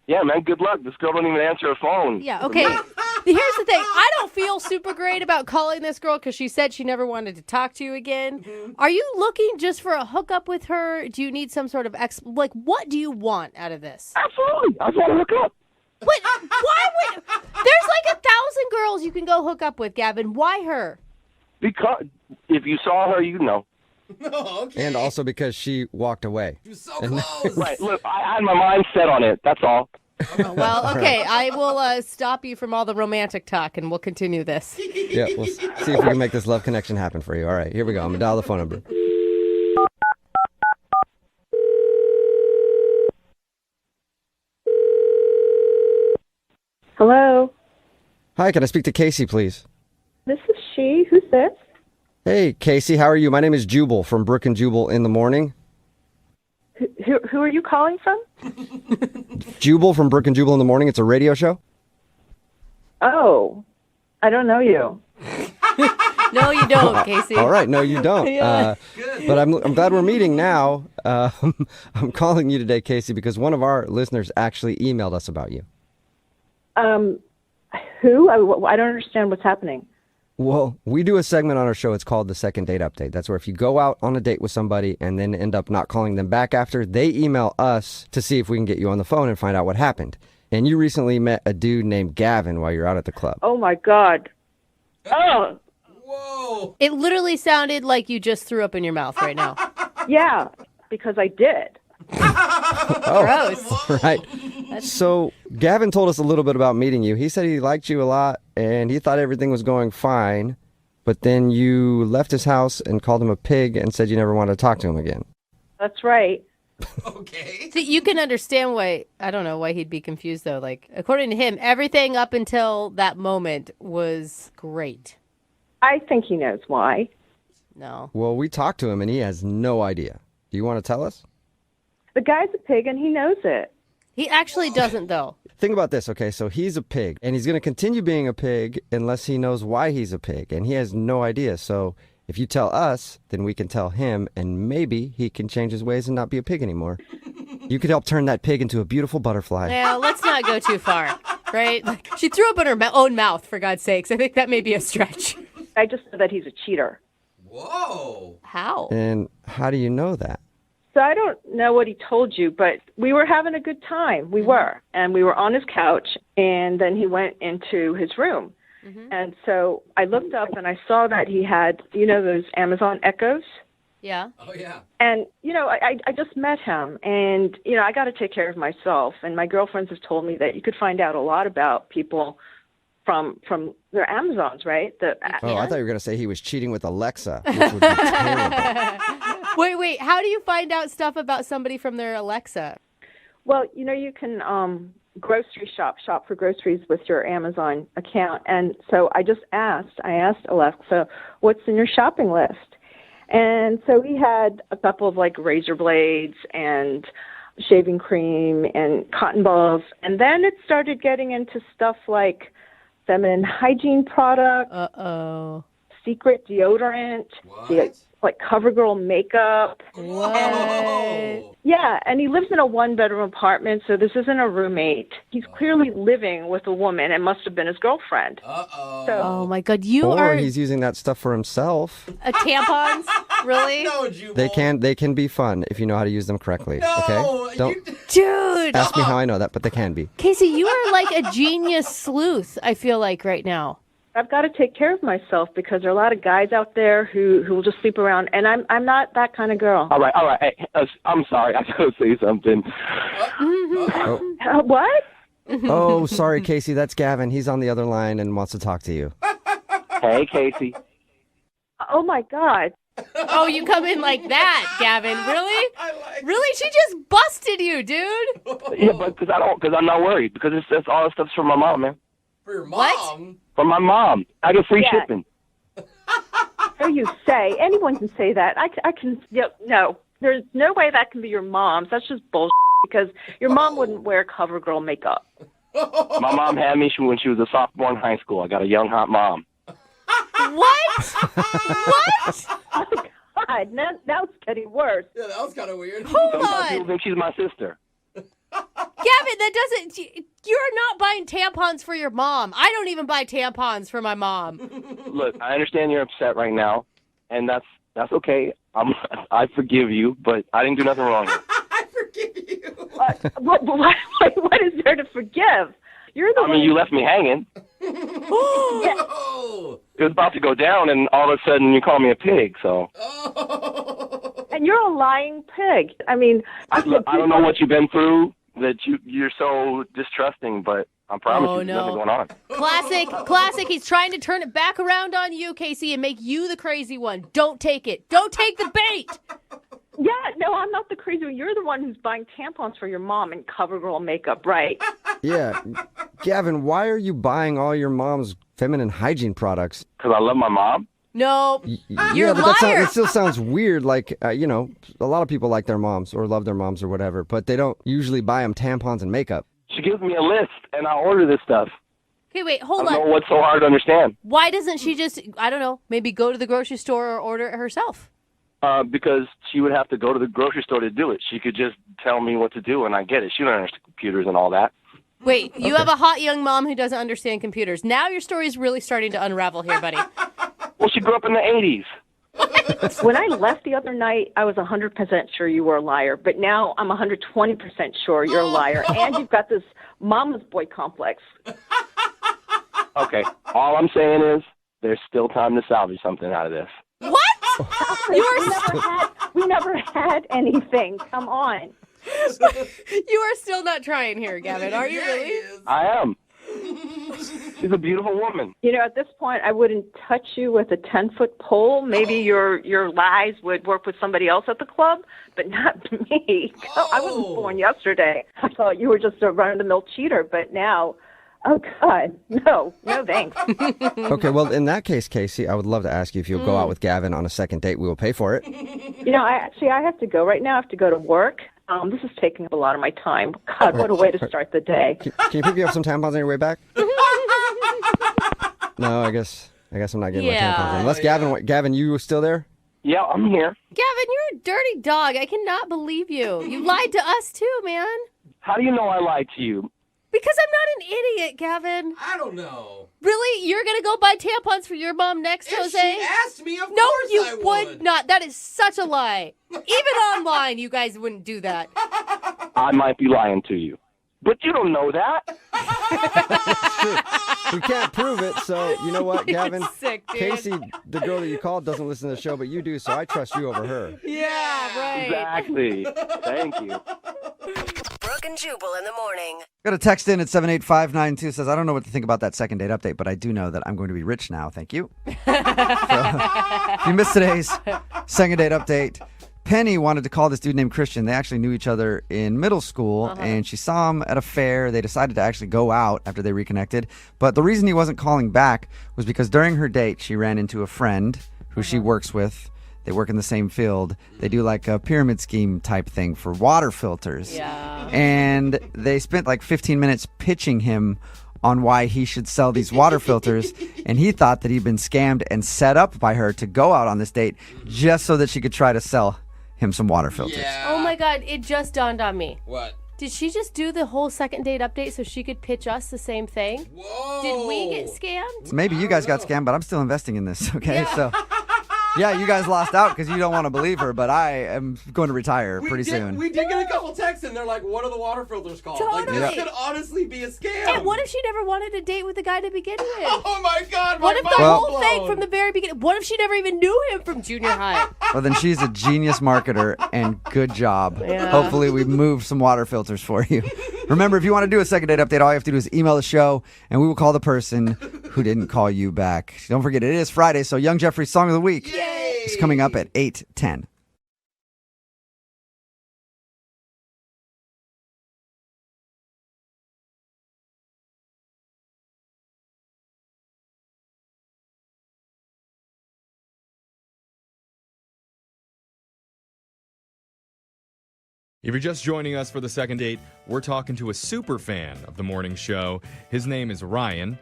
S: Yeah, man, good luck. This girl don't even answer her phone.
C: Yeah, okay. Here's the thing. I don't feel super great about calling this girl because she said she never wanted to talk to you again. Are you looking just for a hookup with her? Do you need some sort of what do you want out of this?
S: Absolutely. I just want to hook up.
C: Wait, why would... There's 1,000 girls you can go hook up with, Gavin. Why her?
S: Because if you saw her, you'd know.
M: Oh, okay.
B: And also because she walked away.
M: She was so close.
S: Right. Look, I had my mind set on it. That's all.
C: Well, okay. I will stop you from all the romantic talk, and we'll continue this.
B: Yeah, we'll see if we can make this love connection happen for you. All right, here we go. I'm going to dial the phone number.
I: Hello.
B: Hi, can I speak to Casey, please?
I: This is she. Who's this?
B: Hey, Casey, how are you? My name is Jubal from Brooke and Jubal in the morning.
I: Who are you calling from?
B: Jubal from Brooke and Jubal in the morning. It's a radio show.
I: Oh, I don't know you.
C: No, you don't, Casey.
B: All right, no, you don't.
C: Yeah.
B: But I'm glad we're meeting now. I'm calling you today, Casey, because one of our listeners actually emailed us about you.
I: Who? I don't understand what's happening.
B: Well, we do a segment on our show. It's called the Second Date Update. That's where if you go out on a date with somebody and then end up not calling them back after, they email us to see if we can get you on the phone and find out what happened. And you recently met a dude named Gavin while you're out at the club.
I: Oh, my God. Oh.
M: Whoa.
C: It literally sounded like you just threw up in your mouth right now.
I: Yeah, because I did.
B: Oh,
C: gross.
B: Right. So Gavin told us a little bit about meeting you. He said he liked you a lot and he thought everything was going fine. But then you left his house and called him a pig and said you never wanted to talk to him again.
I: That's right.
M: Okay.
C: See, you can understand why, I don't know why he'd be confused though. Like, according to him, everything up until that moment was great.
I: I think he knows why.
C: No.
B: Well, we talked to him and he has no idea. Do you want to tell us?
I: The guy's a pig and he knows it.
C: He actually doesn't, though.
B: Think about this, okay? So he's a pig, and he's going to continue being a pig unless he knows why he's a pig, and he has no idea. So if you tell us, then we can tell him, and maybe he can change his ways and not be a pig anymore. You could help turn that pig into a beautiful butterfly.
C: Yeah, let's not go too far, right? Like, she threw up in her own mouth, for God's sakes. I think that may be a stretch.
T: I just know that he's a cheater.
M: Whoa.
C: How?
B: And how do you know that?
T: So I don't know what he told you, but we were having a good time. We were. And we were on his couch, and then he went into his room. And so I looked up, and I saw that he had, those Amazon Echoes.
C: Yeah.
M: Oh, yeah.
T: And, I just met him, and, I got to take care of myself. And my girlfriends have told me that you could find out a lot about people from their Amazons, right?
B: I thought you were going to say he was cheating with Alexa, which would be terrible.
C: Wait. How do you find out stuff about somebody from their Alexa?
T: Well, you can grocery shop for groceries with your Amazon account. And so I asked Alexa, what's in your shopping list? And so he had a couple of razor blades and shaving cream and cotton balls. And then it started getting into stuff like feminine hygiene products, secret deodorant, like CoverGirl makeup.
C: What?
T: Yeah, and he lives in a one-bedroom apartment, so this isn't a roommate. He's clearly living with a woman and must have been his girlfriend.
C: Oh, my God.
B: Or he's using that stuff for himself.
C: Tampons? Really?
M: No, Jubal.
B: They can be fun if you know how to use them correctly. Okay? Don't
C: Dude!
B: ask me how I know that, but they can be.
C: Casey, you are like a genius sleuth, I feel like, right now.
T: I've got to take care of myself because there are a lot of guys out there who will just sleep around, and I'm not that kind of girl.
S: All right. Hey, I'm sorry. I gotta say something.
T: What?
B: Oh, sorry, Casey. That's Gavin. He's on the other line and wants to talk to you.
S: Hey, Casey.
T: Oh, my God.
C: Oh, you come in like that, Gavin. Really? Really? She just busted you, dude.
S: Yeah, but because I'm not worried because it's all the stuff's from my mom, man.
M: For your mom?
C: What?
S: From my mom. I get free shipping.
T: So you say. Anyone can say that. I can. No. There's no way that can be your mom's. That's just bullshit because your mom wouldn't wear CoverGirl makeup.
S: My mom had me when she was a sophomore in high school. I got a young, hot mom.
C: What? What?
T: Oh, God. Now it's getting worse.
M: Yeah, that was kind of weird.
C: Hold
S: Sometimes
C: on.
S: people think she's my sister.
C: Gavin, that doesn't... You're not buying tampons for your mom. I don't even buy tampons for my mom.
S: Look, I understand you're upset right now, and that's okay. I forgive you, but I didn't do nothing wrong.
M: I forgive you.
T: What is there to forgive? You're the one.
S: You left me hanging.
M: Oh.
S: It was about to go down, and all of a sudden you call me a pig, so...
T: And you're a lying pig. I mean...
S: Look, I don't know what you've been through, that you're so distrusting, but I promise you there's nothing going on.
C: Classic. He's trying to turn it back around on you, Casey, and make you the crazy one. Don't take it. Don't take the bait.
T: Yeah, no, I'm not the crazy one. You're the one who's buying tampons for your mom and CoverGirl makeup, right?
B: Yeah. Gavin, why are you buying all your mom's feminine hygiene products?
S: Because I love my mom.
C: No, you're a
B: but
C: liar.
B: it still sounds weird. Like, a lot of people like their moms or love their moms or whatever, but they don't usually buy them tampons and makeup.
S: She gives me a list, and I order this stuff.
C: Okay, wait, hold
S: I don't
C: on.
S: know what's so hard to understand.
C: Why doesn't she just, I don't know, maybe go to the grocery store or order it herself?
S: Because she would have to go to the grocery store to do it. She could just tell me what to do, and I get it. She don't understand computers and all that.
C: Wait, you have a hot young mom who doesn't understand computers. Now your story's really starting to unravel here, buddy.
S: Well, she grew up in the 80s.
T: When I left the other night, I was 100% sure you were a liar, but now I'm 120% sure you're a liar, and you've got this mama's boy complex.
S: Okay, all I'm saying is there's still time to salvage something out of this.
C: What?
T: We never had anything. Come on.
C: You are still not trying here, Gavin, are you really?
S: I am. She's a beautiful woman.
T: At this point, I wouldn't touch you with a 10-foot pole. Maybe your lies would work with somebody else at the club, but not me. I wasn't born yesterday. I thought you were just a run-of-the-mill cheater, but now... Oh, God. No, thanks.
B: Okay, well, in that case, Casey, I would love to ask you if you'll go out with Gavin on a second date. We will pay for it.
T: I have to go right now. I have to go to work. This is taking up a lot of my time. God, what a way to start the day.
B: Can you pick me up some tampons on your way back? No, I guess I'm not getting my tampons in. Unless Gavin, you still there?
S: Yeah, I'm here.
C: Gavin, you're a dirty dog. I cannot believe you. You lied to us too, man.
S: How do you know I lied to you?
C: Because I'm not an idiot, Gavin.
M: I don't know.
C: Really? You're going to go buy tampons for your mom next,
M: If
C: Jose?
M: she asked me, of
C: no,
M: course
C: you
M: I
C: would not. That is such a lie. Even online, you guys wouldn't do that.
S: I might be lying to you. But you don't know that.
B: We can't prove it, so you know what, Gavin?
C: Sick, dude.
B: Casey, the girl that you called, doesn't listen to the show, but you do, so I trust you over her.
C: Yeah, right.
S: Exactly. Thank you.
H: Brooke and Jubal in the morning.
B: Got a text in at 78592 says, I don't know what to think about that second date update, but I do know that I'm going to be rich now. Thank you. So, if you missed today's second date update, Penny wanted to call this dude named Christian. They actually knew each other in middle school, and she saw him at a fair. They decided to actually go out after they reconnected. But the reason he wasn't calling back was because during her date, she ran into a friend who she works with. They work in the same field. They do like a pyramid scheme type thing for water filters.
C: Yeah.
B: And they spent like 15 minutes pitching him on why he should sell these water filters, and he thought that he'd been scammed and set up by her to go out on this date just so that she could try to sell him some water filters.
C: Oh my God, it just dawned on me.
M: What?
C: Did she just do the whole second date update so she could pitch us the same thing?
M: Whoa.
C: Did we get scammed?
B: Maybe you guys got scammed, but I'm still investing in this, okay? So, yeah, you guys lost out because you don't want to believe her, but I am going to retire pretty soon.
M: We did get a couple texts, and they're like, what are the water filters called?
C: Totally.
M: Like, this could honestly be a scam.
C: And what if she never wanted to date with the guy to begin with?
M: Oh, my God.
C: What if the
B: Well-
C: whole thing from the very beginning? What if she never even knew him from junior high?
B: Well, then she's a genius marketer, and good job.
C: Yeah.
B: Hopefully we moved some water filters for you. Remember, if you want to do a second date update, all you have to do is email the show, and we will call the person who didn't call you back. Don't forget, it is Friday, so Young Jeffrey's Song of the Week is coming up at 8:10.
N: If you're just joining us for the second date, we're talking to a super fan of the morning show. His name is Ryan,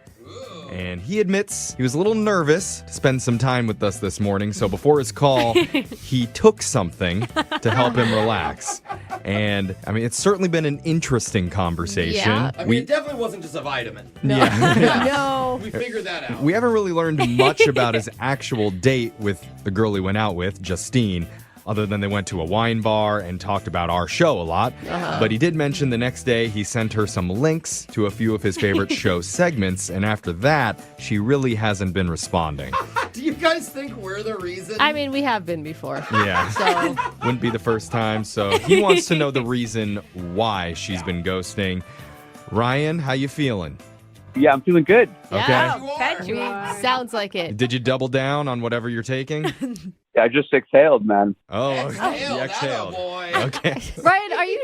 N: and he admits he was a little nervous to spend some time with us this morning. So before his call, he took something to help him relax. And, I mean, it's certainly been an interesting conversation.
C: Yeah.
M: I mean, it definitely wasn't just a vitamin.
N: Yeah.
C: No.
M: We figured that out.
N: We haven't really learned much about his actual date with the girl he went out with, Justine, other than they went to a wine bar and talked about our show a lot. But he did mention the next day he sent her some links to a few of his favorite show segments, and after that, she really hasn't been responding.
M: Do you guys think we're the reason?
C: I mean, we have been before.
N: Yeah.
C: So,
N: Wouldn't be the first time, so he wants to know the reason why she's been ghosting. Ryan, how you feeling?
U: Yeah, I'm feeling good.
N: Okay.
C: yeah, bet you are. Sounds like it.
N: Did you double down on whatever you're taking?
U: Yeah, I just exhaled, man.
N: Oh,
M: Exhale,
N: you exhaled.
M: boy.
N: Okay.
C: Ryan, are you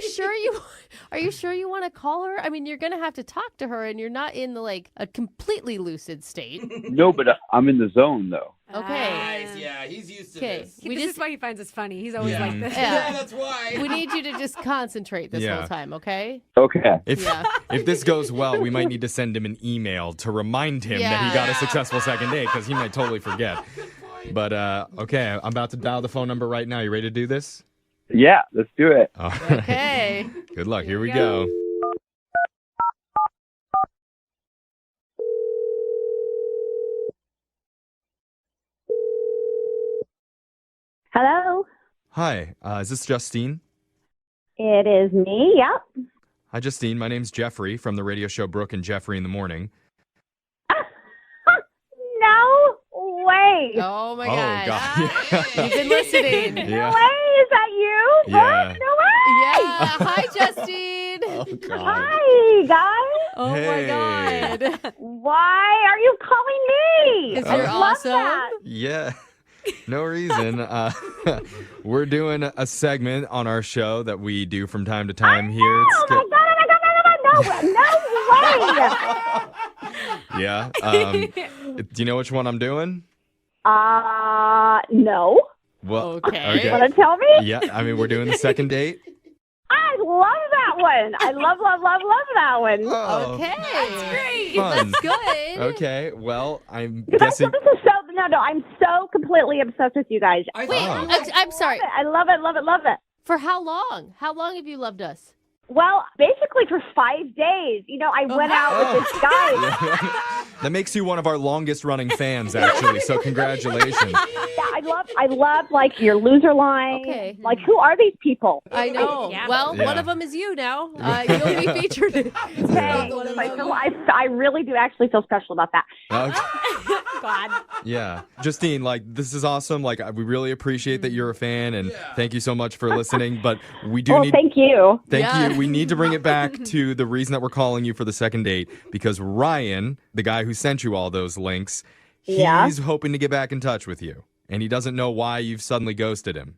C: sure you want to call her? I mean, you're gonna have to talk to her, and you're not in the like a completely lucid state.
U: No, but I'm in the zone, though.
C: Okay.
M: Nice. Yeah, he's used to
C: Okay.
M: this.
F: This is why he finds us funny. He's always like this.
M: Yeah, that's why.
C: We need you to just concentrate this
N: Yeah.
C: whole time, okay?
U: Okay.
N: If
C: Yeah.
N: if this goes well, we might need to send him an email to remind him that he got a successful second date because he might totally forget. But okay, I'm about to dial the phone number right now. You ready to do this?
U: Yeah, let's do it.
N: All right.
C: Okay.
N: Good luck. Here we go.
G: Hello?
N: Hi, is this Justine?
G: It is me, yep.
N: Hi, Justine. My name's Jeffrey from the radio show Brooke and Jeffrey in the morning.
G: No way.
C: Oh my
N: Oh,
C: gosh.
N: God.
C: You've been listening.
G: No
N: Yeah.
G: way. Is that you?
N: Yeah.
G: What? No way.
C: Yeah. Hi, Justine.
N: Oh, God.
G: Hi, guys.
C: Oh
N: Hey.
C: my God.
G: Why are you calling me?
C: Because
G: I
C: you're
G: love
C: awesome.
G: that.
N: Yeah. No reason. We're doing a segment on our show that we do from time to time here.
G: Oh my God. No way.
N: Yeah. Do you know which one I'm doing?
G: No.
N: Well,
C: Okay.
G: Want to tell me?
N: Yeah, I mean, we're doing the second date.
G: I that one. I love that one.
N: Oh.
C: Okay.
F: That's great.
N: Fun.
C: That's good.
N: Okay, well, I'm
G: This
N: guessing.
G: is no. I'm so completely obsessed with you guys.
C: Wait,
N: Oh.
C: I'm sorry.
G: I love it.
C: For how long? How long have you loved us?
G: Well, basically for 5 days. I went out with this guy.
N: That makes you one of our longest running fans, actually. So congratulations.
G: Yeah, I love like your loser line.
C: Okay.
G: Like, who are these people?
C: I know.
F: Yeah.
C: Well,
N: Yeah.
C: one of them is you now. You'll be featured.
G: Thanks. I really do actually feel special about that.
N: Okay.
F: God.
N: Yeah. Justine, this is awesome. We really appreciate that you're a fan, and thank you so much for listening. But we do need.
G: Thank you.
N: Thank
C: Yeah.
N: you. We need to bring it back to the reason that we're calling you for the second date, because Ryan, the guy who sent you all those links, he's hoping to get back in touch with you, and he doesn't know why you've suddenly ghosted him.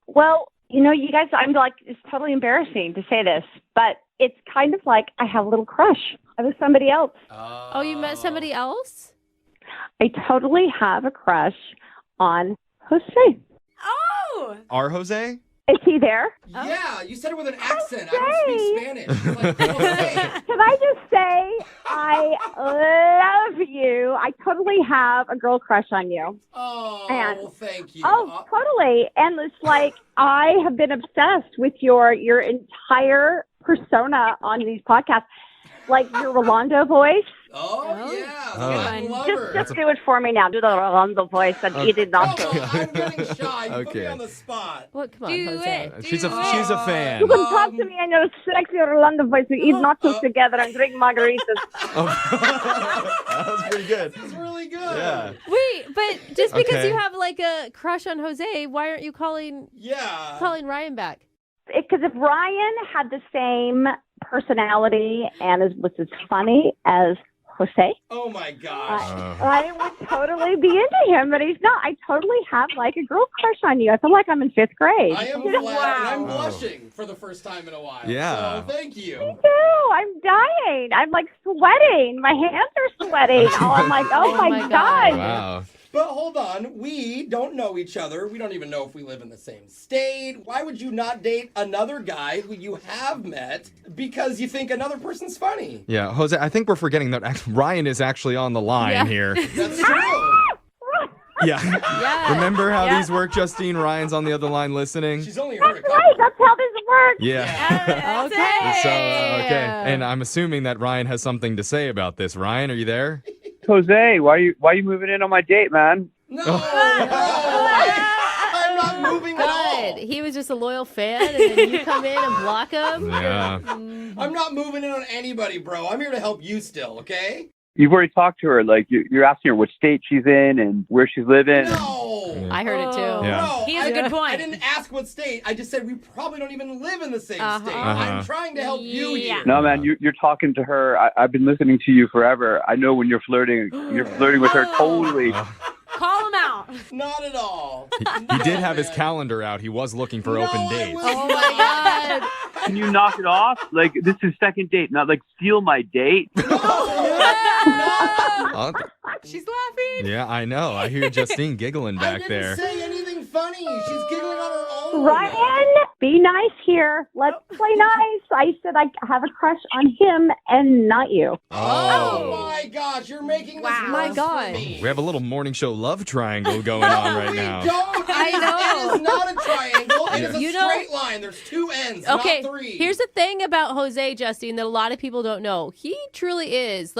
G: Well, you guys, I'm like, it's totally embarrassing to say this, but it's kind of like I have a little crush. I was somebody else.
C: Oh, you met somebody else?
G: I totally have a crush on Jose.
F: Oh.
N: Our Jose?
G: Is he there?
M: Yeah, you said it with an accent. I don't speak Spanish. It's like, Jose.
G: Can I just say I love you? I totally have a girl crush on you.
M: Oh,
G: And-
M: thank you.
G: Oh, totally. And it's like I have been obsessed with your entire persona on these podcasts. Like your Rolando voice.
M: Oh, yeah.
N: Oh.
M: I love her.
G: Just do it for me now. Do the Rolando voice and eat it
M: Oh,
G: nachos.
M: I'm getting shy. You put me
N: Okay.
M: on the spot.
C: What? Come on,
F: Do
C: Jose.
F: it.
N: She's a
F: Do
N: fan.
G: You can talk to me in your sexy Rolando voice. We eat nachos together and drink margaritas.
N: That was pretty good.
M: This is really good.
N: Yeah.
C: Wait, but just because
N: Okay.
C: you have a crush on Jose, why aren't you calling Ryan back?
G: Because if Ryan had the same personality and was as funny as Jose,
M: Oh, my gosh.
G: I would totally be into him, but he's not. I totally have a girl crush on you. I feel like I'm in 5th grade.
M: I am flattered. and I'm blushing for the first time in a while.
N: Yeah.
M: So thank you.
G: No, I'm dying. I'm sweating. My hands are sweating. I'm like, oh my God.
N: Wow.
M: But hold on, we don't know each other. We don't even know if we live in the same state. Why would you not date another guy who you have met because you think another person's funny?
N: Yeah, Jose, I think we're forgetting that Ryan is actually on the line here.
M: That's true.
N: Yeah. Remember how these work, Justine? Ryan's on the other line listening.
M: She's only heard a couple.
G: Right, that's how this works.
N: Yeah.
C: Okay.
N: So, okay. And I'm assuming that Ryan has something to say about this. Ryan, are you there?
U: Jose, why are you moving in on my date, man?
M: No, I'm not moving at all.
C: Good. He was just a loyal fan, and then you come in and block him.
N: Yeah.
M: I'm not moving in on anybody, bro. I'm here to help you still, okay?
U: You've already talked to her. You're asking her what state she's in and where she's living.
M: No.
C: I heard it too.
N: Yeah.
M: No,
F: He has a good point.
M: I didn't ask what state. I just said we probably don't even live in the same state.
N: Uh-huh.
M: I'm trying to help you here.
U: No, man, you're talking to her. I've been listening to you forever. I know when you're flirting with her totally.
F: Call him out.
M: Not at all.
N: He did have his calendar out. He was looking for open dates.
C: Oh my God.
U: Can you knock it off? This is second date, not steal my date.
N: Oh,
F: She's laughing.
N: yeah, I know. I hear Justine giggling back
M: I
N: there.
M: didn't say anything funny. She's giggling on her own.
G: Ryan, be nice here. Let's play nice. I said I have a crush on him and not you.
M: Oh my gosh, you're making this
C: Wow. My
M: worse
C: God.
M: for me.
N: We have a little morning show love triangle going on right now.
M: Don't.
C: I know.
M: It is not a triangle. It is a
C: You know-
M: straight line. There's two ends,
C: Okay,
M: not three.
C: here's the thing about Jose, Justine, that a lot of people don't know. He truly is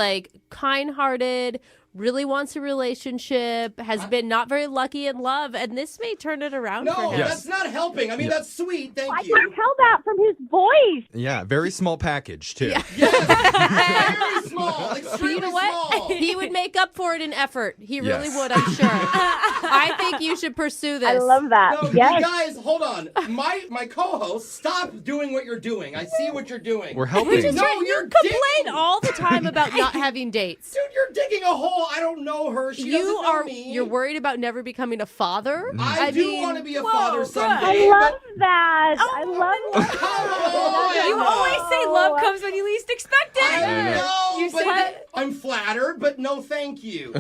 C: kind-hearted, really wants a relationship, has been not very lucky in love, and this may turn it around for
M: No,
C: him.
M: that's not helping. I mean, that's sweet. Thank
G: I
M: you.
G: can tell that from his voice.
N: Yeah, very small package, too.
M: Very small.
C: But
M: Extremely
C: you know what?
M: small.
C: He would make up for it in effort. He really
N: Yes.
C: would, I'm sure. I think you should pursue this.
G: I love that.
M: No,
G: Yes.
M: you guys, hold on. My co-host, stop doing what you're doing. I see what you're doing.
N: We're helping.
M: No,
C: You
M: you're
C: complain
M: digging.
C: all the time about not having dates.
M: Dude, you're digging a hole. I don't know her. She
C: You
M: doesn't know
C: are
M: me.
C: you're worried about never becoming a father?
M: I do want to be a father
G: I
M: someday.
G: love that. I love that.
F: You always say love comes when you least expect it.
M: I know,
F: You
M: but
F: said-
M: I'm flattered, but no thank you.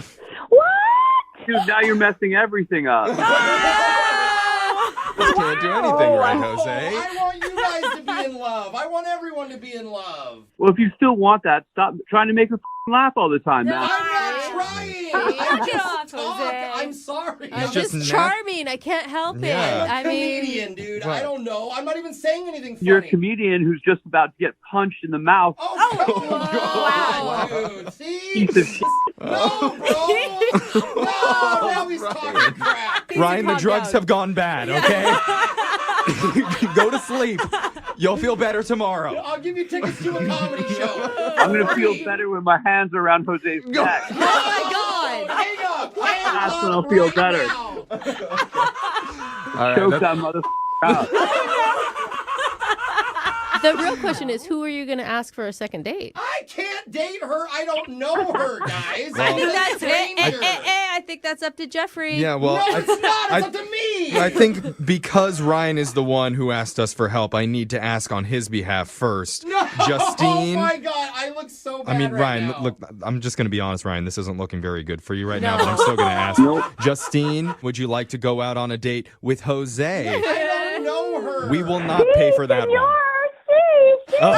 G: What?
U: Dude, now you're messing everything up.
N: Just can't do anything right, Jose.
M: I want you guys to be in love. love. I want everyone to be in love.
U: Well, if you still want that, stop trying to make her laugh all the time, man.
M: I'm not trying. I just talk. I'm sorry.
C: I'm just charming. I can't help it.
M: I'm a comedian, dude. I don't know. I'm not even saying anything funny.
U: You're a comedian who's just about to get punched in the mouth.
M: Wow, dude. See?
U: Piece of shit.
M: No, bro. No, now he's talking crap.
N: Ryan, the drugs have gone bad, okay? Go to sleep. You'll feel better tomorrow.
M: I'll give you tickets to a comedy show.
U: I'm going to feel better when my hands are around Jose's neck.
C: Oh, my God.
M: Hang up.
U: That's when I'll feel better. Choke that motherfucker out.
C: The real question is, who are you going to ask for a second date?
M: I can't date her. I don't know her, guys.
C: I think that's
M: stranger.
C: I think that's up to Jeffrey.
N: Yeah, well,
M: no, it's not. It's up to me.
N: I think because Ryan is the one who asked us for help, I need to ask on his behalf first.
M: No.
N: Justine.
M: Oh my God, I look so bad.
N: I mean, Ryan,
M: now.
N: look, I'm just going to be honest, Ryan. This isn't looking very good for you right now, but I'm still going to ask. Justine, would you like to go out on a date with Jose?
M: I don't know her.
N: We will not pay for that one.
M: I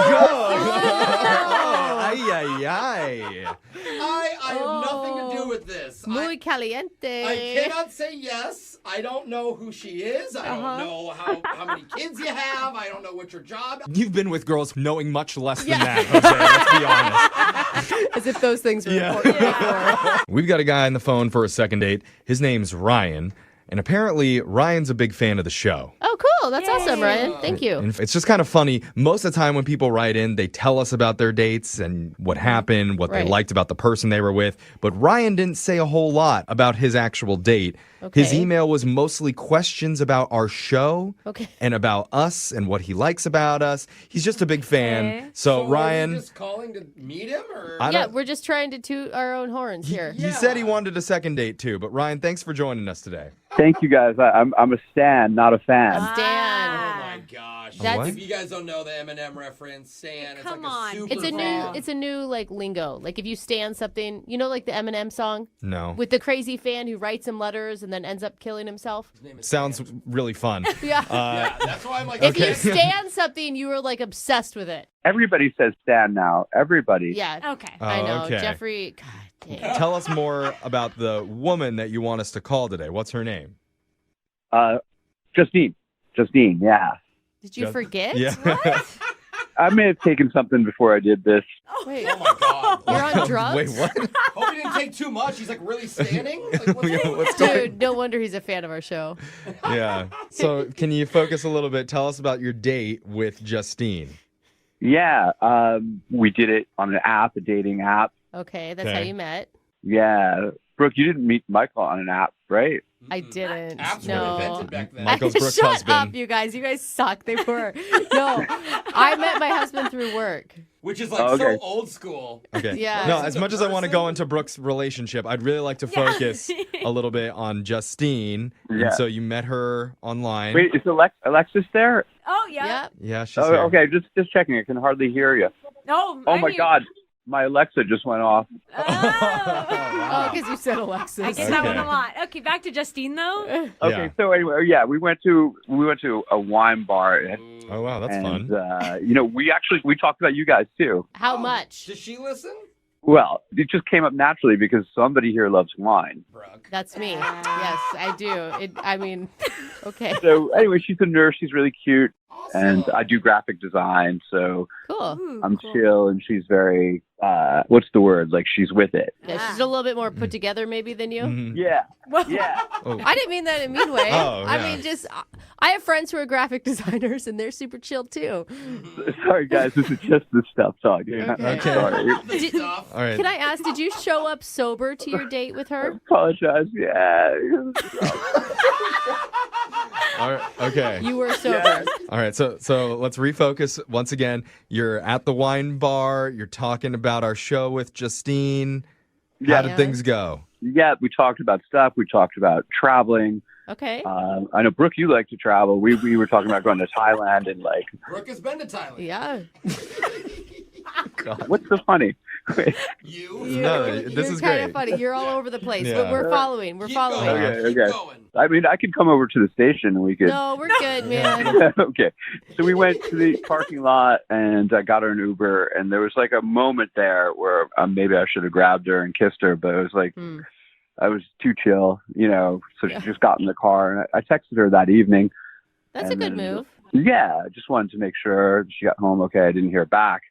M: have nothing to do with this.
C: Muy caliente.
M: I cannot say yes. I don't know who she is. I don't know how many kids you have. I don't know what your job.
N: You've been with girls knowing much less than that, Jose. Let's be honest.
C: As if those things were important before.
N: We've got a guy on the phone for a second date. His name's Ryan. And apparently, Ryan's a big fan of the show.
C: Oh, cool. That's awesome, Ryan. Thank you.
N: And it's just kind of funny. Most of the time when people write in, they tell us about their dates and what happened, what they liked about the person they were with. But Ryan didn't say a whole lot about his actual date.
C: Okay.
N: His email was mostly questions about our show and about us and what he likes about us. He's just a big fan. So Ryan...
M: Are you just calling to meet him? Or?
C: Yeah, we're just trying to toot our own horns here.
N: He said he wanted a second date too. But Ryan, thanks for joining us today.
U: Thank you, guys. I'm a stan, not a fan.
C: Stan.
M: Oh my gosh! If you guys don't know the Eminem reference, Stan, it's like a super
C: It's a new like lingo. Like if you stan something, you know, like the Eminem song.
N: No.
C: With the crazy fan who writes him letters and then ends up killing himself.
N: Sounds really fun.
C: Yeah.
M: That's why I'm like.
C: If you stan something, you were like obsessed with it.
U: Everybody says stan now. Everybody.
C: Yeah.
F: Okay.
C: I know.
N: okay.
C: Jeffrey. God dang.
N: Tell us more about the woman that you want us to call today. What's her name?
U: Justine. Justine, yeah.
C: Did you forget?
N: Yeah.
C: What?
U: I may have taken something before I did this.
C: Wait.
M: Oh my God!
C: You're on drugs?
N: Wait, what?
M: Hope you didn't take too much. He's like really standing. Like, what's
C: Dude, no wonder he's a fan of our show.
N: Yeah. So can you focus a little bit? Tell us about your date with Justine.
U: Yeah, we did it on an app, a dating app.
C: Okay, that's how you met.
U: Yeah. Brooke, you didn't meet Michael on an app, right?
C: I didn't.
M: Apps
C: no.
M: were invented back then.
N: Michael's Brooke's
C: Shut
N: husband.
C: up, you guys. You guys suck. They were. No, I met my husband through work.
M: Which is like so old school.
N: Okay.
C: Yeah.
N: No, as much as I want to go into Brooke's relationship, I'd really like to focus a little bit on Justine.
U: Yeah.
N: And so you met her online.
U: Wait, is Alexis there?
F: Oh, yeah.
N: Yeah, she's here.
U: Okay, just checking. I can hardly hear you.
F: No.
U: Oh, my God. My Alexa just went off.
C: Oh, because you said Alexis.
F: I get that one a lot. Okay, back to Justine though.
U: Okay, so anyway, yeah, we went to a wine bar.
N: Oh wow, that's fun.
U: We talked about you guys too.
C: How much?
M: Does she listen?
U: Well, it just came up naturally because somebody here loves wine.
C: That's me. Yes, I do. Okay.
U: So anyway, she's a nurse. She's really cute. And I do graphic design, so
C: cool.
U: I'm chill, and she's very, what's the word? Like, she's with it.
C: Yeah, she's a little bit more put together maybe than you.
N: Mm-hmm.
U: Yeah. Yeah.
C: I didn't mean that in a mean way.
N: Oh,
C: I
N: yeah.
C: mean, just, I have friends who are graphic designers, and they're super chill, too.
U: Sorry, guys. This is just the stuff talking.
C: Okay.
U: Sorry.
N: All right.
C: Can I ask, did you show up sober to your date with her?
U: Apologize. Yeah.
N: All right. Okay.
C: You were sober.
N: All right, so let's refocus once again. You're at the wine bar. You're talking about our show with Justine. How did things go?
U: Yeah, we talked about stuff. We talked about traveling.
C: Okay.
U: I know, Brooke, you like to travel. We were talking about going to Thailand and like.
M: Brooke has been to Thailand.
C: Yeah.
U: What's so funny?
N: No, this is
C: You're kind
N: great.
C: of funny. You're all over the place,
N: Yeah.
C: but we're following. We're following.
U: Okay. I mean, I could come over to the station and we could.
C: No, we're good, man.
U: Okay. So we went to the parking lot and I got her an Uber, and there was like a moment there where maybe I should have grabbed her and kissed her, but it was like I was too chill, so she just got in the car, and I texted her that evening.
C: That's a good move.
U: Yeah, I just wanted to make sure she got home okay. I didn't hear back.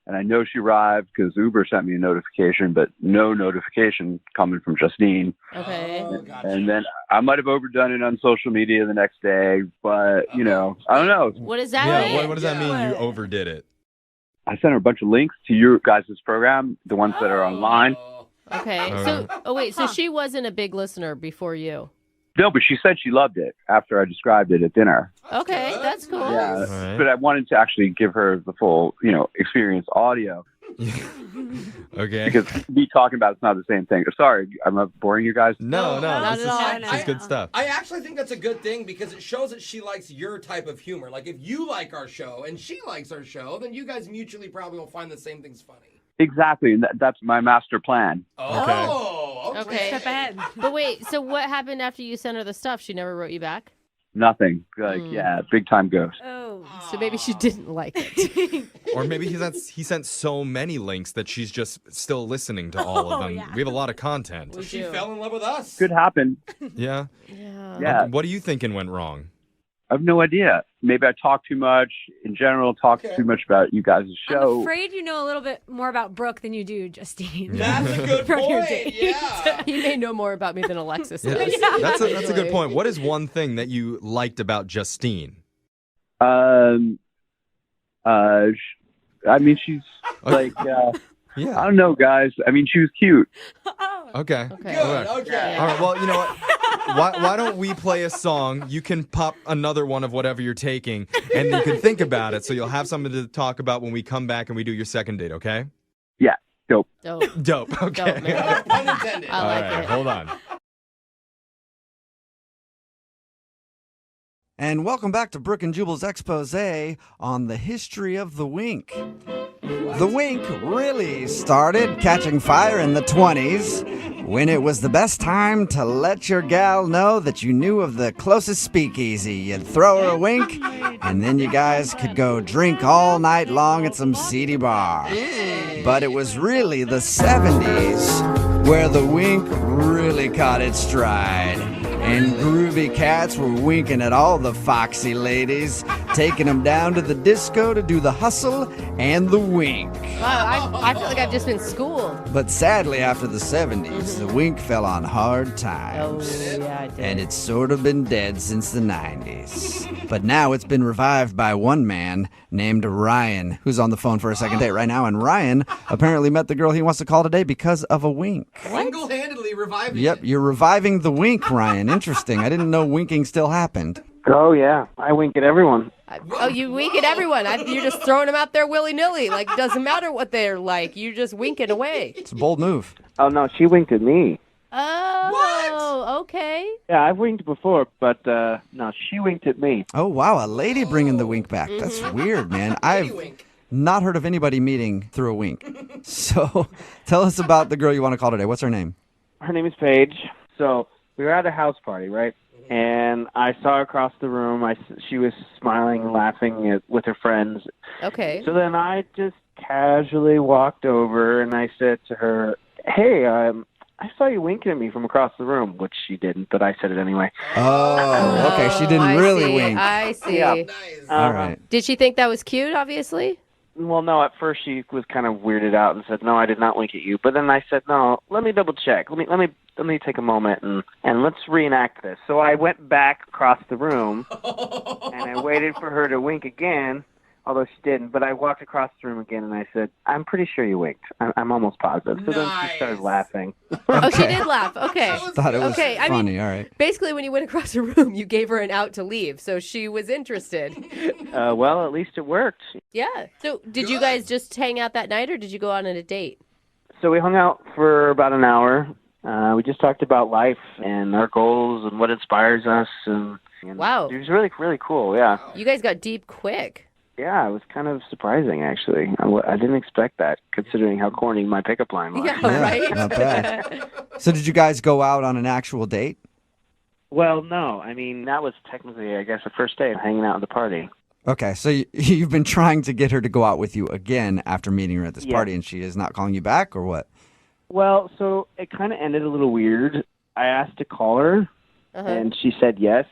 U: And I know she arrived because Uber sent me a notification, but no notification coming from Justine.
C: Okay.
U: And then I might have overdone it on social media the next day, but, I don't know.
C: What does that
N: Yeah,
C: mean?
N: what does that mean? You overdid it.
U: I sent her a bunch of links to your guys' program, the ones that are online.
C: Okay. So she wasn't a big listener before you.
U: No, but she said she loved it after I described it at dinner.
C: Okay, that's cool.
U: Yeah,
N: Right.
U: but I wanted to actually give her the full, experience audio.
N: Okay.
U: Because me talking about it's not the same thing. Sorry, I'm not boring you guys.
N: No,
C: not at all.
N: this is good stuff.
M: I actually think that's a good thing because it shows that she likes your type of humor. Like, if you like our show and she likes our show, then you guys mutually probably will find the same things funny.
U: Exactly, and that's my master plan.
M: Oh,
C: Okay.
F: Step ahead.
C: But wait, so what happened after you sent her the stuff? She never wrote you back?
U: Nothing. Yeah, big time ghost.
F: Oh.
C: So maybe she didn't like it.
N: Or maybe he sent so many links that she's just still listening to all of them.
F: yeah.
N: We have a lot of content.
M: She fell in love with us.
U: Could happen.
N: Yeah.
U: Yeah.
N: What are you thinking went wrong?
U: I have no idea. Maybe I talk too much. In general, talk too much about you guys'
F: I'm
U: show.
F: afraid you know a little bit more about Brooke than you do Justine.
M: That's a good
F: From your
M: point.
F: date.
M: Yeah.
C: He may know more about me than Alexis
N: Yeah,
C: does.
N: that's a good point. What is one thing that you liked about Justine?
U: I mean, she's like,
N: Yeah.
U: I don't know, guys. I mean, she was cute.
N: Okay.
C: Okay.
N: All right.
M: Okay.
N: All right. Well, you know what? Why don't we play a song? You can pop another one of whatever you're taking, and you can think about it, so you'll have something to talk about when we come back and we do your second date. Okay?
U: Yeah. Dope.
N: Dope. Okay.
C: Dope, man.
M: Pun intended.
C: I
N: All
C: like
N: right.
C: it.
N: Hold on.
B: And welcome back to Brooke and Jubal's expose on the history of the wink. The wink really started catching fire in the 20s when it was the best time to let your gal know that you knew of the closest speakeasy. You'd throw her a wink, and then you guys could go drink all night long at some seedy bar. But it was really the 70s where the wink really caught its stride. And groovy cats were winking at all the foxy ladies, taking them down to the disco to do the hustle and the wink.
C: Wow, I feel like I've just been schooled.
B: But sadly, after the 70s, the wink fell on hard times.
C: Oh, yeah, I did.
B: And it's sort of been dead since the 90s. But now it's been revived by one man named Ryan, who's on the phone for a second date right now. And Ryan apparently met the girl he wants to call today because of a wink.
M: Single-handedly reviving
B: Yep,
M: it.
B: you're reviving the wink, Ryan. Interesting. I didn't know winking still happened.
J: Oh, yeah. I wink at everyone.
C: Oh, you wink at everyone. You're just throwing them out there willy-nilly. Like, it doesn't matter what they're like. You're just winking away.
B: It's a bold move.
J: Oh, no, she winked at me.
C: Oh, okay.
J: Yeah, I've winked before, but no, she winked at me.
B: Oh, wow. A lady bringing the wink back. That's weird, man. I've not heard of anybody meeting through a wink. So tell us about the girl you want to call today. What's her name?
J: Her name is Paige. So we were at a house party, right? And I saw her across the room. She was smiling, laughing with her friends.
C: Okay.
J: So then I just casually walked over and I said to her, "Hey, I saw you winking at me from across the room," which she didn't, but I said it anyway.
B: Oh, okay. She didn't really wink.
C: I see.
J: Yeah.
B: All right.
C: Did she think that was cute, obviously?
J: Well, no, at first she was kind of weirded out and said, "No, I did not wink at you." But then I said, "No, let me double check. Let me take a moment and let's reenact this." So I went back across the room and I waited for her to wink again, although she didn't. But I walked across the room again and I said, "I'm pretty sure you winked. I'm almost positive." So then she started laughing.
C: Oh, she did laugh. Okay.
B: Thought it was
C: okay. I
B: funny.
C: mean,
B: All right.
C: basically, when you went across the room, you gave her an out to leave, so she was interested.
J: Well, at least it worked.
C: Yeah. So, did you guys just hang out that night, or did you go on a date?
J: So we hung out for about an hour. We just talked about life and our goals and what inspires us. And
C: Wow.
J: it was really, really cool, yeah.
C: You guys got deep quick.
K: Yeah, it was kind of surprising, actually. I didn't expect that, considering how corny my pickup line was.
C: Yeah, right?
B: Not bad. So did you guys go out on an actual date?
K: Well, no. I mean, that was technically, I guess, the first day of hanging out at the party.
B: Okay, so you've been trying to get her to go out with you again after meeting her at this
K: Yeah.
B: party, and she is not calling you back, or what?
K: Well, so it kind of ended a little weird. I asked to call her,
C: Uh-huh.
K: and she said yes.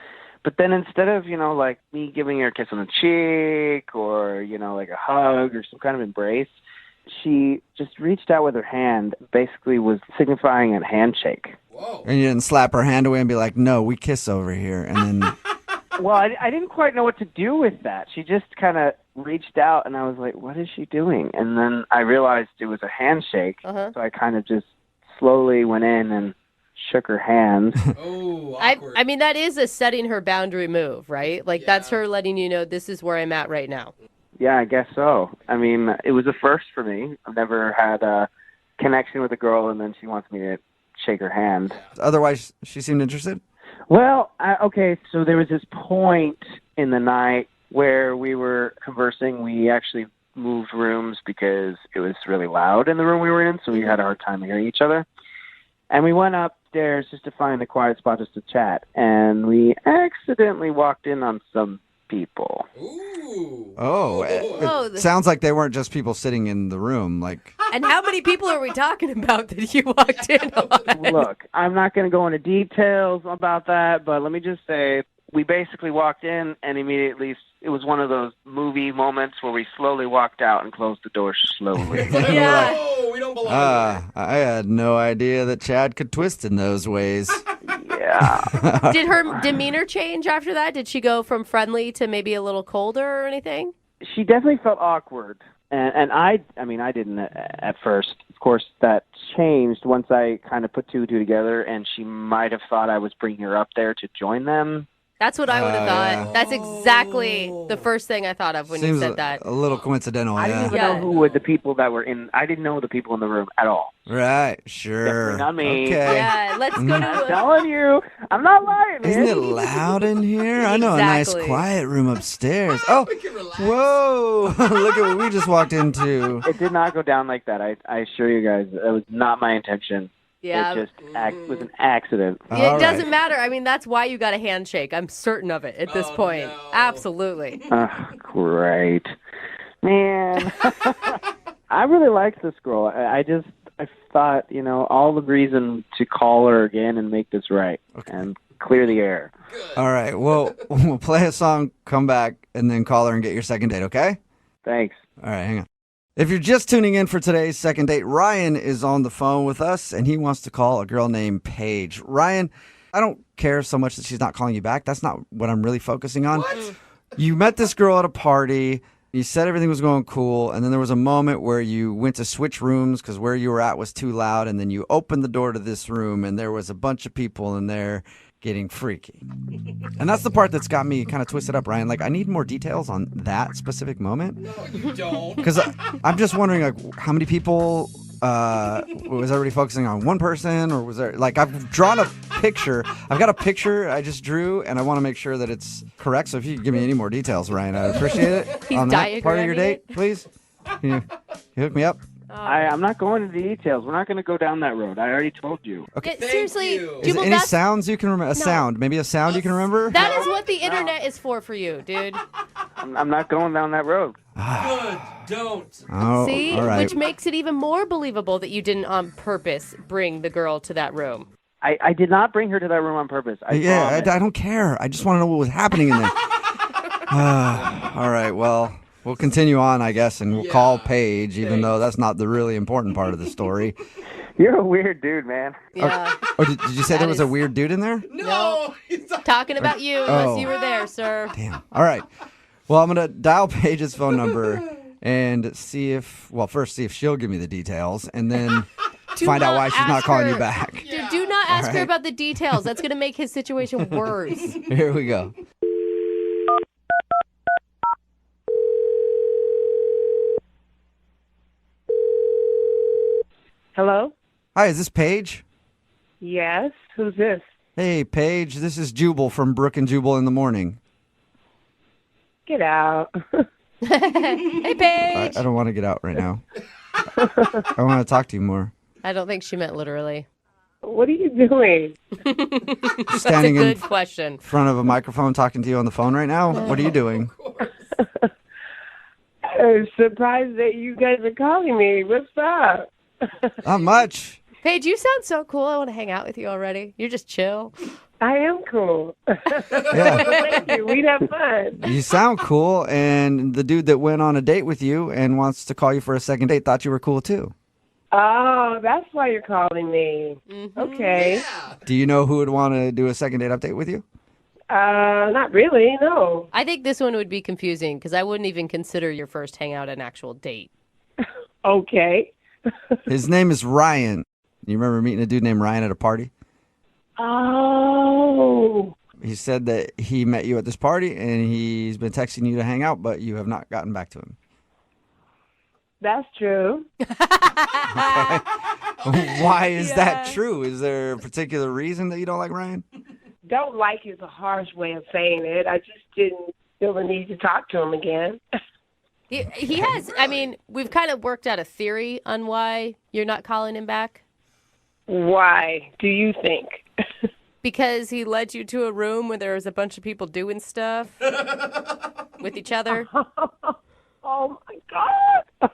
K: But then instead of, like me giving her a kiss on the cheek or, like a hug or some kind of embrace, she just reached out with her hand, basically was signifying a handshake.
B: And you didn't slap her hand away and be like, no, we kiss over here, and then...
K: Well, I didn't quite know what to do with that. She just kind of reached out, and I was like, what is she doing? And then I realized it was a handshake, so I kind of just slowly went in and shook her hand.
C: I mean, that is a setting her boundary move, right? Like, that's her letting you know this is where I'm at right now.
K: Yeah, I guess so. I mean, it was a first for me. I've never had a connection with a girl, and then she wants me to shake her hand.
B: Otherwise, she seemed interested?
K: Well, okay, so there was this point in the night where we were conversing. We actually moved rooms because it was really loud in the room we were in, so we had a hard time hearing each other. And we went upstairs just to find a quiet spot just to chat, and we accidentally walked in on some people.
B: Oh, it sounds like they weren't just people sitting in the room, like...
C: And how many people are we talking about that you walked in on?
K: Look, I'm not going to go into details about that, but let me just say we basically walked in and immediately it was one of those movie moments where we slowly walked out and closed the door slowly.
M: Oh, we don't belong
B: I had no idea that Chad could twist in those ways.
K: Yeah.
C: Did her demeanor change after that? Did she go from friendly to maybe a little colder or anything?
K: She definitely felt awkward. And I didn't at first. Of course, that changed once I kind of put two and two together, and she might have thought I was bringing her up there to join them.
C: That's what I would have thought.
B: Yeah.
C: That's exactly the first thing I thought of when
B: Seems
C: you said that.
B: a little coincidental,
K: I didn't even know who were the people that were in. I didn't know the people in the room at all.
B: Right, sure.
K: Definitely not me.
B: Okay.
C: Yeah, let's go to...
K: I'm telling you, I'm not lying, man.
B: Isn't it loud in here? I know a nice
C: Exactly.
B: quiet room upstairs. Oh, whoa! Look at what we just walked into.
K: It did not go down like that. I assure you guys, that was not my intention.
C: Yeah.
K: It just was an accident.
C: It doesn't matter. I mean, that's why you got a handshake. I'm certain of it at this point. Absolutely.
K: Great. Man. I really liked this girl. I thought, all the reason to call her again and make this right and clear the air.
B: All right, well, we'll play a song, come back, and then call her and get your second date, okay?
K: Thanks.
B: All right, hang on. If you're just tuning in for today's second date, Ryan is on the phone with us, and he wants to call a girl named Paige. Ryan, I don't care so much that she's not calling you back. That's not what I'm really focusing on. What? You met this girl at a party. You said everything was going cool, and then there was a moment where you went to switch rooms because where you were at was too loud, and then you opened the door to this room, and there was a bunch of people in there getting freaky. And that's the part that's got me kind of twisted up, Ryan. Like, I need more details on that specific moment.
M: No, you don't.
B: Because I'm just wondering, like, how many people... was everybody focusing on one person, or was there, like, I've drawn a picture. I've got a picture I just drew, and I want to make sure that it's correct. So if you could give me any more details, Ryan, I'd appreciate it.
C: He's
B: on that part of your
C: diagramming
B: date,
C: it.
B: please. Can you hook me up?
K: I'm not going into details. We're not going to go down that road. I already told you.
B: Okay.
C: Seriously,
B: Is there
C: Jubal,
B: any
C: that's,
B: sounds you can remember? A sound, maybe a sound you can remember?
C: that is what the internet is for you, dude.
K: I'm not going down that road.
M: Good, don't.
B: Oh,
C: See?
B: all right.
C: Which makes it even more believable that you didn't on purpose bring the girl to that room.
K: I did not bring her to that room on purpose. I
B: don't care. I just want to know what was happening in there. All right, well, we'll continue on, I guess, and we'll call Paige, even though that's not the really important part of the story.
K: You're a weird dude, man.
C: Yeah.
B: Oh, did you say there was a weird dude in there?
C: No. Talking about you, unless you were there, sir.
B: Damn. All right. Well, I'm going to dial Paige's phone number and see if she'll give me the details, and then find out why she's not calling you back.
C: Dude, do not ask her about the details. That's going to make his situation worse.
B: Here we go.
V: Hello?
B: Hi, is this Paige?
V: Yes. Who's this?
B: Hey, Paige, this is Jubal from Brooke and Jubal in the morning.
V: Get out.
C: Hey, Paige.
B: I don't want to get out right now. I want to talk to you more.
C: I don't think she meant literally.
V: What are you doing?
B: Standing
C: That's a good
B: in
C: question.
B: front of a microphone talking to you on the phone right now. What are you doing?
V: I'm surprised that you guys are calling me. What's up?
B: Not much.
C: Paige, you sound so cool. I want to hang out with you already. You're just chill.
V: I am cool.
B: Yeah.
V: Thank you. We'd have fun.
B: You sound cool, and the dude that went on a date with you and wants to call you for a second date thought you were cool too.
V: Oh, that's why you're calling me. Okay.
B: Do you know who would want to do a second date update with you?
V: Not really, no.
C: I think this one would be confusing because I wouldn't even consider your first hangout an actual date.
V: Okay.
B: His name is Ryan. You remember meeting a dude named Ryan at a party?
V: Oh.
B: He said that he met you at this party and he's been texting you to hang out, but you have not gotten back to him.
V: That's true.
B: Why is that true? Is there a particular reason that you don't like Ryan?
V: Don't like is a harsh way of saying it. I just didn't feel the need to talk to him again.
C: He has, I mean, we've kind of worked out a theory on why you're not calling him back.
V: Why do you think?
C: Because he led you to a room where there was a bunch of people doing stuff with each other.
V: Oh, my God.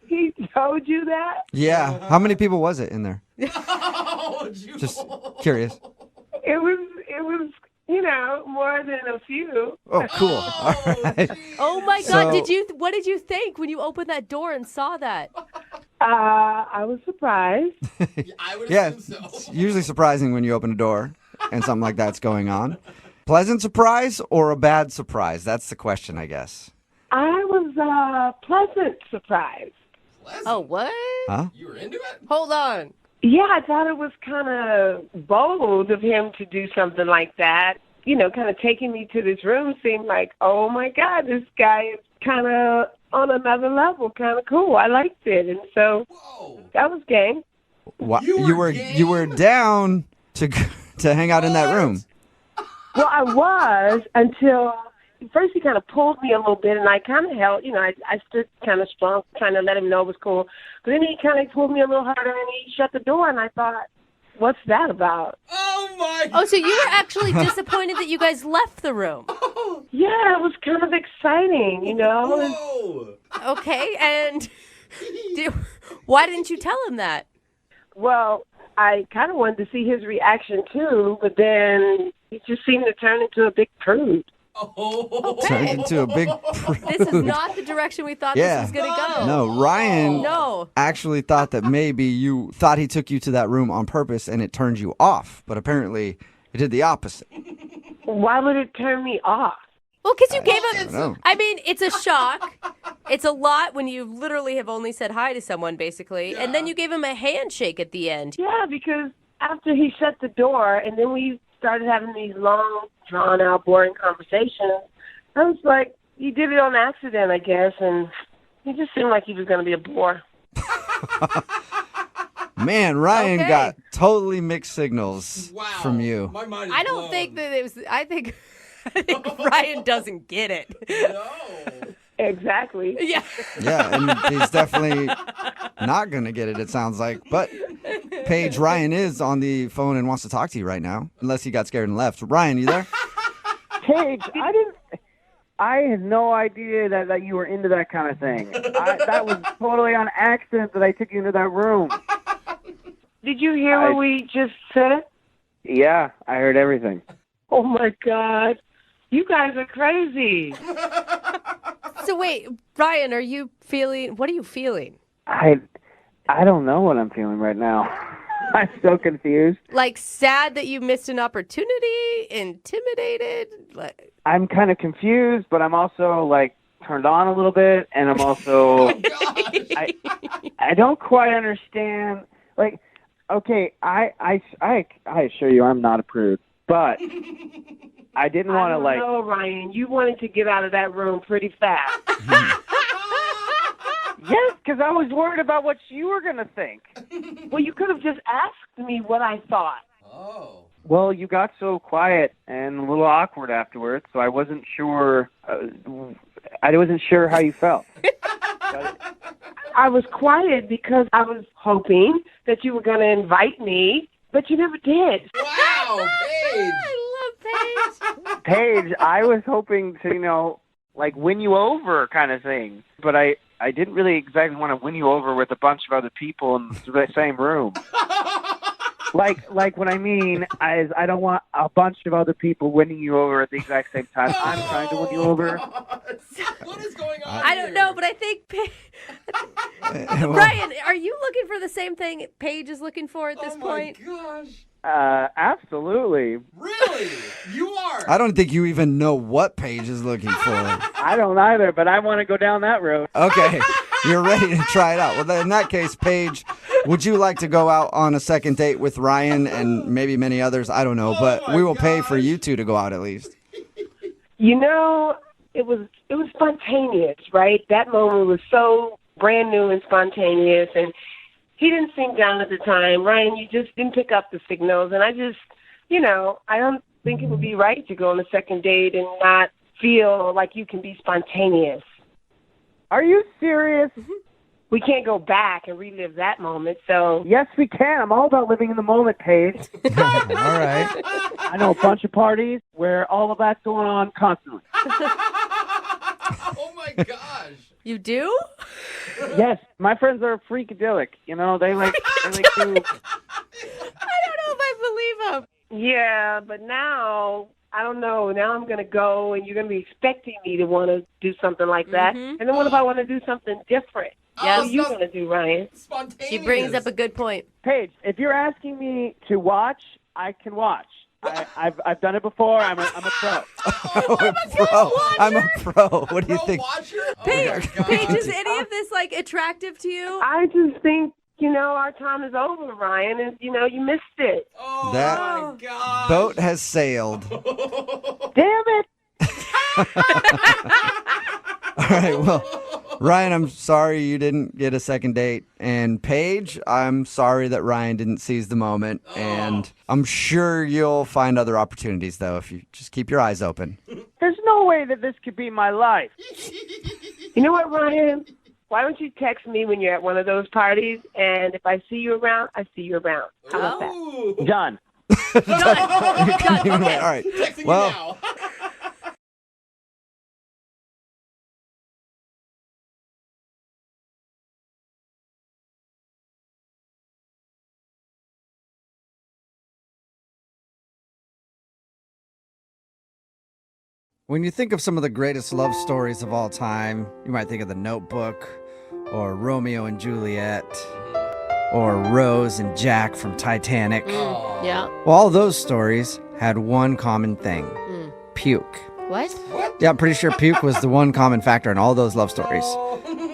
V: He told you that?
B: Yeah. How many people was it in there?
M: Oh,
B: Just curious.
V: It was, more than a few.
B: Oh, cool. All right.
C: Oh my God! What did you think when you opened that door and saw that?
V: I was surprised.
B: Yeah, it's usually surprising when you open a door and something like that's going on. Pleasant surprise or a bad surprise? That's the question, I guess.
V: I was pleasant surprised.
C: Oh, what?
B: Huh?
M: You were into it?
C: Hold on.
V: Yeah, I thought it was kind of bold of him to do something like that. Kind of taking me to this room seemed like, oh my God, this guy is kind of on another level, kind of cool. I liked it, and so that was game.
B: What? You were down to hang out in that room.
V: Well, I was until first he kind of pulled me a little bit, and I kind of held, I stood kind of strong, trying to let him know it was cool. But then he kind of pulled me a little harder, and he shut the door, and I thought, what's that about?
M: Oh, my God.
C: Oh, so you were actually disappointed that you guys left the room.
V: Yeah, it was kind of exciting,
M: Whoa.
C: Okay, and why didn't you tell him that?
V: Well, I kind of wanted to see his reaction, too, but then he just seemed to turn into a big prude.
C: Okay.
B: Turned into a big prude.
C: This is not the direction we thought this was going to go.
B: No, Ryan
C: No.
B: actually thought that maybe you thought he took you to that room on purpose and it turned you off. But apparently it did the opposite.
V: Why would it turn me off?
C: Well, because you gave
B: don't know.
C: him. I mean, it's a shock. It's a lot when you literally have only said hi to someone, basically, and then you gave him a handshake at the end.
V: Yeah, because after he shut the door, and then we started having these long, drawn-out, boring conversations, I was like, he did it on accident, I guess, and he just seemed like he was going to be a bore.
B: Man, Ryan got totally mixed signals from you.
M: My mind is
C: I don't
M: blown.
C: think that it was. I think Ryan doesn't get it.
M: No.
V: Exactly.
C: Yeah.
B: Yeah, and he's definitely not going to get it, it sounds like. But Paige, Ryan is on the phone and wants to talk to you right now, unless he got scared and left. Ryan, you there?
K: Paige, I had no idea that you were into that kind of thing. That was totally on accident that I took you into that room.
V: Did you hear what we just said?
K: Yeah, I heard everything.
V: Oh, my God. You guys are crazy.
C: So wait, Ryan, what are you feeling?
K: I don't know what I'm feeling right now. I'm so confused.
C: Like sad that you missed an opportunity, intimidated?
K: I'm kind of confused, but I'm also like turned on a little bit, and I'm also I don't quite understand. Like, okay, I assure you, I'm not a prude, but I didn't want to like.
V: No, Ryan, you wanted to get out of that room pretty fast.
K: Yes, because I was worried about what you were going to think.
V: Well, you could have just asked me what I thought.
M: Oh.
K: Well, you got so quiet and a little awkward afterwards, so I wasn't sure. I wasn't sure how you felt.
V: I was quiet because I was hoping that you were going to invite me, but you never did.
M: Wow, Paige.
C: I love Paige.
K: Paige, I was hoping to, like win you over kind of thing, but I didn't really exactly want to win you over with a bunch of other people in the same room. Like what I mean is I don't want a bunch of other people winning you over at the exact same time. I'm trying to win you over.
M: What is going on?
C: I don't know, but I think Ryan, are you looking for the same thing Paige is looking for at this point?
M: Oh my gosh.
K: Absolutely.
M: Really? You are?
B: I don't think you even know what Paige is looking for.
K: I don't either, but I want to go down that road.
B: Okay, you're ready to try it out. Well, in that case, Paige, would you like to go out on a second date with Ryan and maybe many others? I don't know, but we will pay for you two to go out at least.
V: You know, it was spontaneous, right? That moment was so brand new and spontaneous, and he didn't sing down at the time. Ryan, you just didn't pick up the signals, and I just, I don't think it would be right to go on a second date and not feel like you can be spontaneous.
K: Are you serious?
V: We can't go back and relive that moment, so...
K: Yes, we can. I'm all about living in the moment, Paige.
B: All right.
K: I know a bunch of parties where all of that's going on constantly.
M: Oh my gosh.
C: You do?
K: Yes, my friends are freakadelic. They like to...
C: I don't know if I believe him.
V: Yeah, but now... I don't know. Now I'm going to go, and you're going to be expecting me to want to do something like that. And then what if I want to do something different?
C: Yes.
V: What are you going to do, Ryan?
M: Spontaneous.
C: She brings up a good point.
K: Paige, if you're asking me to watch, I can watch. I've done it before. I'm a pro.
B: I'm a pro. What do you think?
C: Paige, is any of this attractive to you?
V: I just think, our time is over, Ryan, and, you missed it.
M: Oh,
B: That
M: my God.
B: boat has sailed.
K: Damn it!
B: All right, well, Ryan, I'm sorry you didn't get a second date. And Paige, I'm sorry that Ryan didn't seize the moment. And I'm sure you'll find other opportunities, though, if you just keep your eyes open.
K: There's no way that this could be my life.
V: You know what, Ryan? Why don't you text me when you're at one of those parties, and if I see you around, I see you around. How about that?
K: Done.
B: Done. Okay. All right.
M: Texting
B: Well,
M: you now.
B: when you think of some of the greatest love stories of all time, you might think of The Notebook, or Romeo and Juliet, or Rose and Jack from Titanic.
C: Yeah.
B: Well, all those stories had one common thing. Puke.
C: What?
B: Yeah, I'm pretty sure puke was the one common factor in all those love stories.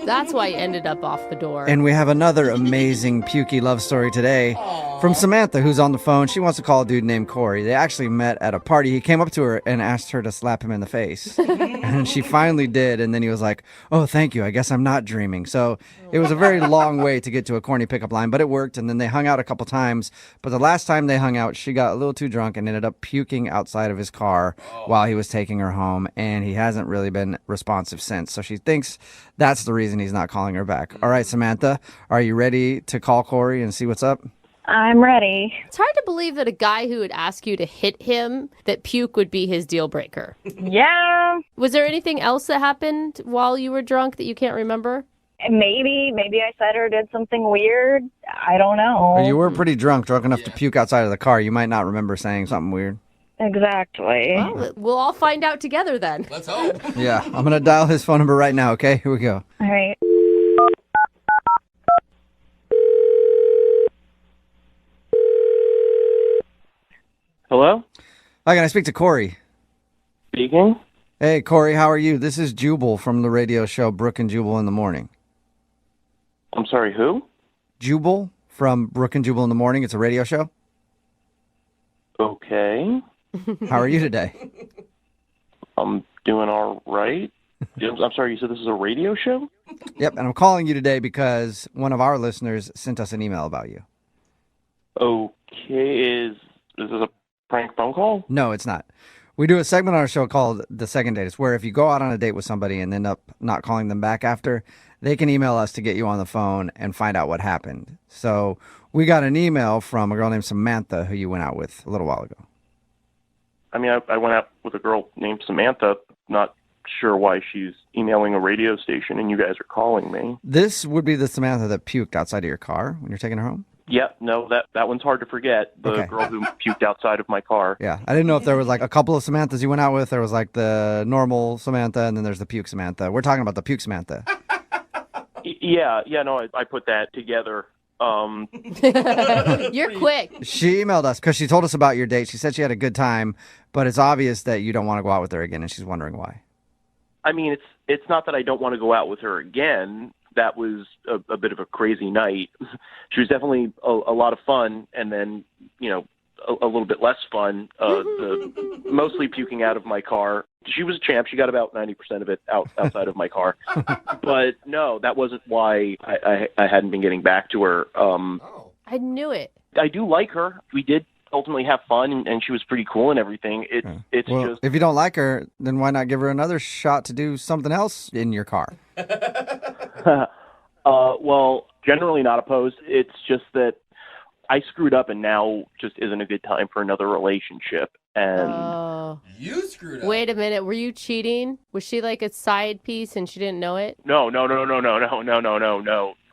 C: That's why you ended up off the door.
B: And we have another amazing pukey love story today from Samantha, who's on the phone. She wants to call a dude named Corey. They actually met at a party. He came up to her and asked her to slap him in the face. And she finally did. And then he was like, oh, thank you. I guess I'm not dreaming. So it was a very long way to get to a corny pickup line, but it worked. And then they hung out a couple times. But the last time they hung out, she got a little too drunk and ended up puking outside of his car while he was taking her home. And he hasn't really been responsive since. So she thinks that's the reason he's not calling her back. All right, Samantha, are you ready to call Corey and see what's up?
G: I'm ready.
C: It's hard to believe that a guy who would ask you to hit him, that puke would be his deal breaker.
G: Yeah.
C: Was there anything else that happened while you were drunk that you can't remember?
G: Maybe I said or did something weird. I don't know.
B: You were pretty drunk enough to puke outside of the car. You might not remember saying something weird.
G: Exactly.
C: Well, we'll all find out together then.
M: Let's hope.
B: Yeah, I'm going to dial his phone number right now, okay? Here we go.
G: All right.
S: Hello?
B: Hi, can I speak to Corey?
S: Speaking.
B: Hey, Corey, how are you? This is Jubal from the radio show Brooke and Jubal in the Morning.
S: I'm sorry, who?
B: Jubal from Brooke and Jubal in the Morning. It's a radio show.
S: Okay.
B: How are you today?
S: I'm doing all right. I'm sorry, you said this is a radio show?
B: Yep, and I'm calling you today because one of our listeners sent us an email about you.
S: Okay, is this a
P: call?
B: No, it's not. We do a segment on our show called The Second Date. It's where if you go out on a date with somebody and end up not calling them back after, they can email us to get you on the phone and find out what happened. So we got an email from a girl named Samantha who you went out with a little while ago.
P: I mean, I went out with a girl named Samantha. Not sure why she's emailing a radio station and you guys are calling me.
B: This would be the Samantha that puked outside of your car when you're taking her home?
P: Yeah, no, that one's hard to forget. The girl who puked outside of my car.
B: Yeah, I didn't know if there was like a couple of Samanthas you went out with. There was like the normal Samantha, and then there's the puke Samantha. We're talking about the puke Samantha.
P: Yeah, no, I put that together.
C: You're quick.
B: She emailed us because she told us about your date. She said she had a good time, but it's obvious that you don't want to go out with her again, and she's wondering why.
P: I mean, it's not that I don't want to go out with her again. That was a bit of a crazy night. She was definitely a lot of fun, and then, you know, a little bit less fun, mostly puking out of my car. She was a champ. She got about 90% of it outside of my car. But no, that wasn't why I hadn't been getting back to her.
C: I knew it.
P: I do like her. We did ultimately have fun, and she was pretty cool and everything. It's
B: Well,
P: just...
B: if you don't like her, then why not give her another shot to do something else in your car?
P: Well, generally not opposed. It's just that I screwed up, and now just isn't a good time for another relationship. And
M: you screwed up.
C: Wait a minute. Were you cheating? Was she like a side piece and she didn't know it?
P: No. I'm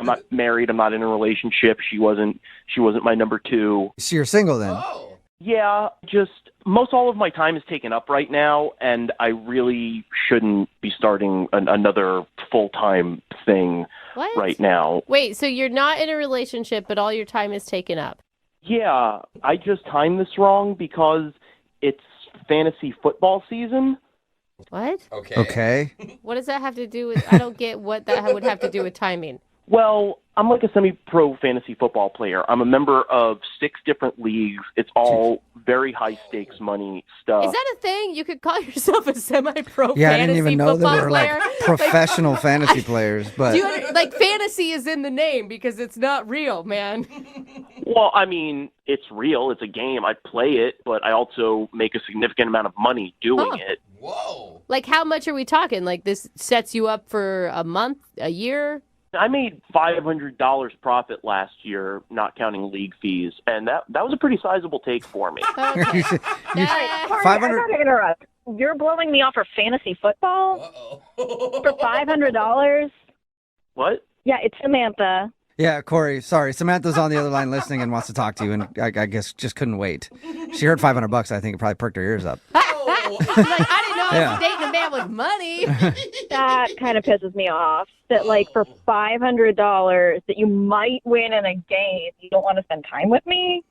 P: not married. I'm not in a relationship. She wasn't my number two.
B: So you're single then?
M: Oh.
P: Yeah, just most all of my time is taken up right now, and I really shouldn't be starting another full-time thing right now.
C: Wait, so you're not in a relationship, but all your time is taken up?
P: Yeah, I just timed this wrong because it's fantasy football season.
C: What?
B: Okay.
C: What does that have to do with... I don't get what that would have to do with timing.
P: Well, I'm like a semi-pro fantasy football player. I'm a member of 6 different leagues. It's all very high-stakes money stuff.
C: Is that a thing? You could call yourself a semi-pro
B: Yeah,
C: fantasy
B: I didn't even know
C: football
B: that we were
C: player?
B: like professional fantasy players. But
C: like fantasy is in the name because it's not real, man.
P: Well, I mean, it's real. It's a game. I play it, but I also make a significant amount of money doing it.
M: Whoa.
C: Like how much are we talking? Like this sets you up for a month, a year?
P: I made $500 profit last year, not counting league fees, and that was a pretty sizable take for me.
D: Corey, I gotta interrupt. You're blowing me off for fantasy football? For $500?
P: What?
D: Yeah, it's Samantha.
B: yeah, Corey, sorry. Samantha's on the other line listening and wants to talk to you, and I guess just couldn't wait. She heard $500. I think it probably perked her ears up.
C: Like, I didn't know I was dating a man with money.
D: That kind of pisses me off. That like for $500 that you might win in a game, you don't want to spend time with me?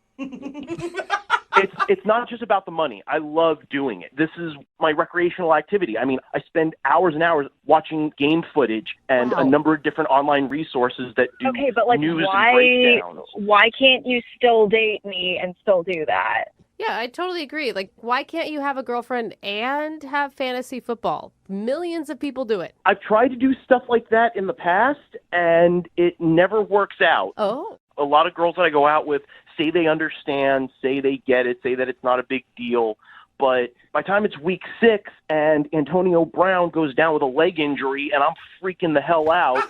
P: It's not just about the money. I love doing it. This is my recreational activity. I mean, I spend hours and hours watching game footage and a number of different online resources that do
D: but like
P: news and breakdowns.
D: why can't you still date me and still do that?
C: Yeah, I totally agree. Like, why can't you have a girlfriend and have fantasy football? Millions of people do it.
P: I've tried to do stuff like that in the past, and it never works out.
C: Oh.
P: A lot of girls that I go out with say they understand, say they get it, say that it's not a big deal. But by the time it's week 6 and Antonio Brown goes down with a leg injury and I'm freaking the hell out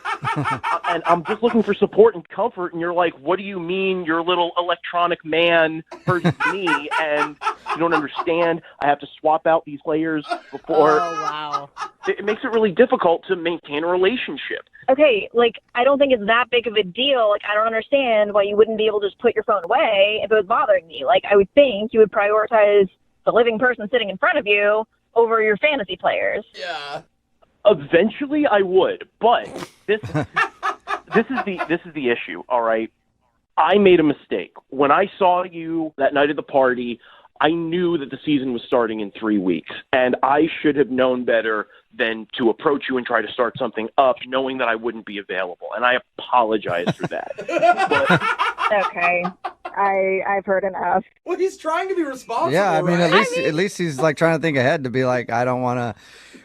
P: and I'm just looking for support and comfort, and you're like, what do you mean your little electronic man hurts me and you don't understand? I have to swap out these players before.
C: Oh, wow.
P: It makes it really difficult to maintain a relationship.
D: Okay, like, I don't think it's that big of a deal. Like, I don't understand why you wouldn't be able to just put your phone away if it was bothering you. Like, I would think you would prioritize the living person sitting in front of you over your fantasy players.
M: Yeah.
P: Eventually I would, but this is the issue, all right? I made a mistake. When I saw you that night at the party, I knew that the season was starting in 3 weeks, and I should have known better than to approach you and try to start something up knowing that I wouldn't be available, and I apologize for that.
D: Okay. I've heard enough.
M: Well, he's trying to be responsible.
B: Yeah, I mean,
M: right?
B: at least he's like trying to think ahead to be like, I don't want to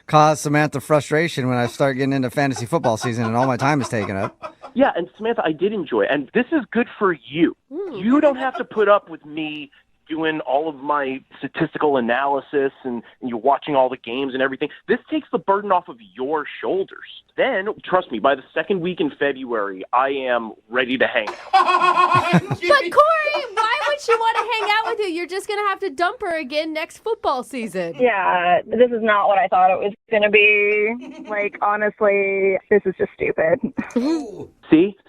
B: cause Samantha frustration when I start getting into fantasy football season and all my time is taken up.
P: Yeah, and Samantha, I did enjoy it, and this is good for you. You don't have to put up with me doing all of my statistical analysis and you're watching all the games and everything. This takes the burden off of your shoulders. Then, trust me, by the second week in February, I am ready to hang out.
C: But Corey, why would she want to hang out with you? You're just going to have to dump her again next football season.
D: Yeah, this is not what I thought it was going to be. Like, honestly, this is just stupid.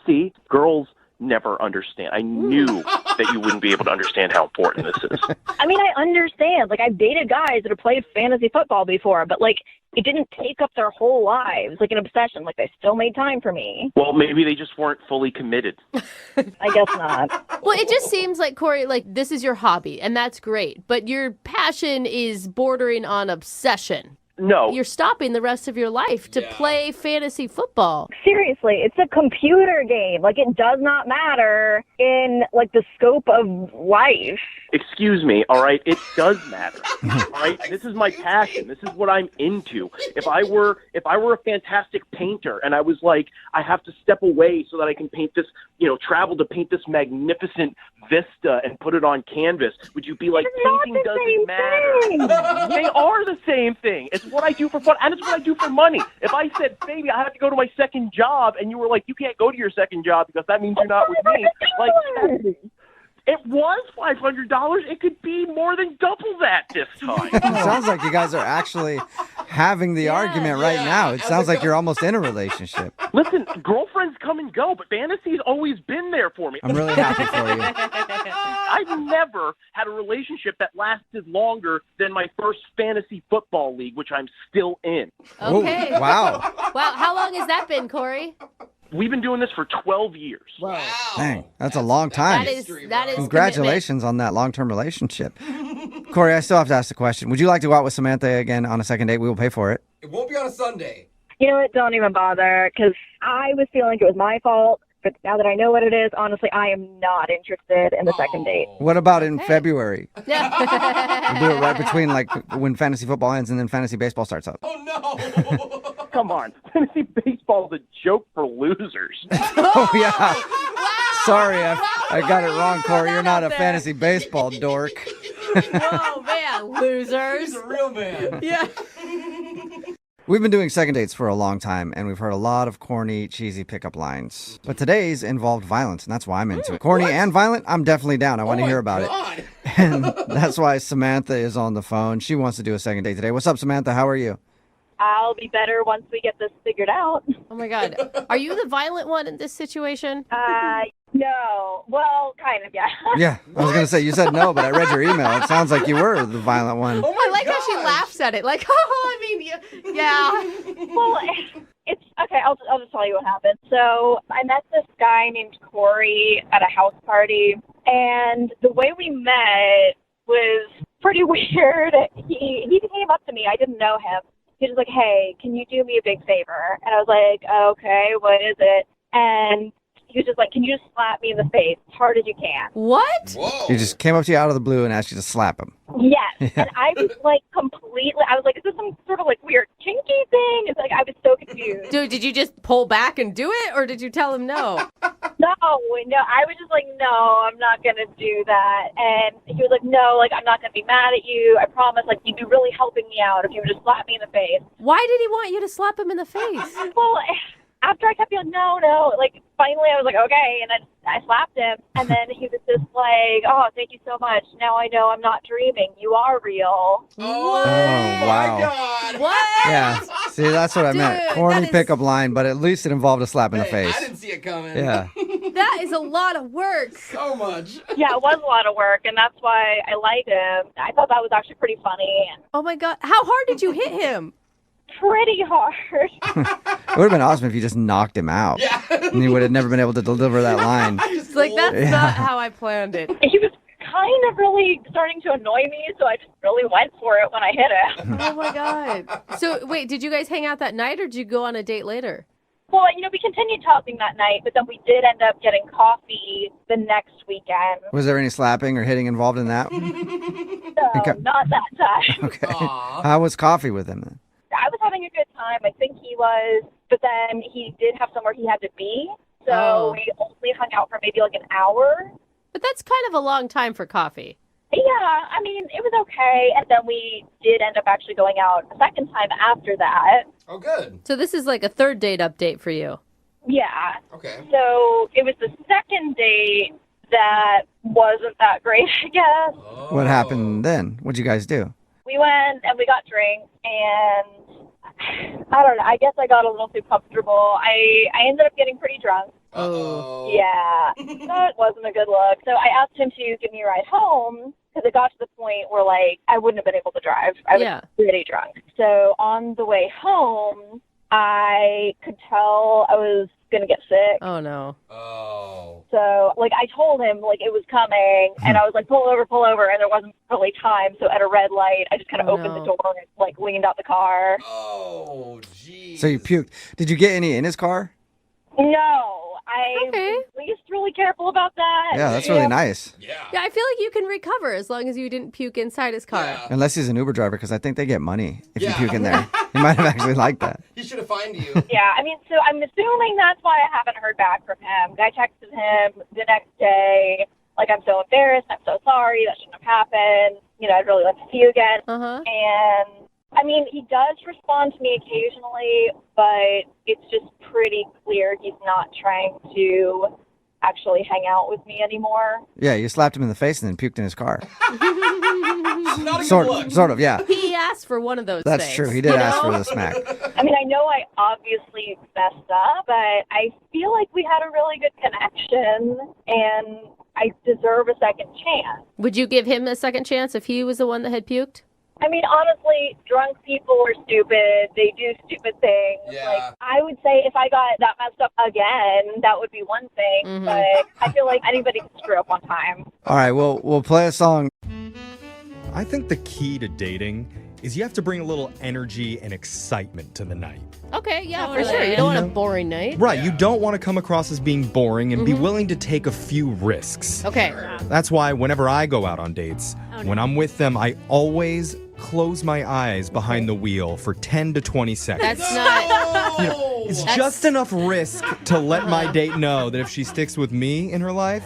P: See, girls never understand. I knew that you wouldn't be able to understand how important this is.
D: I mean, I understand. Like, I've dated guys that have played fantasy football before, but, like, it didn't take up their whole lives, like an obsession. Like, they still made time for me.
P: Well, maybe they just weren't fully committed.
D: I guess not.
C: Well, it just seems like, Corey, like, this is your hobby, and that's great. But your passion is bordering on obsession.
P: No.
C: You're stopping the rest of your life to play fantasy football.
D: Seriously, it's a computer game. Like, it does not matter in, like, the scope of life.
P: Excuse me, all right? It does matter, all right? This is my passion. This is what I'm into. If I were a fantastic painter and I was like, I have to step away so that I can paint this, travel to paint this magnificent vista and put it on canvas, would you be like, painting doesn't matter? They are the same thing. It's what I do for fun, and it's what I do for money. If I said, baby, I have to go to my second job, and you were like, you can't go to your second job because that means you're not with me. Like, it was $500. It could be more than double that this time.
B: It sounds like you guys are actually having the argument right now. It sounds like you're almost in a relationship.
P: Listen, girlfriends come and go, but fantasy's always been there for me.
B: I'm really happy for you.
P: I've never had a relationship that lasted longer than my first fantasy football league, which I'm still in.
C: Okay.
B: Ooh, wow.
C: Wow, how long has that been, Corey?
P: We've been doing this for 12 years.
C: Wow.
B: Dang, that's a long time.
C: That is
B: Congratulations on that long-term relationship. Corey, I still have to ask the question. Would you like to go out with Samantha again on a second date? We will pay for it.
M: It won't be on a Sunday.
D: You know what? Don't even bother, because I was feeling like it was my fault. But now that I know what it is, honestly, I am not interested in the second date.
B: What about in February?
C: commitment.
B: We'll do it right between like when fantasy football ends and then fantasy baseball starts up.
M: Oh, no.
P: Come on. Fantasy baseball is a joke for losers.
B: Oh, yeah. Sorry, I got it wrong, Corey. You're not a fantasy baseball dork.
C: Whoa, man, losers.
M: He's a real man.
C: Yeah.
B: We've been doing second dates for a long time, and we've heard a lot of corny, cheesy pickup lines. But today's involved violence, and that's why I'm into it. Corny and violent, I'm definitely down. I want to hear about it. And that's why Samantha is on the phone. She wants to do a second date today. What's up, Samantha? How are you?
D: I'll be better once we get this figured out.
C: Oh, my God. Are you the violent one in this situation?
D: No. Well, kind of, yeah.
B: Yeah, I was going to say, you said no, but I read your email. It sounds like you were the violent one.
M: Oh, my
C: I like how she laughs at it. Like, oh, I mean, yeah.
D: Well, it's okay. I'll just tell you what happened. So I met this guy named Corey at a house party, and the way we met was pretty weird. He came up to me. I didn't know him. He was like, "Hey, can you do me a big favor?" And I was like, "Okay, what is it?" And he was just like, "Can you just slap me in the face as hard as you can?"
C: What?
M: Whoa.
B: He just came up to you out of the blue and asked you to slap him.
D: Yes.
B: Yeah.
D: And I was like I was like, is this some sort of like weird kinky thing? It's like, I was so confused.
C: Dude, did you just pull back and do it, or did you tell him no?
D: No, I was just like, no, I'm not going to do that. And he was like, no, like, I'm not going to be mad at you. I promise, like, you'd be really helping me out if you would just slap me in the face.
C: Why did he want you to slap him in the face?
D: Well, after I kept being no, like, finally I was like, okay, and then I slapped him, and then he was just like, oh, thank you so much. Now I know I'm not dreaming. You are real.
M: Oh,
B: wow.
M: my God.
C: What?
B: Yeah, see, that's what I meant.
C: Dude,
B: Corny
C: that is-
B: pickup line, but at least it involved a slap in the
M: Hey,
B: face.
M: I didn't see it coming.
B: Yeah.
C: That is a lot of work.
M: So much.
D: Yeah, it was a lot of work, and that's why I liked him. I thought that was actually pretty funny and
C: Oh, my God. How hard did you hit him?
D: pretty hard.
B: It would have been awesome if you just knocked him out.
M: Yeah.
B: And he would have never been able to deliver that line.
C: It's like, that's not how I planned it.
D: He was kind of really starting to annoy me, so I just really went for it when I hit him.
C: Oh, my God. So, wait, did you guys hang out that night, or did you go on a date later?
D: Well, we continued talking that night, but then we did end up getting coffee the next weekend.
B: Was there any slapping or hitting involved in that?
D: So,
B: Okay.
D: not that time.
B: Okay.
M: Aw.
B: How was coffee with him then?
D: I was having a good time. I think he was, but then he did have somewhere he had to be, so we only hung out for maybe like an hour.
C: But that's kind of a long time for coffee.
D: Yeah, I mean, it was okay. And then we did end up actually going out a second time after that.
M: Oh, good.
C: So this is like a third date update for you.
D: Yeah.
M: Okay.
D: So it was the second date that wasn't that great, I guess.
B: What happened then? What'd you guys do?
D: We went and we got drinks, and I don't know. I guess I got a little too comfortable. I ended up getting pretty drunk.
C: Oh.
D: Yeah, that wasn't a good look. So I asked him to give me a ride home because it got to the point where, like, I wouldn't have been able to drive. I was pretty drunk. So on the way home, I could tell I was going to get sick.
C: Oh, no.
M: Oh.
D: So, like, I told him, like, it was coming, and I was like, pull over, and there wasn't really time. So at a red light, I just kind of opened the door and, like, leaned out the car.
M: Oh, geez.
B: So you puked. Did you get any in his car?
D: No. I was at least really careful about that.
B: Yeah, that's really nice.
C: Yeah, I feel like you can recover as long as you didn't puke inside his car.
B: Unless he's an Uber driver, because I think they get money if you puke in there. He might have actually liked that.
M: He should have fined you.
D: Yeah, I mean, so I'm assuming that's why I haven't heard back from him. I texted him the next day, like, I'm so embarrassed, I'm so sorry, that shouldn't have happened. You know, I'd really like to see you again. And, I mean, he does respond to me occasionally, but it's just pretty clear he's not trying to actually hang out with me anymore.
B: Yeah, you slapped him in the face and then puked in his car.
M: Not a good
B: Sort
M: look.
B: sort of, yeah.
C: He asked for one of those
B: That's
C: things.
B: true. He did ask for the smack.
D: I mean, I know I obviously messed up, but I feel like we had a really good connection, and I deserve a second chance.
C: Would you give him a second chance if he was the one that had puked?
D: I mean, honestly, drunk people are stupid. They do stupid things.
M: Yeah.
D: Like, I would say if I got that messed up again, that would be one thing. But I feel like anybody can screw up one time.
B: All right, we'll play a song.
N: I think the key to dating is you have to bring a little energy and excitement to the night.
C: Okay, yeah, for sure. You don't want a boring night.
N: Right, you don't want to come across as being boring and be willing to take a few risks.
C: Okay.
N: That's why whenever I go out on dates, when I'm with them, I always close my eyes behind the wheel for 10 to 20 seconds.
C: That's not...
N: You know, it's just enough risk to let my date know that if she sticks with me in her life,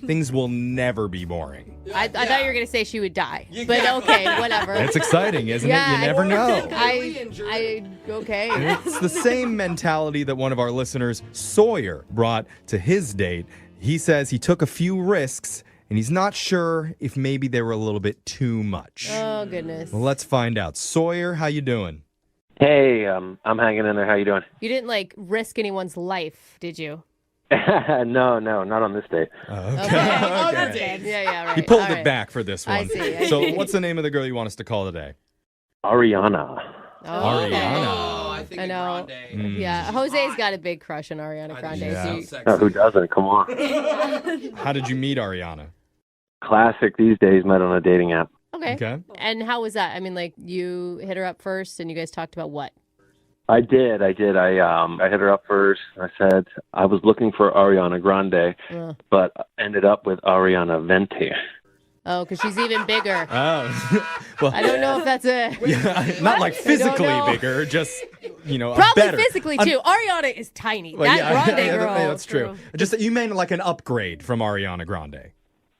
N: things will never be boring.
C: I thought you were going to say she would die. But okay, whatever.
N: It's exciting, isn't it? You never know.
C: Okay.
N: It's the same mentality that one of our listeners, Sawyer, brought to his date. He says he took a few risks, and he's not sure if maybe they were a little bit too much.
C: Oh, goodness.
N: Well, let's find out. Sawyer, how you doing?
J: Hey, I'm hanging in there. How you doing?
C: You didn't, like, risk anyone's life, did you?
J: No, not on this date.
C: Okay. Yeah, right.
N: He pulled
C: All
N: it
C: right.
N: back for this one.
C: I see.
N: So what's the name of the girl you want us to call today?
J: Ariana.
N: Ariana.
C: I know. Yeah, Jose's got a big crush on Ariana Grande.
J: Oh, who doesn't? Come on.
N: How did you meet Ariana?
J: Classic these days, met on a dating app.
C: Okay. And how was that? I mean, like, you hit her up first and you guys talked about what?
J: I did. I hit her up first. I said I was looking for Ariana Grande, but ended up with Ariana Venti.
C: Oh, because she's even bigger.
N: Oh. Well,
C: I don't know if that's a...
N: not like physically bigger, just,
C: Probably
N: better.
C: physically, too. Ariana is tiny.
N: Well,
C: that Grande girl.
N: That's true. Just that you meant like an upgrade from Ariana Grande.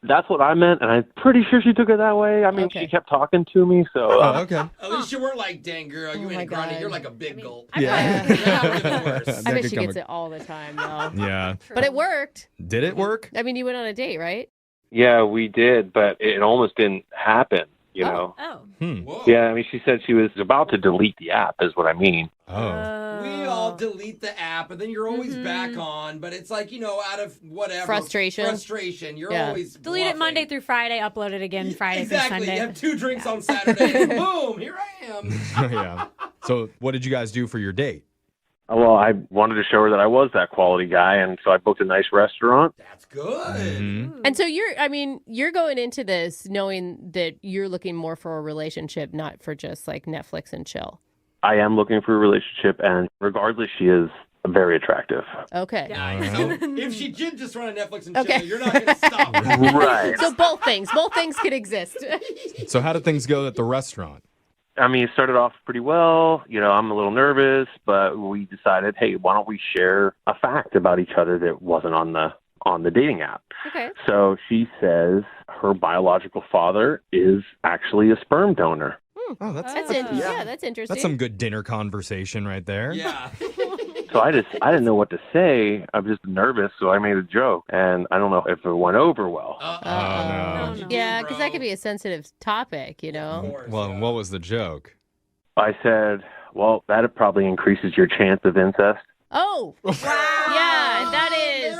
J: That's what I meant, and I'm pretty sure she took it that way. I mean, she kept talking to me, so...
N: okay.
M: At least you weren't like, dang, girl, you ain't a grande. You're like a big gulp.
N: Yeah.
C: I bet she gets it all the time, though.
N: Yeah.
C: But it worked.
N: Did it work?
C: I mean, you went on a date, right?
J: Yeah, we did, but it almost didn't happen, you know? Yeah, I mean, she said she was about to delete the app, is what I mean.
M: We all delete the app, and then you're always back on. But it's like, out of whatever. Frustration. You're always
F: delete it Monday through Friday, upload it again Friday through Sunday.
M: You have 2 drinks on Saturday. Boom, here I am.
N: Yeah. So what did you guys do for your date?
J: Well, I wanted to show her that I was that quality guy, and so I booked a nice restaurant.
M: That's good.
N: Mm-hmm.
C: And so you're going into this knowing that you're looking more for a relationship, not for just like Netflix and chill.
J: I am looking for a relationship, and regardless, she is very attractive.
C: Okay.
M: So if she did just run a Netflix and chill, you're not going to stop.
J: Right.
C: So both things could exist.
N: So how did things go at the restaurant?
J: I mean, it started off pretty well. I'm a little nervous, but we decided, hey, why don't we share a fact about each other that wasn't on the
P: on the dating app.
C: Okay.
P: So she says her biological father is actually a sperm donor.
N: Oh, that's
C: that's interesting.
N: That's some good dinner conversation right there.
M: Yeah.
P: So I didn't know what to say. I was just nervous, so I made a joke, and I don't know if it went over well.
C: Yeah, because that could be a sensitive topic, you know?
N: Well, what was the joke?
P: I said, well, that probably increases your chance of incest.
C: Oh, yeah, that is.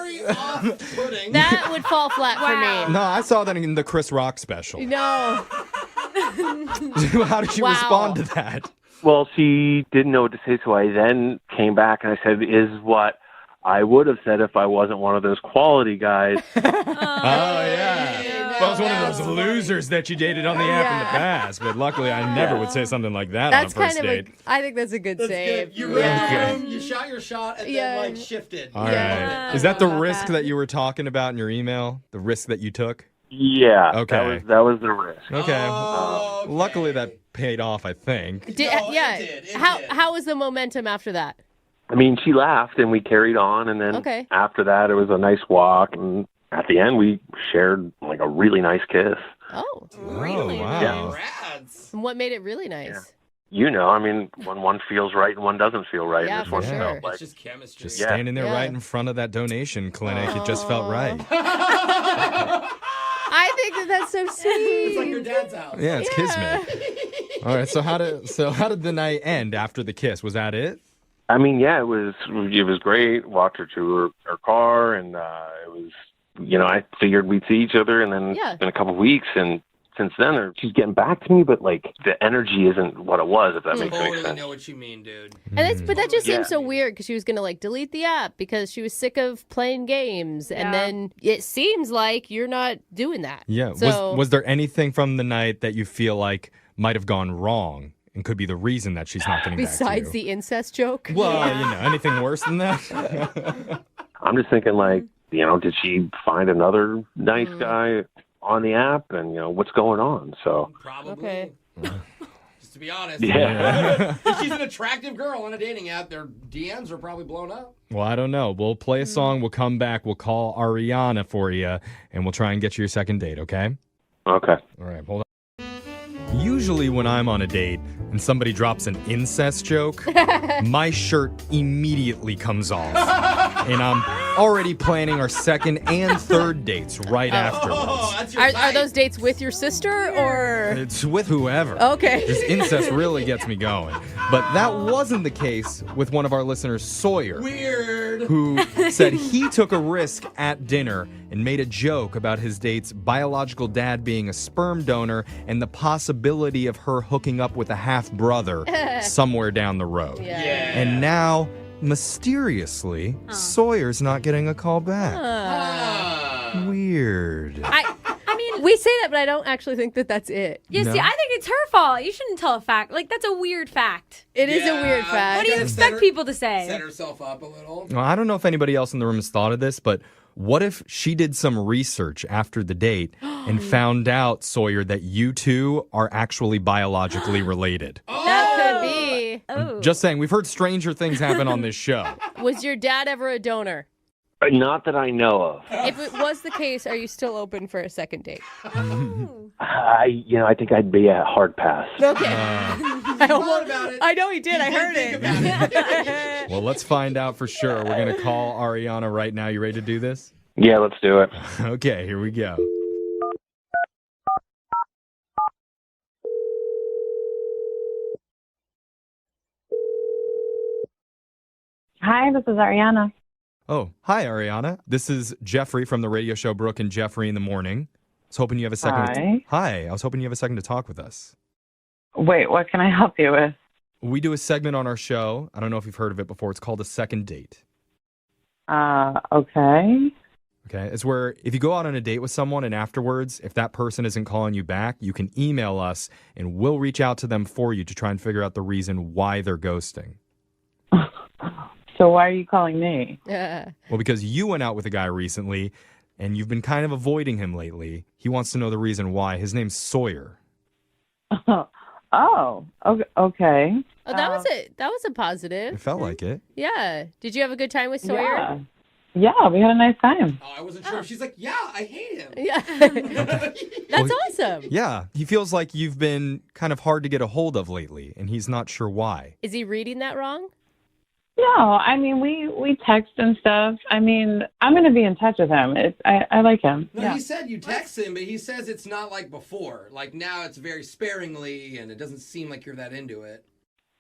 C: That would fall flat for me.
N: No, I saw that in the Chris Rock special.
C: No.
N: How did you respond to that?
P: Well, she didn't know what to say, so I then came back and I said, is what I would have said if I wasn't one of those quality guys.
N: Oh, yeah. If I was one of those losers that you dated on the app in the past, but luckily I never would say something like that
C: That's
N: on a first
C: kind of
N: date.
C: I think that's a good save.
M: Good. You read the room, you shot your shot, and then like shifted.
N: All right. Is that the risk that you were talking about in your email? The risk that you took?
P: Yeah.
N: Okay.
P: That was the risk.
N: Okay. Luckily that paid off, I think.
C: How was the momentum after that?
P: I mean, she laughed and we carried on, and then after that it was a nice walk, and at the end we shared like a really nice kiss.
C: Oh,
N: really? Wow.
P: Yeah.
C: And what made it really nice?
P: Yeah. You know, I mean, when one feels right and one doesn't feel right.
C: Yeah,
P: and this one
C: for
P: felt
C: sure.
P: like,
M: It's just chemistry.
N: Just standing there right in front of that donation clinic. It just felt right.
C: I think that's so sweet.
M: It's like your dad's house.
N: Yeah, it's kismet. All right, so how did the night end after the kiss? Was that it?
P: I mean, yeah, it was great. Walked her to her car, and it was, you know, I figured we'd see each other, and then it's been a couple of weeks, and since then she's getting back to me, but like the energy isn't what it was, if that makes any sense.
M: I know what you mean, dude.
C: But that just seems so weird because she was going to like delete the app because she was sick of playing games. And then it seems like you're not doing that.
N: Yeah.
C: So,
N: Was there anything from the night that you feel like might have gone wrong and could be the reason that she's not getting back to you?
C: besides the incest joke?
N: Well, you know, anything worse than that?
P: I'm just thinking, like, you know, did she find another nice guy on the app, and you know what's going on? So
M: probably.
C: Okay.
M: Just to be honest.
P: Yeah.
M: If she's an attractive girl on a dating app, their DMs are probably blown up.
N: Well, I don't know. We'll play a song. We'll come back. We'll call Ariana for you, and we'll try and get you your second date, okay?
P: Okay.
N: All right, hold on. Usually when I'm on a date and somebody drops an incest joke, my shirt immediately comes off. And I'm already planning our second and third dates right afterwards.
C: Are those dates with your sister or?
N: It's with whoever.
C: Okay.
N: This incest really gets me going. But that wasn't the case with one of our listeners, Sawyer.
M: Weird.
N: Who said he took a risk at dinner and made a joke about his date's biological dad being a sperm donor and the possibility of her hooking up with a half-brother somewhere down the road.
C: Yeah.
N: And now, mysteriously, Sawyer's not getting a call back. Weird.
F: I mean,
C: we say that, but I don't actually think that that's it.
F: Yeah,
N: No?
F: see, I think it's her fault. You shouldn't tell a fact. Like, that's a weird fact.
C: It is a weird fact.
F: What do you expect people to say?
M: Set herself up a little.
N: Well, I don't know if anybody else in the room has thought of this, but what if she did some research after the date and found out, Sawyer, that you two are actually biologically related?
C: That could be.
F: Oh.
N: Just saying, we've heard stranger things happen on this show.
C: Was your dad ever a donor?
P: Not that I know of.
C: If it was the case, are you still open for a second date?
P: I think I'd be a hard pass.
C: Okay. I know he did. I heard it.
N: Well, let's find out for sure. We're going to call Ariana right now. You ready to do this?
P: Yeah, let's do it.
N: Okay, here we go.
I: Hi, this is Ariana.
N: Oh, hi, Ariana. This is Jeffrey from the radio show Brooke and Jeffrey in the morning. I was hoping you have a second.
I: Hi.
N: Hi. I was hoping you have a second to talk with us.
I: Wait, what can I help you with?
N: We do a segment on our show. I don't know if you've heard of it before. It's called a second date.
I: Okay.
N: Okay. It's where if you go out on a date with someone and afterwards, if that person isn't calling you back, you can email us and we'll reach out to them for you to try and figure out the reason why they're ghosting.
I: So why are you calling me?
C: Yeah.
N: Well, because you went out with a guy recently and you've been kind of avoiding him lately. He wants to know the reason why. His name's Sawyer.
I: Oh, okay.
C: Oh, that was it. That was a positive.
N: It felt like it.
C: Yeah. Did you have a good time with Sawyer?
L: Yeah, we had a nice time.
M: Oh, I wasn't sure. She's like, yeah, I hate him.
C: Yeah. That's awesome.
N: Yeah, he feels like you've been kind of hard to get a hold of lately, and he's not sure why.
C: Is he reading that wrong?
L: No, I mean, we text and stuff. I mean, I'm going to be in touch with him. I like him.
M: No,
L: yeah.
M: he said you text him, but he says it's not like before. Like now it's very sparingly, and it doesn't seem like you're that into it.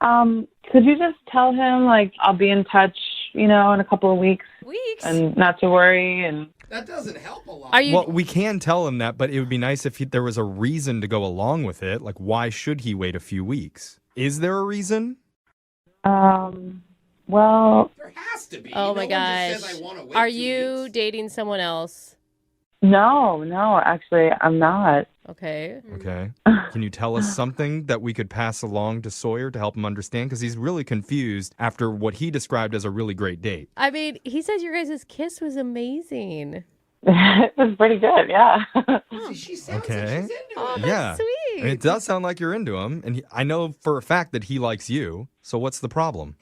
L: Could you just tell him, like, I'll be in touch, in a couple of weeks? And not to worry, and...
M: That doesn't help a lot.
N: Well, we can tell him that, but it would be nice if there was a reason to go along with it. Like, why should he wait a few weeks? Is there a reason?
L: Well...
M: There has to be.
C: Oh, my
M: one
C: gosh.
M: just says, I want to wait
C: Are
M: 2
C: you
M: weeks.
C: dating someone else?
L: No, actually, I'm not.
C: Okay.
N: Okay. Can you tell us something that we could pass along to Sawyer to help him understand? Because he's really confused after what he described as a really great date.
C: I mean, he says your guys' kiss was amazing.
L: It was pretty good, yeah.
M: She sounds
N: Okay.
M: like she's into
C: Oh,
M: it.
C: that's
N: Yeah.
C: sweet.
N: And it does sound like you're into him. And I know for a fact that he likes you. So what's the problem?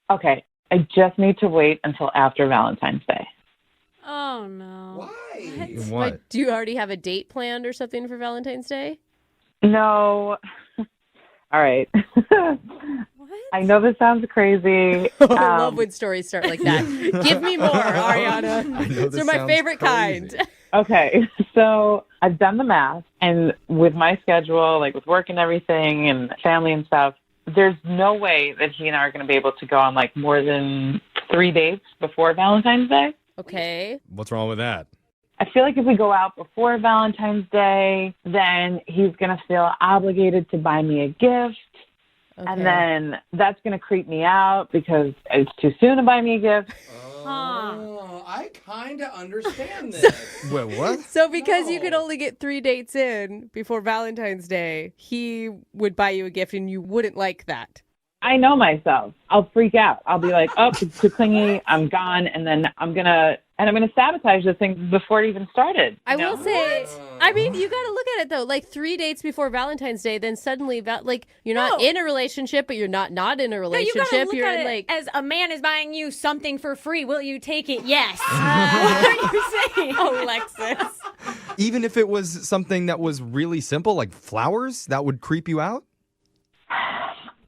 L: Okay, I just need to wait until after Valentine's Day.
F: Oh, no.
M: Why?
N: What?
C: Like, do you already have a date planned or something for Valentine's Day?
L: No. All right. I know this sounds crazy.
C: I love when stories start like that. Give me more, Ariana.
N: I know
C: They're my favorite kind.
L: Okay, so I've done the math, and with my schedule, like with work and everything and family and stuff, there's no way that he and I are going to be able to go on like more than 3 dates before Valentine's Day.
C: Okay.
N: What's wrong with that?
L: I feel like if we go out before Valentine's Day, then he's going to feel obligated to buy me a gift.
C: Okay.
L: And then that's going to creep me out because it's too soon to buy me a gift.
M: Oh, I kind of understand this.
N: Wait, what?
C: So because you could only get 3 dates in before Valentine's Day, he would buy you a gift and you wouldn't like that.
L: I know myself. I'll freak out. I'll be like, oh, it's too clingy. I'm gone. And then I'm going to sabotage this thing before it even started.
C: I will say, I mean, you got to look at it though. Like 3 dates before Valentine's Day, then suddenly, like you're not in a relationship, but you're not in a relationship.
F: No, you gotta look
C: you're
F: at
C: in,
F: it
C: like
F: as a man is buying you something for free. Will you take it? Yes. What are you saying?
C: Oh, Alexis.
N: Even if it was something that was really simple, like flowers, that would creep you out?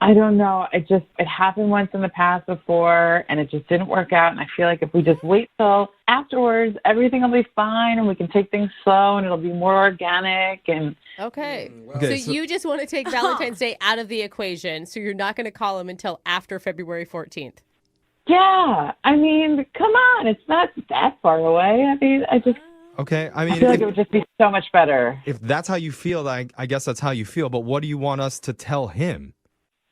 L: I don't know. It happened once in the past before, and it just didn't work out. And I feel like if we just wait till afterwards, everything will be fine, and we can take things slow, and it'll be more organic. And
C: Okay.
N: Okay,
C: So you just want to take Valentine's Day out of the equation, so you're not going to call him until after February 14th.
L: yeah, I mean, come on, it's not that far away. I mean,
N: Okay, I
L: I
N: mean,
L: feel like it would just be so much better.
N: if that's how you feel, I guess that's how you feel. But what do you want us to tell him?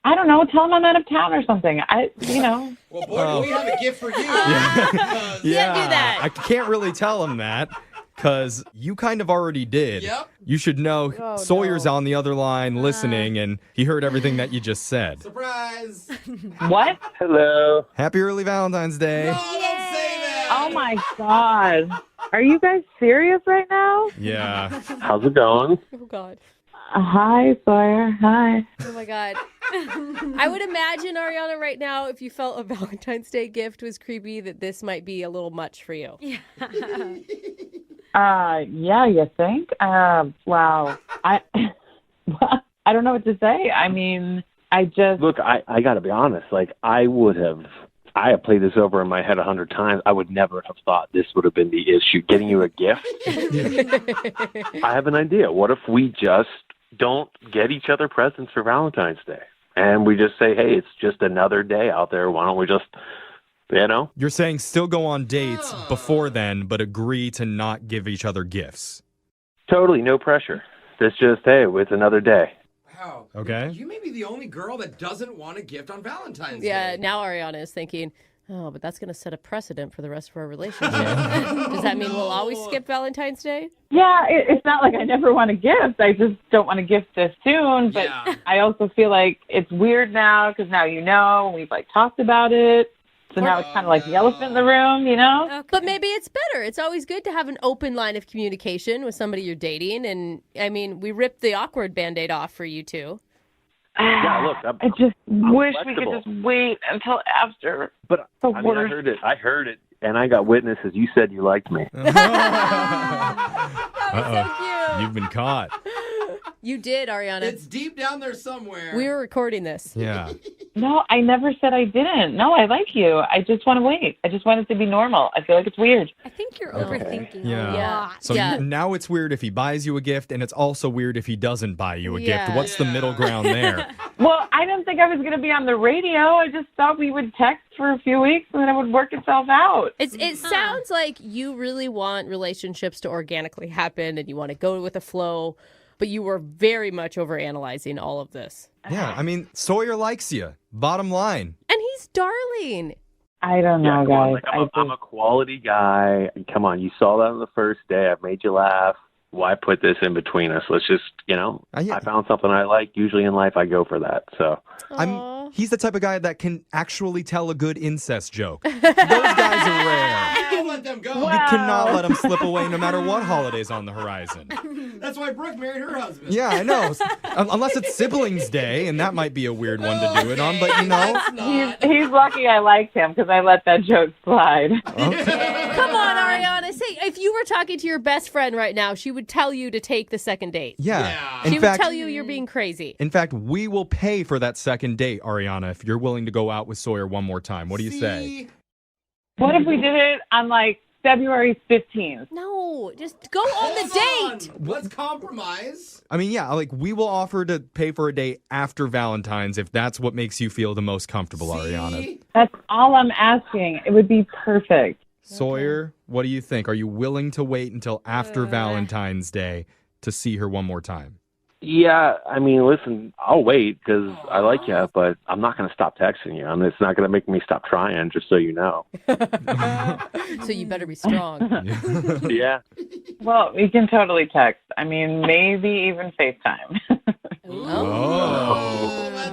L: I don't know. Tell him I'm out of town or something.
M: Well, boy, do we have a gift for you.
N: Yeah,
C: do that.
N: I can't really tell him that because you kind of already did.
M: Yep.
N: You should know
C: Oh,
N: Sawyer's on the other line listening, and he heard everything that you just said.
M: Surprise.
L: What?
S: Hello.
N: Happy early Valentine's Day.
M: No, don't say that.
L: Oh my God. Are you guys serious right now?
N: Yeah.
S: How's it going?
C: Oh, God.
L: Hi, Sawyer. Hi.
C: Oh, my God. I would imagine, Ariana, right now, if you felt a Valentine's Day gift was creepy, that this might be a little much for you.
F: Yeah.
L: Yeah, you think? Wow. I don't know what to say. I mean, I just...
S: Look, I got to be honest. Like, I have played this over in my head 100 times. I would never have thought this would have been the issue. Getting you a gift? I have an idea. What if we just don't get each other presents for Valentine's Day? And we just say, hey, it's just another day out there. Why don't we just,
N: You're saying still go on dates before then, but agree to not give each other gifts.
S: Totally, no pressure. It's just, hey, it's another day.
M: Wow.
N: Okay.
M: You may be the only girl that doesn't want a gift on Valentine's
C: Yeah,
M: Day.
C: now Ariana is thinking, oh, but that's going to set a precedent for the rest of our relationship. Does that mean we'll always skip Valentine's Day?
L: Yeah, it's not like I never want a gift. I just don't want a gift this soon. But I also feel like it's weird now because now we've talked about it. So now it's kind of like the elephant in the room,
C: Okay. But maybe it's better. It's always good to have an open line of communication with somebody you're dating. And, I mean, we ripped the awkward Band-Aid off for you two.
S: Yeah, look,
L: I just wish we
S: flexible.
L: could just wait until after.
S: But
L: The
S: I mean,
L: worst.
S: I heard it
P: and I got witnesses. You said you liked me.
N: Uh-oh. You've been caught.
C: You did, Ariana.
M: It's deep down there somewhere.
C: We were recording this.
N: Yeah.
L: No, I never said I didn't. No, I like you. I just want to wait. I just want it to be normal. I feel like it's weird.
F: I think you're overthinking
N: Yeah.
F: a lot.
N: So now it's weird if he buys you a gift, and it's also weird if he doesn't buy you a gift. What's the middle ground there?
L: Well, I didn't think I was going to be on the radio. I just thought we would text for a few weeks and then it would work itself out.
C: It sounds like you really want relationships to organically happen and you want to go with the flow, but you were very much overanalyzing all of this.
N: Yeah, I mean, Sawyer likes you. Bottom line.
C: And he's darling.
L: I don't know,
P: come on,
L: guys.
P: like, I'm a quality guy. Come on, you saw that on the first day. I've made you laugh. Why put this in between us? Let's just, I found something I like. Usually in life, I go for that. So
N: He's the type of guy that can actually tell a good incest joke. Those guys are rare.
M: Don't let them go.
N: You cannot let them slip away no matter what holiday's on the horizon.
M: That's why Brooke married her husband.
N: Yeah, I know. Unless it's Siblings Day, and that might be a weird one to do it on, but you know.
L: He's lucky I liked him because I let that joke slide.
C: Come on, Ariana. Say, if you were talking to your best friend right now, she would tell you to take the second date.
N: Yeah.
C: She would tell you you're being crazy.
N: In fact, we will pay for that second date, Ariana, if you're willing to go out with Sawyer one more time. What do you say?
L: What if we did it on February 15th?
C: No, just go on the date.
M: Let's compromise.
N: I mean, yeah, we will offer to pay for a date after Valentine's if that's what makes you feel the most comfortable, Ariana.
L: That's all I'm asking. It would be perfect.
N: Sawyer, what do you think? Are you willing to wait until after Valentine's Day to see her one more time?
P: Yeah, I mean, listen, I'll wait because I like you, but I'm not going to stop texting you. It's not going to make me stop trying, just so you know.
C: So you better be strong.
P: Yeah.
L: Well, we can totally text. I mean, maybe even FaceTime.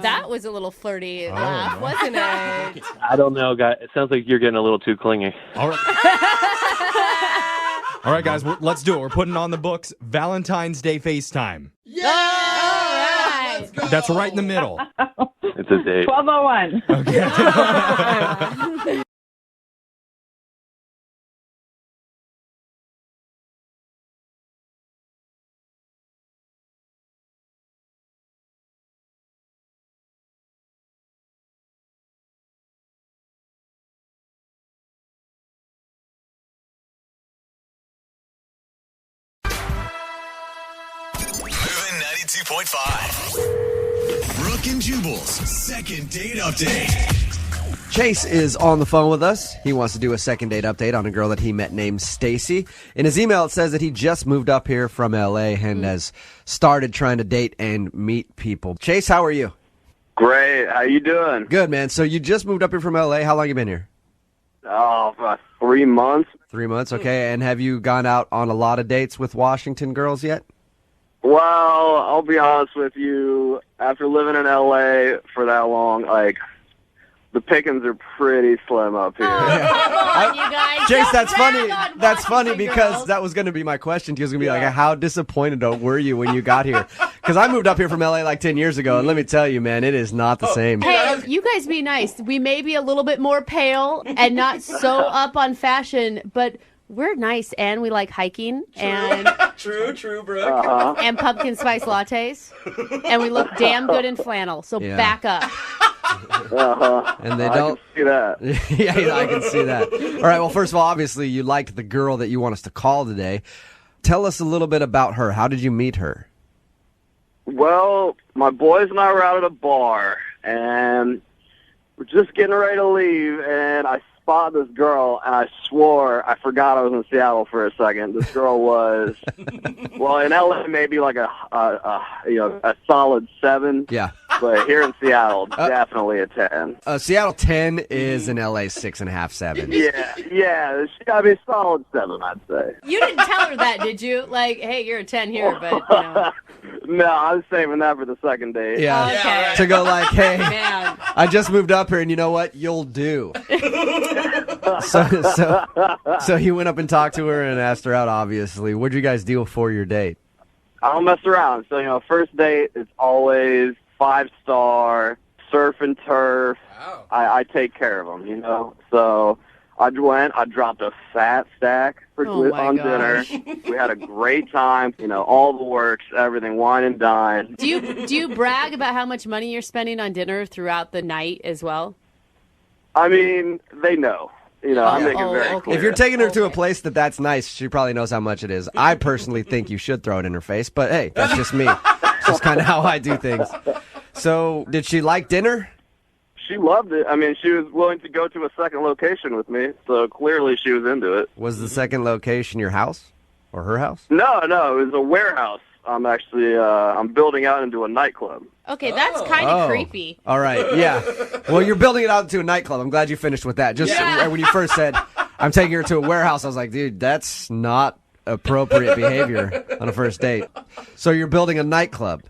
C: That was a little flirty laugh, wasn't it?
P: I don't know, guys. It sounds like you're getting a little too clingy.
N: All right, guys, let's do it. We're putting on the books Valentine's Day FaceTime.
C: Yeah! All right. Let's go.
N: That's right in the middle.
P: It's a date.
L: 12:01.
N: Okay.
A: MOViN 92.5. Brooke and Jubal's second date update.
B: Chase is on the phone with us. He wants to do a second date update on a girl that he met named Stacy. In his email, it says that he just moved up here from L.A. and has started trying to date and meet people. Chase, how are you?
U: Great. How you doing?
B: Good, man. So you just moved up here from L.A. How long you been here?
U: Oh, about 3 months.
B: 3 months, okay. And have you gone out on a lot of dates with Washington girls yet?
U: Well, I'll be honest with you. After living in L.A. for that long, the pickings are pretty slim up here.
C: Come on, you guys.
B: Chase,
C: Don't
B: that's funny.
C: rag on
B: That's funny
C: Washington
B: because
C: girls.
B: that was going to be my question. He was going to be like, how disappointed were you when you got here? Because I moved up here from L.A. 10 years ago, and let me tell you, man, it is not the same.
C: Hey, you guys be nice. We may be a little bit more pale and not so up on fashion, but we're nice and we like hiking and
M: True, Brooke.
C: and pumpkin spice lattes, and we look damn good in flannel. So
B: Yeah.
C: back up.
B: And they
U: I
B: don't.
U: can see that.
B: Yeah, I can see that. All right, well, first of all, obviously, you liked the girl that you want us to call today. Tell us a little bit about her. How did you meet her?
U: Well, my boys and I were out at a bar, and we're just getting ready to leave, and I spot this girl, and I swore I forgot I was in Seattle for a second. This girl was, well, in LA maybe like a solid 7.
B: Yeah.
U: But here in Seattle, definitely a 10.
B: Seattle 10 is in LA 6.5, 7.
U: Yeah. I mean, solid 7, I'd say.
C: You didn't tell her that, did you? Like, hey, you're a 10 here, but you know.
U: No, I was saving that for the second date.
B: Yeah.
C: Okay.
B: To go like, hey,
C: Man.
B: I just moved up here, and you know what? You'll do. So he went up and talked to her and asked her out, obviously. What'd you guys do for your date?
U: I don't mess around. So, first date is always 5-star, surf and turf.
M: Wow.
U: I take care of them, So
E: I went. I dropped a fat stack on dinner.
C: gosh.
E: We had a great time. All the works, everything, wine and dine.
C: Do you brag about how much money you're spending on dinner throughout the night as well?
E: I mean, they know. I make it very clear.
B: If you're taking her to a place that's nice, she probably knows how much it is. I personally think you should throw it in her face, but hey, that's just me. It's just kind of how I do things. So, did she like dinner?
E: She loved it. I mean, she was willing to go to a second location with me, so clearly she was into it.
B: Was the second location your house or her house?
E: No, it was a warehouse. I'm actually I'm building out into a nightclub.
C: Okay, that's kind of creepy.
B: All right, yeah. Well, you're building it out into a nightclub. I'm glad you finished with that. Just when you first said, I'm taking her to a warehouse, I was like, dude, that's not appropriate behavior on a first date. So you're building a nightclub.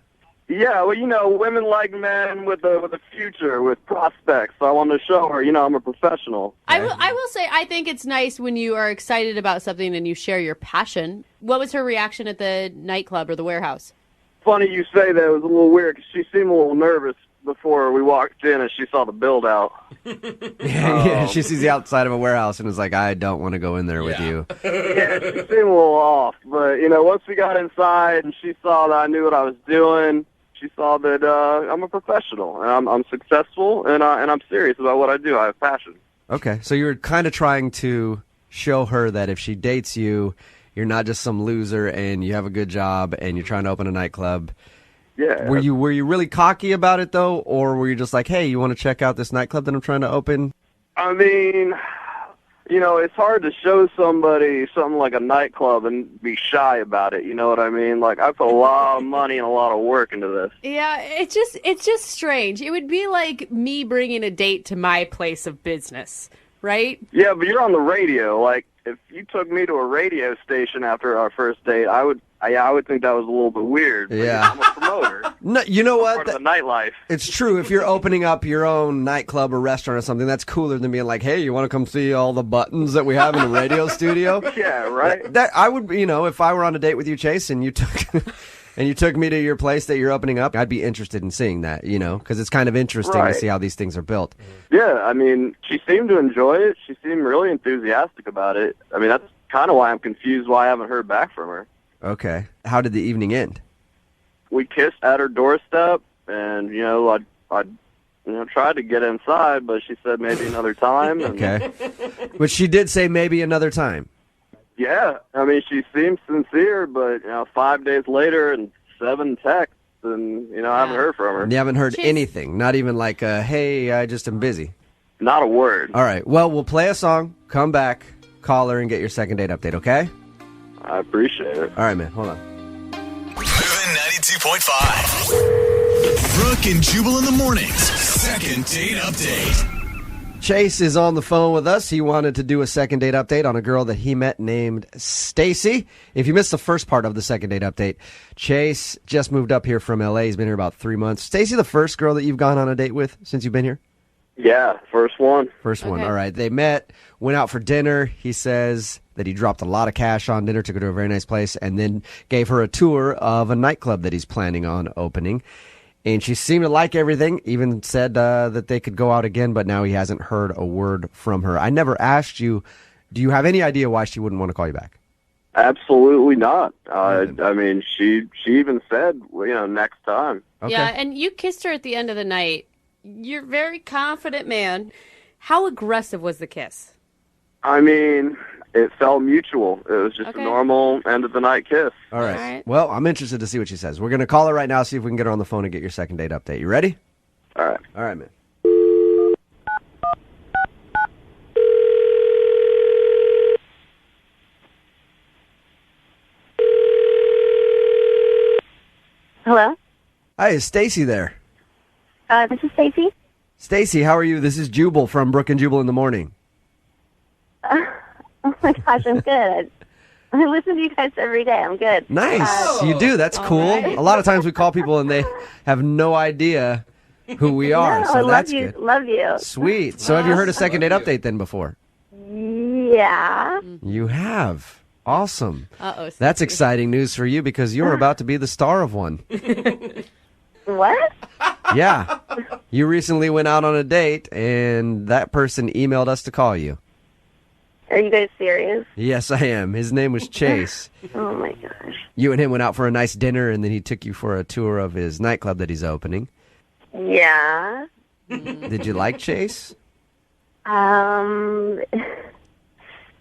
E: Yeah, well, women like men with a future, with prospects. So I wanted to show her, I'm a professional.
C: I will say, I think it's nice when you are excited about something and you share your passion. What was her reaction at the nightclub or the warehouse?
E: Funny you say that. It was a little weird because she seemed a little nervous before we walked in and she saw the build out.
B: Yeah, she sees the outside of a warehouse and is like, I don't want to go in there with you.
E: Yeah, she seemed a little off. But, once we got inside and she saw that I knew what I was doing, she saw that I'm a professional and I'm successful and I'm serious about what I do. I have passion.
B: Okay, so you were kind of trying to show her that if she dates you, you're not just some loser and you have a good job and you're trying to open a nightclub.
E: Yeah.
B: Were you really cocky about it though, or were you just like, hey, you want to check out this nightclub that I'm trying to open?
E: I mean, it's hard to show somebody something like a nightclub and be shy about it. You know what I mean? Like, I put a lot of money and a lot of work into this.
C: Yeah, it's just strange. It would be like me bringing a date to my place of business, right?
E: Yeah, but you're on the radio. Like, if you took me to a radio station after our first date, I would think that was a little bit weird.
B: Yeah.
E: I'm a promoter.
B: No, you know what?
E: Part of the nightlife.
B: It's true. If you're opening up your own nightclub or restaurant or something, that's cooler than being like, hey, you want to come see all the buttons that we have in the radio studio?
E: Yeah, right.
B: That I would, if I were on a date with you, Chase, and you took me to your place that you're opening up, I'd be interested in seeing that, because it's kind of interesting to see how these things are built.
E: Yeah, I mean, she seemed to enjoy it. She seemed really enthusiastic about it. I mean, that's kind of why I'm confused why I haven't heard back from her.
B: Okay. How did the evening end?
E: We kissed at her doorstep, and I tried to get inside, but she said maybe another time. And,
B: okay. But she did say maybe another time.
E: Yeah, I mean, she seemed sincere, but 5 days later and 7 texts, and I haven't heard from her.
B: And you haven't heard anything, not even like, hey, I just am busy.
E: Not a word.
B: All right. Well, we'll play a song, come back, call her, and get your second date update. Okay?
E: I appreciate it.
B: All right, man. Hold on.
A: MOViN 92.5. Brooke and Jubal in the mornings. Second date update.
B: Chase is on the phone with us. He wanted to do a second date update on a girl that he met named Stacy. If you missed the first part of the second date update, Chase just moved up here from LA. He's been here about 3 months. Stacy, the first girl that you've gone on a date with since you've been here?
E: Yeah, first one.
B: First one. All right. They met, went out for dinner. He says that he dropped a lot of cash on dinner, took her to a very nice place, and then gave her a tour of a nightclub that he's planning on opening. And she seemed to like everything, even said that they could go out again, but now he hasn't heard a word from her. I never asked you, do you have any idea why she wouldn't want to call you back?
E: Absolutely not. I mean, she even said, next time.
B: Okay.
C: Yeah, and you kissed her at the end of the night. You're a very confident man. How aggressive was the kiss?
E: I mean, it felt mutual. It was just a normal end-of-the-night kiss.
B: All right. Well, I'm interested to see what she says. We're going to call her right now, see if we can get her on the phone and get your second date update. You ready?
E: All right.
B: All right, man.
G: Hello?
B: Hi, is Stacy there?
G: This is Stacy.
B: Stacy, how are you? This is Jubal from Brooke and Jubal in the morning.
G: Oh my gosh, I'm good. I listen to you guys every day. I'm good.
B: Nice. You do. That's cool.
G: right.
B: A lot of times we call people and they have no idea who we are.
G: No,
B: so
G: I love
B: that's
G: you.
B: good.
G: Love you.
B: Sweet. So have you heard a second date update then before?
G: Yeah.
B: You have. Awesome.
C: Uh-oh.
B: That's exciting news for you because you're about to be the star of one.
G: What?
B: Yeah. You recently went out on a date and that person emailed us to call you.
O: Are you guys serious?
B: Yes, I am. His name was Chase.
O: Oh my gosh.
B: You and him went out for a nice dinner, and then he took you for a tour of his nightclub that he's opening.
O: Yeah.
B: Did you like Chase?
O: He was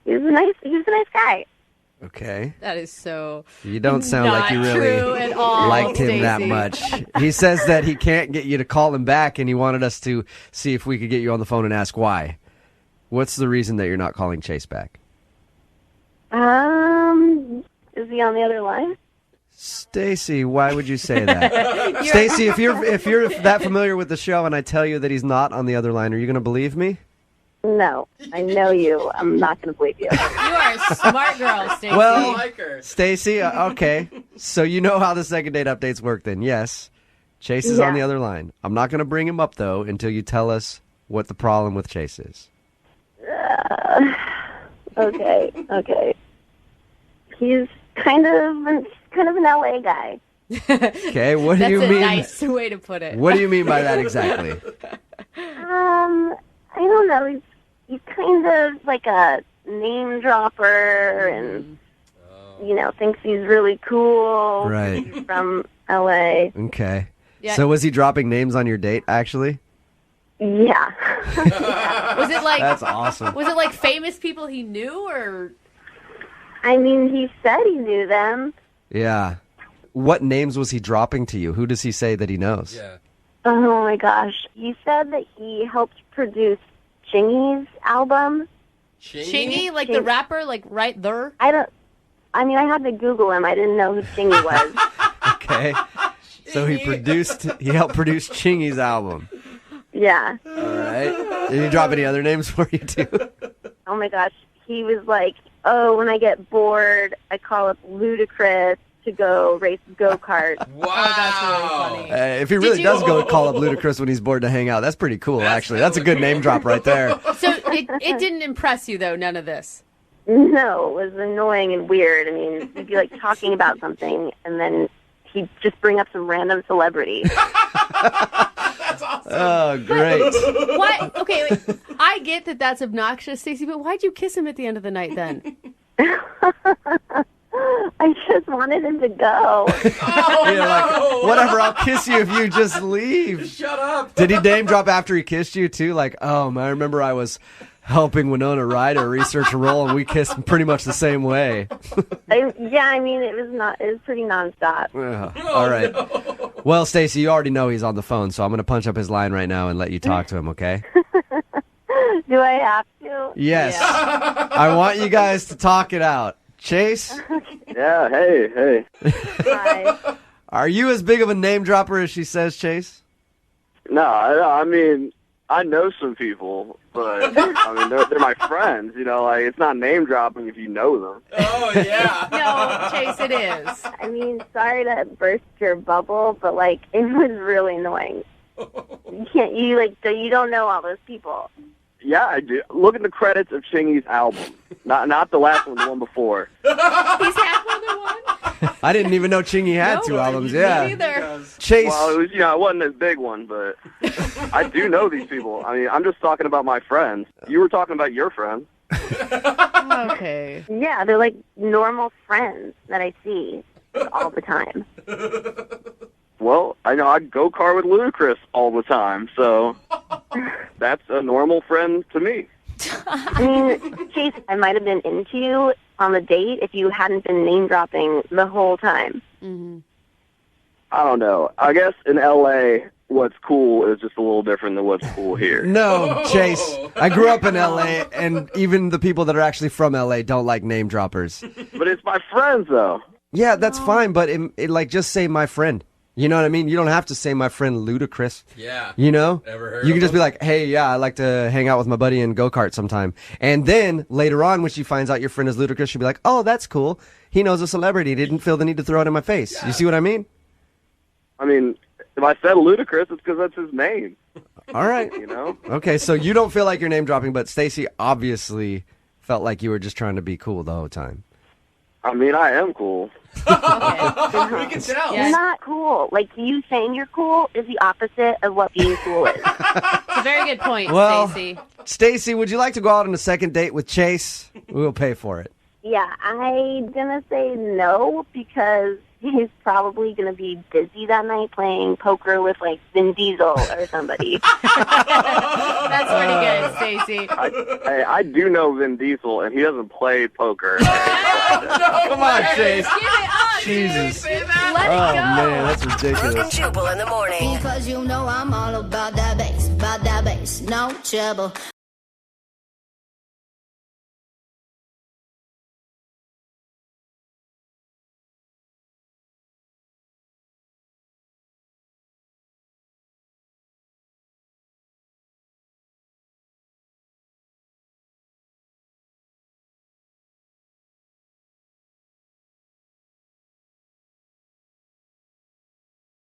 O: a nice guy.
B: Okay.
C: That is so.
B: You don't sound like you
C: not
B: really
C: true at all,
B: liked him that
C: Stacey.
B: much. He says that he can't get you to call him back, and he wanted us to see if we could get you on the phone and ask why. What's the reason that you're not calling Chase back?
O: Is he on the other line?
B: Stacy, why would you say that? Stacy, if you're that familiar with the show and I tell you that he's not on the other line, are you going to believe me?
O: No, I know you. I'm not going to believe you.
C: You are a smart girl, Stacey.
B: Well, Stacy, okay. So you know how the second date updates work then. Yes. Chase is on the other line. I'm not going to bring him up, though, until you tell us what the problem with Chase is.
O: Okay. He's kind of an LA guy.
B: Okay, what do you mean?
C: That's a nice way to put it.
B: What do you mean by that exactly?
O: I don't know. He's kind of like a name dropper and, thinks he's really cool.
B: Right.
O: He's from LA.
B: Okay.
O: Yeah.
B: So was he dropping names on your date, actually?
O: Yeah.
C: Was it like
B: That's awesome.
C: Was it like famous people he knew, or?
O: I mean, he said he knew them.
B: Yeah. What names was he dropping to you? Who does he say that he knows? Yeah.
O: Oh my gosh. He said that he helped produce Chingy's album.
C: Chingy, like the rapper, like right there?
O: I mean, I had to Google him. I didn't know who Chingy was.
B: Okay. So he helped produce Chingy's album.
O: Yeah.
B: All right. Did he drop any other names for you too?
O: Oh my gosh. He was like, when I get bored, I call up Ludacris to go race go-karts.
C: Wow. Oh, that's really funny.
B: If he really does go call up Ludacris when he's bored to hang out, that's pretty cool, actually. That's a good name drop right there.
C: So it didn't impress you, though, none of this?
O: No, it was annoying and weird. I mean, he'd be like talking about something, and then he'd just bring up some random celebrity.
B: Oh, great.
C: What? Okay, wait. I get that that's obnoxious, Stacey, but why'd you kiss him at the end of the night then?
O: I just wanted him to go.
B: Like, whatever, I'll kiss you if you just leave.
M: Shut up.
B: Did he name drop after he kissed you, too? Like, I remember I was helping Winona Ryder research a role, and we kissed pretty much the same way.
O: I mean, it was pretty nonstop.
B: All right. No. Well, Stacey, you already know he's on the phone, so I'm going to punch up his line right now and let you talk to him, okay?
O: Do I have to?
B: Yes. Yeah. I want you guys to talk it out. Chase?
E: Yeah, hey.
O: Hi.
B: Are you as big of a name dropper as she says, Chase?
E: No, I mean, I know some people, but I mean, they're my friends. Like it's not name dropping if you know them.
M: Oh yeah.
C: No, Chase, it is.
O: I mean, sorry to burst your bubble, but like it was really annoying. You don't know all those people.
E: Yeah, I do. Look at the credits of Chingy's album. Not the last one, the one before.
C: He's had more than one?
B: I didn't even know Chingy had two albums. Yeah.
C: Me either.
B: Chase.
E: Well, it was, it wasn't a big one, but I do know these people. I mean, I'm just talking about my friends. You were talking about your friends.
C: Okay.
O: Yeah, they're like normal friends that I see all the time.
E: Well, I know I go-kart with Ludacris all the time, so that's a normal friend to me.
O: I mean, Chase, I might have been into you on the date if you hadn't been name-dropping the whole time.
C: Mm-hmm.
E: I don't know. I guess in L.A., what's cool is just a little different than what's cool here.
B: No, Chase. I grew up in L.A., and even the people that are actually from L.A. don't like name droppers.
E: But it's my friends, though.
B: Yeah, that's fine, but just say my friend. You know what I mean? You don't have to say my friend Ludacris.
M: Yeah.
B: You know?
M: Never heard
B: You
M: of
B: can just
M: him?
B: be like, hey, yeah, I like to hang out with my buddy and go-kart sometime. And then later on, when she finds out your friend is Ludacris, she'll be like, oh, that's cool. He knows a celebrity. He didn't feel the need to throw it in my face. Yeah. You see what I mean?
E: I mean, if I said Ludacris, it's because that's his name.
B: All right. Okay, so you don't feel like you're name dropping, but Stacey obviously felt like you were just trying to be cool the whole time.
E: I mean, I am cool.
M: We can tell.
O: You're not cool. Like, you saying you're cool is the opposite of what being cool is.
C: It's a very good point,
B: Well,
C: Stacey.
B: Stacy, would you like to go out on a second date with Chase? We'll pay for it.
O: Yeah, I'm gonna say no because he's probably gonna be busy that night playing poker with like Vin Diesel or somebody.
C: That's pretty good, Stacy.
E: I do know Vin Diesel, and he doesn't play poker.
B: Come on, Chase.
C: Give it up,
B: Jesus.
C: Let it
B: Oh,
C: go.
B: man, that's
H: Brooke and
B: ridiculous.
H: Jubal in the morning.
Q: Because you know I'm all about that bass, no trouble.